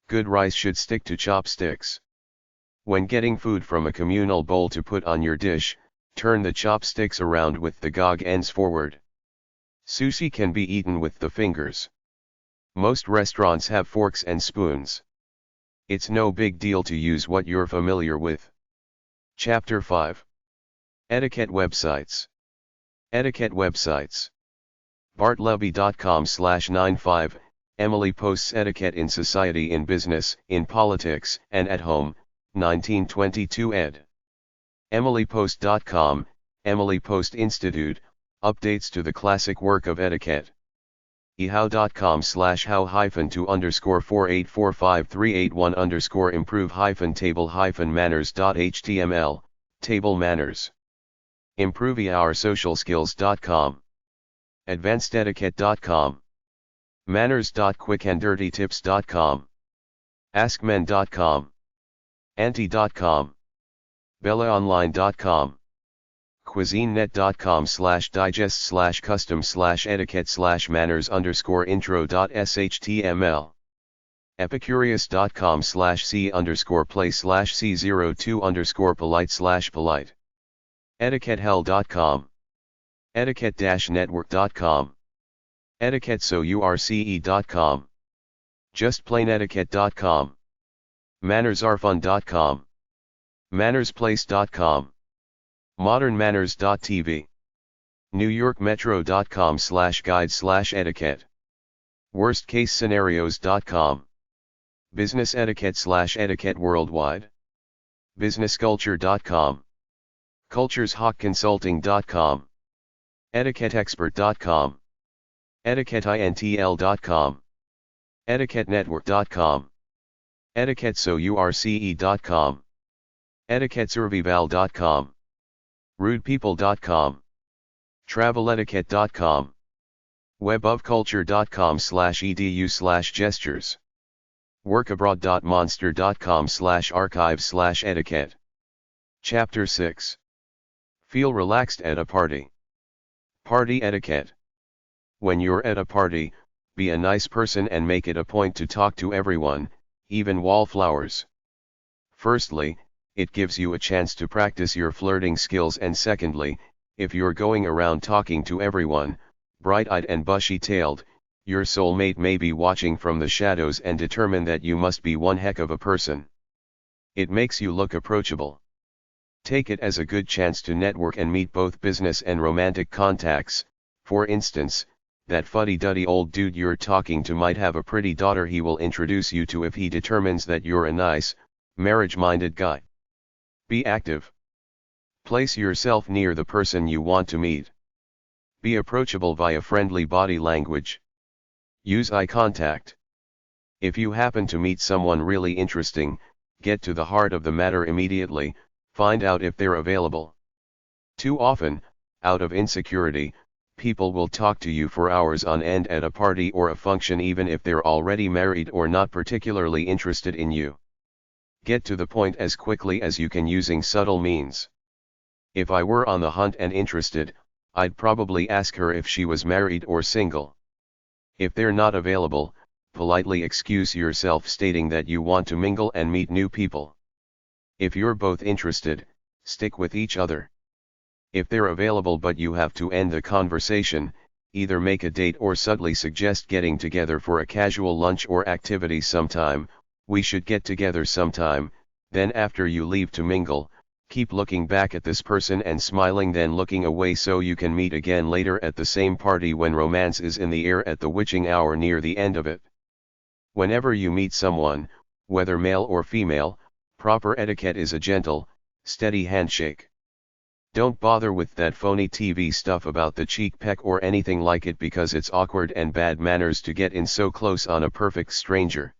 Good rice should stick to chopsticks. When getting food from a communal bowl to put on your dish, turn the chopsticks around with the gog ends forward. Sushi can be eaten with the fingers. Most restaurants have forks and spoons. It's no big deal to use what you're familiar with. Chapter 5. Etiquette websites. Etiquette websites. bartleby.com/95, Emily posts etiquette in society, in business, in politics, and at home, 1922 ed. emilypost.com, Emily Post Institute, updates to the classic work of etiquette. ehow.com/how-4845381_improve-table-manners.html, table manners. improveyoursocialskills.com. advancedetiquette.com. manners.quickanddirtytips.com. askmen.com. anti.com. bellaonline.com. cuisinnet.com/digest/custom/etiquette/manners_intro.html epicurious.com/c_play/c02_polite/polite etiquettehell.com etiquette-network.com etiquettesource.com justplainetiquette.com mannersarefun.com mannersplace.com modernmanners.tv newyorkmetro.com/guide/etiquette worstcasescenarios.com business-etiquette/etiquette worldwide businessculture.com cultureshawkconsulting.com etiquetteexpert.com etiquetteintl.com etiquettenetwork.com etiquettesource.com etiquettesurvival.com rudepeople.com traveletiquette.com webofculture.com/edu/gestures workabroad.monster.com/archives/etiquette Chapter 6 Feel relaxed at a party. Party etiquette. When you're at a party, be a nice person and make it a point to talk to everyone, even wallflowers. Firstly, it gives you a chance to practice your flirting skills, and secondly, if you're going around talking to everyone, bright-eyed and bushy-tailed, your soulmate may be watching from the shadows and determine that you must be one heck of a person. It makes you look approachable. Take it as a good chance to network and meet both business and romantic contacts. For instance, that fuddy-duddy old dude you're talking to might have a pretty daughter he will introduce you to if he determines that you're a nice, marriage-minded guy. Be active. Place yourself near the person you want to meet. Be approachable via friendly body language. Use eye contact. If you happen to meet someone really interesting, get to the heart of the matter immediately, find out if they're available. Too often, out of insecurity, people will talk to you for hours on end at a party or a function even if they're already married or not particularly interested in you. Get to the point as quickly as you can using subtle means. If I were on the hunt and interested, I'd probably ask her if she was married or single. If they're not available, politely excuse yourself stating that you want to mingle and meet new people. If you're both interested, stick with each other. If they're available but you have to end the conversation, either make a date or subtly suggest getting together for a casual lunch or activity sometime. We should get together sometime. Then after you leave to mingle, keep looking back at this person and smiling, then looking away so you can meet again later at the same party when romance is in the air at the witching hour near the end of it. Whenever you meet someone, whether male or female, proper etiquette is a gentle, steady handshake. Don't bother with that phony TV stuff about the cheek peck or anything like it, because it's awkward and bad manners to get in so close on a perfect stranger.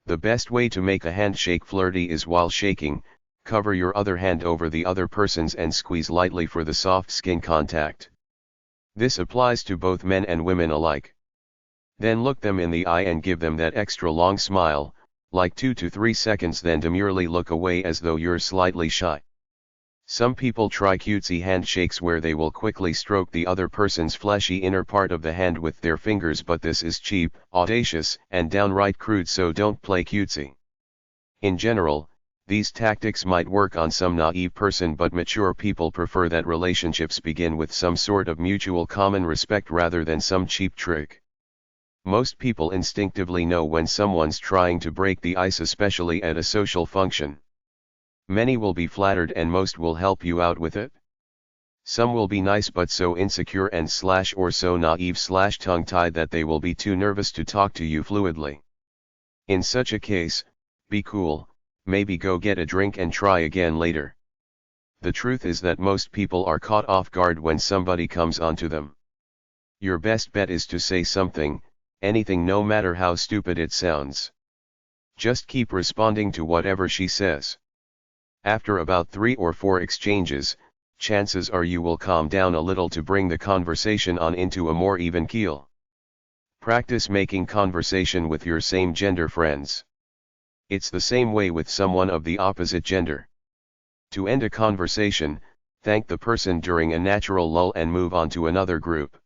The best way to make a handshake flirty is while shaking, cover your other hand over the other person's and squeeze lightly for the soft skin contact. This applies to both men and women alike. Then look them in the eye and give them that extra long smile, like 2 to 3 seconds, then demurely look away as though you're slightly shy. Some people try cutesy handshakes where they will quickly stroke the other person's fleshy inner part of the hand with their fingers, but this is cheap, audacious, and downright crude, so don't play cutesy. In general, these tactics might work on some naive person, but mature people prefer that relationships begin with some sort of mutual common respect rather than some cheap trick. Most people instinctively know when someone's trying to break the ice, especially at a social function. Many will be flattered and most will help you out with it. Some will be nice but so insecure and or so naive tongue-tied that they will be too nervous to talk to you fluidly. In such a case, be cool, maybe go get a drink and try again later. The truth is that most people are caught off guard when somebody comes onto them. Your best bet is to say something, anything, no matter how stupid it sounds. Just keep responding to whatever she says. After about 3 or 4 exchanges, chances are you will calm down a little to bring the conversation on into a more even keel. Practice making conversation with your same gender friends. It's the same way with someone of the opposite gender. To end a conversation, thank the person during a natural lull and move on to another group.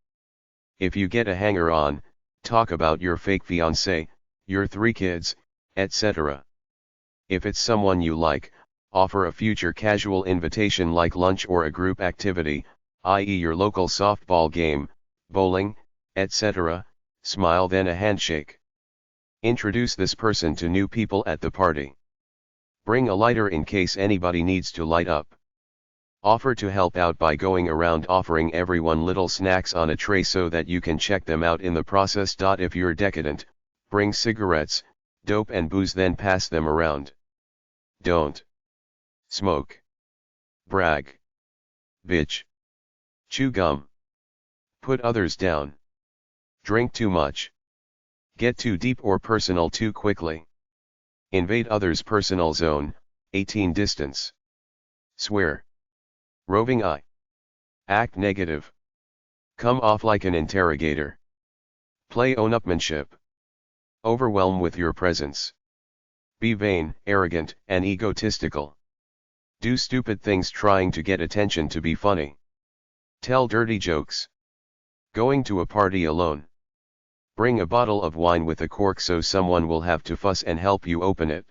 If you get a hanger-on, talk about your fake fiancé, your 3 kids, etc. If it's someone you like, offer a future casual invitation like lunch or a group activity, i.e. your local softball game, bowling, etc., smile then a handshake. Introduce this person to new people at the party. Bring a lighter in case anybody needs to light up. Offer to help out by going around offering everyone little snacks on a tray so that you can check them out in the process. If you're decadent, bring cigarettes, dope and booze then pass them around. Don't smoke, brag, bitch, chew gum, put others down, drink too much, get too deep or personal too quickly, invade others' personal zone, 18 distance, swear, roving eye, act negative, come off like an interrogator, play own-upmanship, overwhelm with your presence, be vain, arrogant, and egotistical, do stupid things trying to get attention to be funny, tell dirty jokes, going to a party alone, bring a bottle of wine with a cork so someone will have to fuss and help you open it.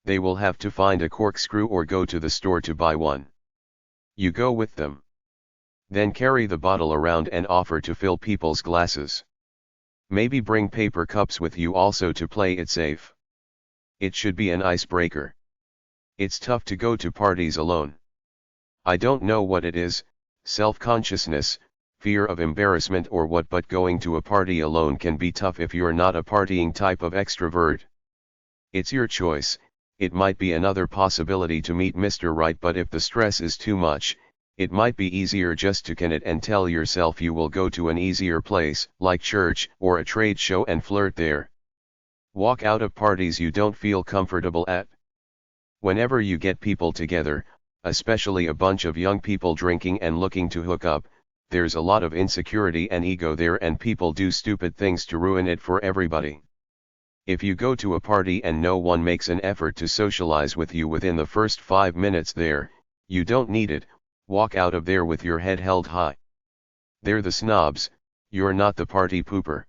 They will have to find a corkscrew or go to the store to buy one. You go with them. Then carry the bottle around and offer to fill people's glasses. Maybe bring paper cups with you also to play it safe. It should be an icebreaker. It's tough to go to parties alone. I don't know what it is, self-consciousness, fear of embarrassment or what, but going to a party alone can be tough if you're not a partying type of extrovert. It's your choice. It might be another possibility to meet Mr. Right, but if the stress is too much, it might be easier just to can it and tell yourself you will go to an easier place, like church or a trade show, and flirt there. Walk out of parties you don't feel comfortable at. Whenever you get people together, especially a bunch of young people drinking and looking to hook up, there's a lot of insecurity and ego there, and people do stupid things to ruin it for everybody. If you go to a party and no one makes an effort to socialize with you within the first 5 minutes there, you don't need it, walk out of there with your head held high. They're the snobs, you're not the party pooper.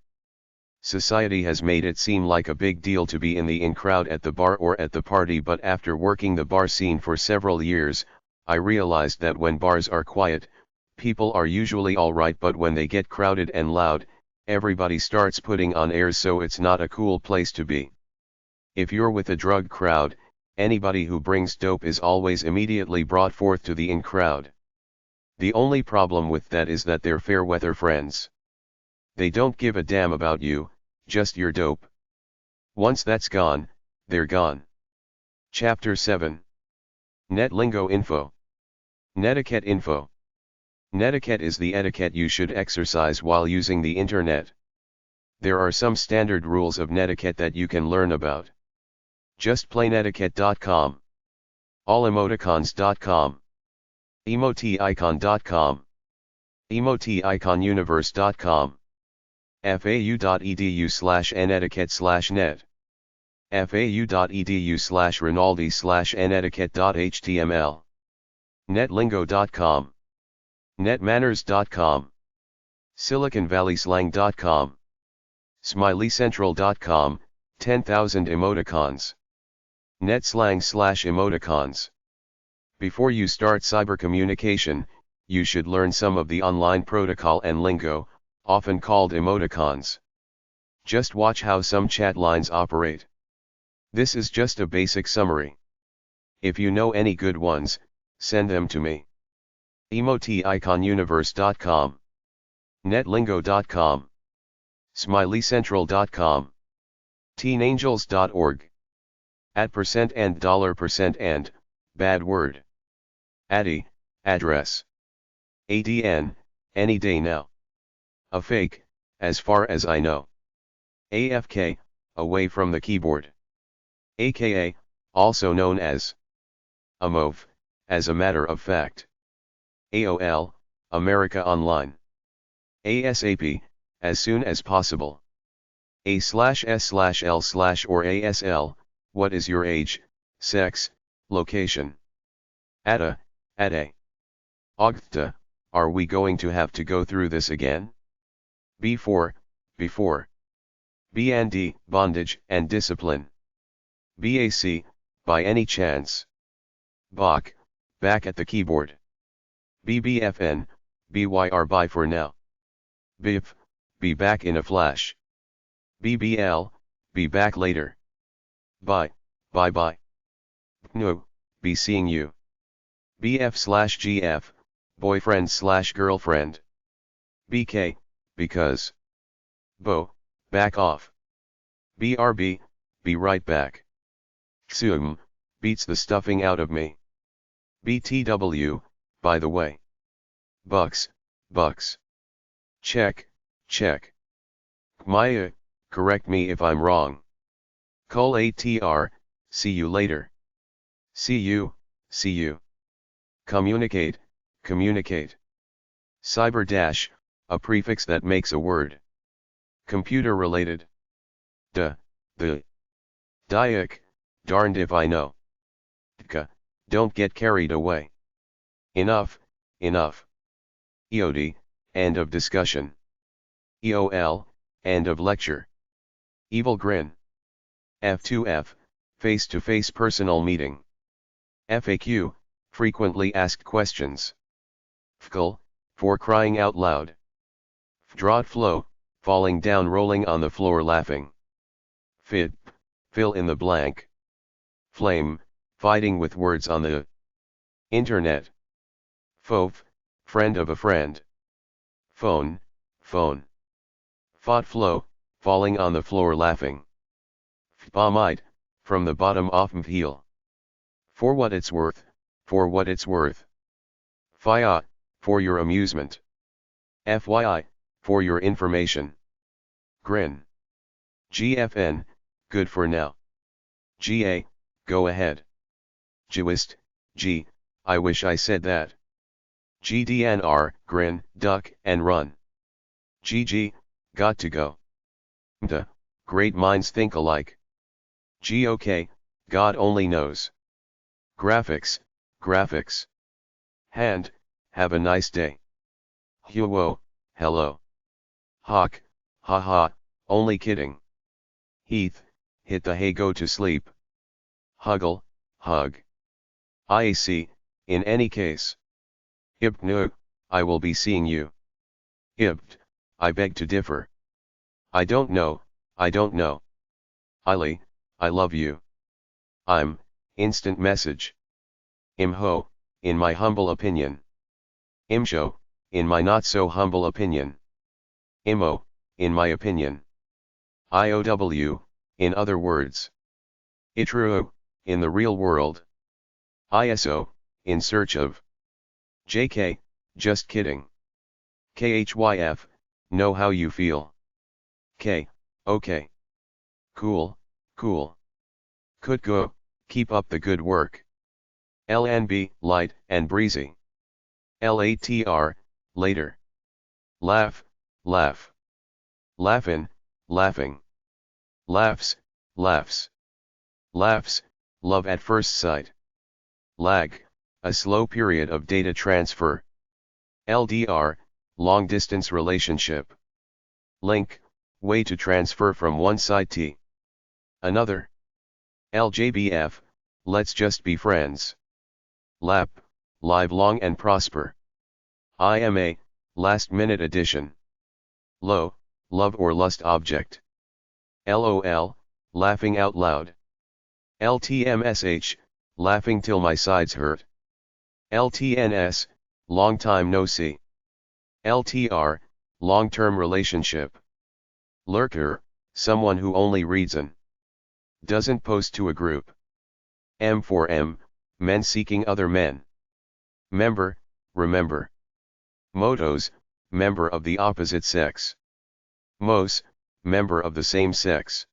Society has made it seem like a big deal to be in the in crowd at the bar or at the party, but after working the bar scene for several years, I realized that when bars are quiet, people are usually alright, but when they get crowded and loud, everybody starts putting on airs, so it's not a cool place to be. If you're with a drug crowd, anybody who brings dope is always immediately brought forth to the in crowd. The only problem with that is that they're fair weather friends. They don't give a damn about you, just your dope. Once that's gone, they're gone. Chapter 7. Net Lingo Info. Netiquette Info. Netiquette is the etiquette you should exercise while using the internet. There are some standard rules of netiquette that you can learn about. JustPlainEtiquette.com, AllEmoticons.com, EmotiIcon.com, EmotiIconUniverse.com, FAU.edu/netiquette/net, FAU.edu/Rinaldi/netiquette.html, Netlingo.com, NetManners.com, SiliconValleySlang.com, SmileyCentral.com, 10,000 emoticons. NetSlang/emoticons. Before you start cyber communication, you should learn some of the online protocol and lingo, often called emoticons. Just watch how some chat lines operate. This is just a basic summary. If you know any good ones, send them to me. EmotiIconUniverse.com, Netlingo.com, SmileyCentral.com, TeenAngels.org, @ and $% and, bad word. Addy, address. ADN, any day now. A fake, as far as I know. AFK, away from the keyboard. AKA, also known as AMOV, as a matter of fact. AOL, America Online. ASAP, as soon as possible. A/S/L/ or ASL, what is your age, sex, location? ATA, ADA. Ogta, are we going to have to go through this again? Before. BND, bondage and discipline. BAC, by any chance. Bach, back at the keyboard. BBFN, BYR bye for now. BIF, be back in a flash. BBL, be back later. Bye, bye. No, be seeing you. BF/GF, boyfriend/girlfriend. BK, because. Bo, back off. BRB, be right back. Xum, beats the stuffing out of me. BTW, by the way. Bucks. Check. Maya, correct me if I'm wrong. Call ATR, see you later. See you. Communicate. Cyber-, a prefix that makes a word. Computer related. The. Diak, darned if I know. Don't get carried away. Enough. EOD, end of discussion. EOL, end of lecture. Evil grin. F2F, face-to-face personal meeting. FAQ, frequently asked questions. FCL, for crying out loud. Drought flow, falling down rolling on the floor laughing. FID, fill in the blank. Flame, fighting with words on the internet. FOF, friend of a friend. Phone. Fought flow, falling on the floor laughing. Fbomite, from the bottom off heel. For what it's worth. FYI, for your amusement. FYI, for your information. Grin. GFN, good for now. GA, go ahead. Gwist, G, I wish I said that. GDNR, grin, duck, and run. GG, got to go. MTA, great minds think alike. GOK, God only knows. Graphics. Hand, have a nice day. Huo, hello. Hawk, haha, only kidding. Heath, hit the hay go to sleep. Huggle, hug. IAC, in any case. No, I will be seeing you. Ibt, I beg to differ. I don't know. Ili, I love you. I'm, instant message. Imho, in my humble opinion. Imsho, in my not so humble opinion. Imo, in my opinion. IOW, in other words. Itruo, in the real world. ISO, in search of. JK, just kidding. KHYF, know how you feel. K, okay. Cool. Could go, keep up the good work. LNB, light and breezy. LATR, later. Laugh. Laughing. Laughs, love at first sight. Lag, a slow period of data transfer. LDR, long distance relationship. Link, way to transfer from one side to another. LJBF, let's just be friends. LAP, live long and prosper. IMA, last minute edition. LO, love or lust object. LOL, laughing out loud. LTMSH, laughing till my sides hurt. LTNS, long time no see. LTR, long-term relationship. Lurker, someone who only reads and doesn't post to a group. M4M, men seeking other men. Member, remember. Motos, member of the opposite sex. Mos, member of the same sex.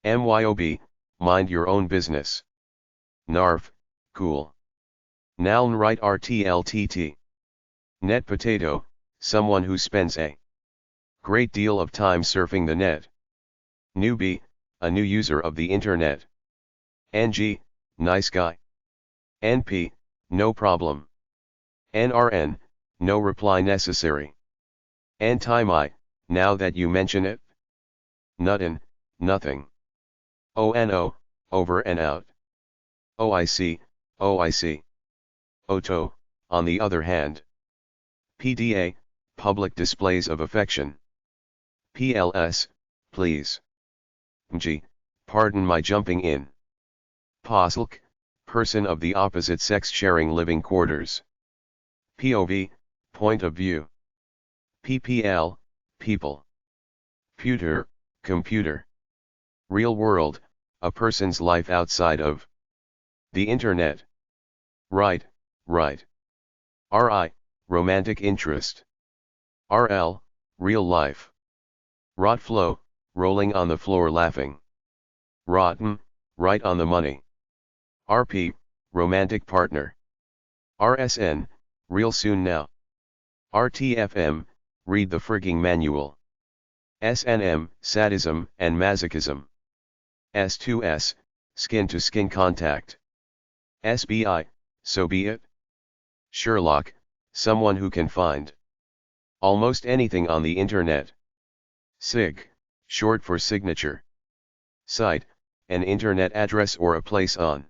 MYOB, mind your own business. Narf, cool. Noun right RTLTT. Net potato, someone who spends a great deal of time surfing the net. Newbie, a new user of the internet. NG, nice guy. NP, no problem. NRN, no reply necessary. Anti-my, now that you mention it. Nuttin, nothing. ONO, over and out. OIC, OIC. OTO, on the other hand. PDA, public displays of affection. PLS, please. PG, pardon my jumping in. POSLK, person of the opposite sex sharing living quarters. POV, point of view. PPL, people. Pewter, computer. Real world, a person's life outside of the internet. Right, right. RI, romantic interest. RL, real life. Rot flow, rolling on the floor laughing. Rotten, right on the money. RP, romantic partner. RSN, real soon now. RTFM, read the frigging manual. SNM, sadism and masochism. S2S, skin-to-skin contact. SBI, so be it. Sherlock, someone who can find almost anything on the internet. SIG, short for signature. Site, an internet address or a place on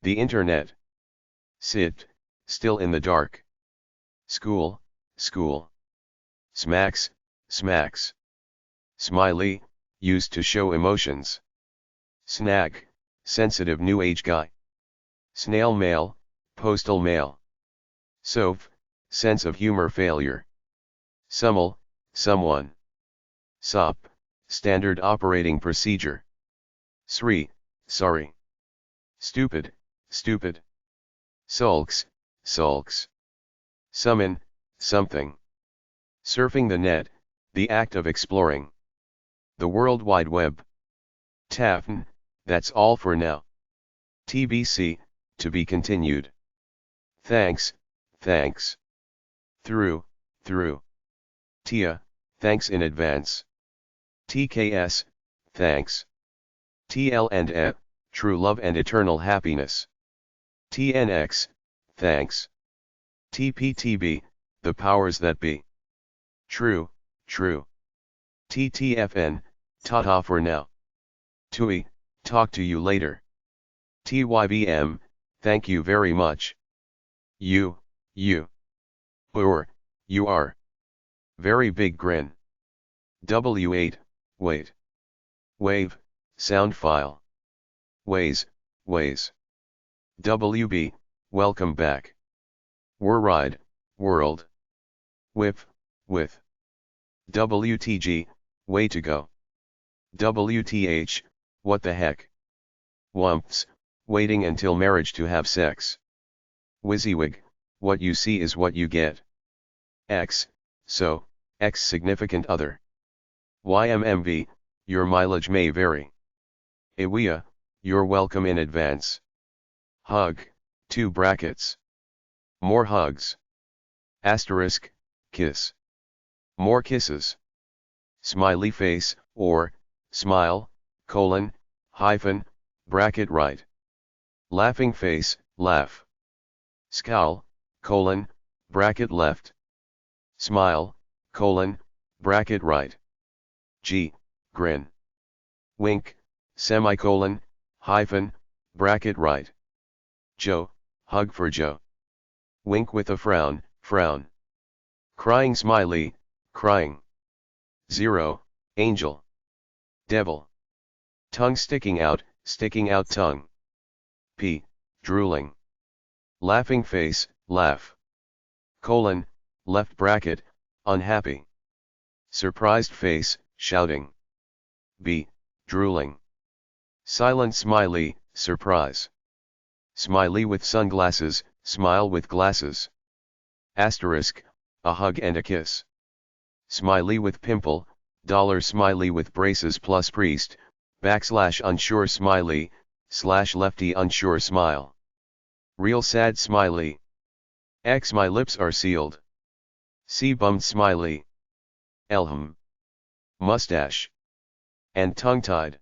the internet. SIT, still in the dark. School, school. Smacks, smacks. Smiley, used to show emotions. Snag, sensitive new age guy. Snail mail, postal mail. Soph, sense of humor failure. Summel, someone. SOP, standard operating procedure. SRI, sorry. Stupid, stupid. Sulks, sulks. Summon, something. Surfing the net, the act of exploring the World Wide Web. TAFN, that's all for now. TBC, to be continued. Thanks, thanks. Through. Tia, thanks in advance. TKS, thanks. TL and E, true love and eternal happiness. TNX, thanks. TPTB, the powers that be. True. TTFN, ta-ta for now. TUI, talk to you later. TYBM, thank you very much. You. Or, you are. Very big grin. W8, wait. Wave, sound file. Ways. WB, welcome back. Ride, world. With. WTG, way to go. WTH, what the heck. Wumps, waiting until marriage to have sex. WYSIWYG, what you see is what you get. X, so, X significant other. YMMV, your mileage may vary. Iwia, you're welcome in advance. Hug, 2 brackets. More hugs. Asterisk, kiss. More kisses. Smiley face, or, smile, colon, hyphen, bracket right. Laughing face, laugh. Scowl, colon, bracket left. Smile, colon, bracket right. G, grin. Wink, semicolon, hyphen, bracket right. Joe, hug for Joe. Wink with a frown, frown. Crying smiley, crying. 0, angel. Devil. Tongue sticking out tongue. P, drooling. Laughing face, laugh. Colon, left bracket, unhappy. Surprised face, shouting. B, drooling. Silent smiley, surprise. Smiley with sunglasses, smile with glasses. Asterisk, a hug and a kiss. Smiley with pimple, dollar smiley with braces plus priest, / unsure smiley, / lefty unsure smile. Real sad smiley. X my lips are sealed. C bummed smiley. Elham. Mustache. And tongue-tied.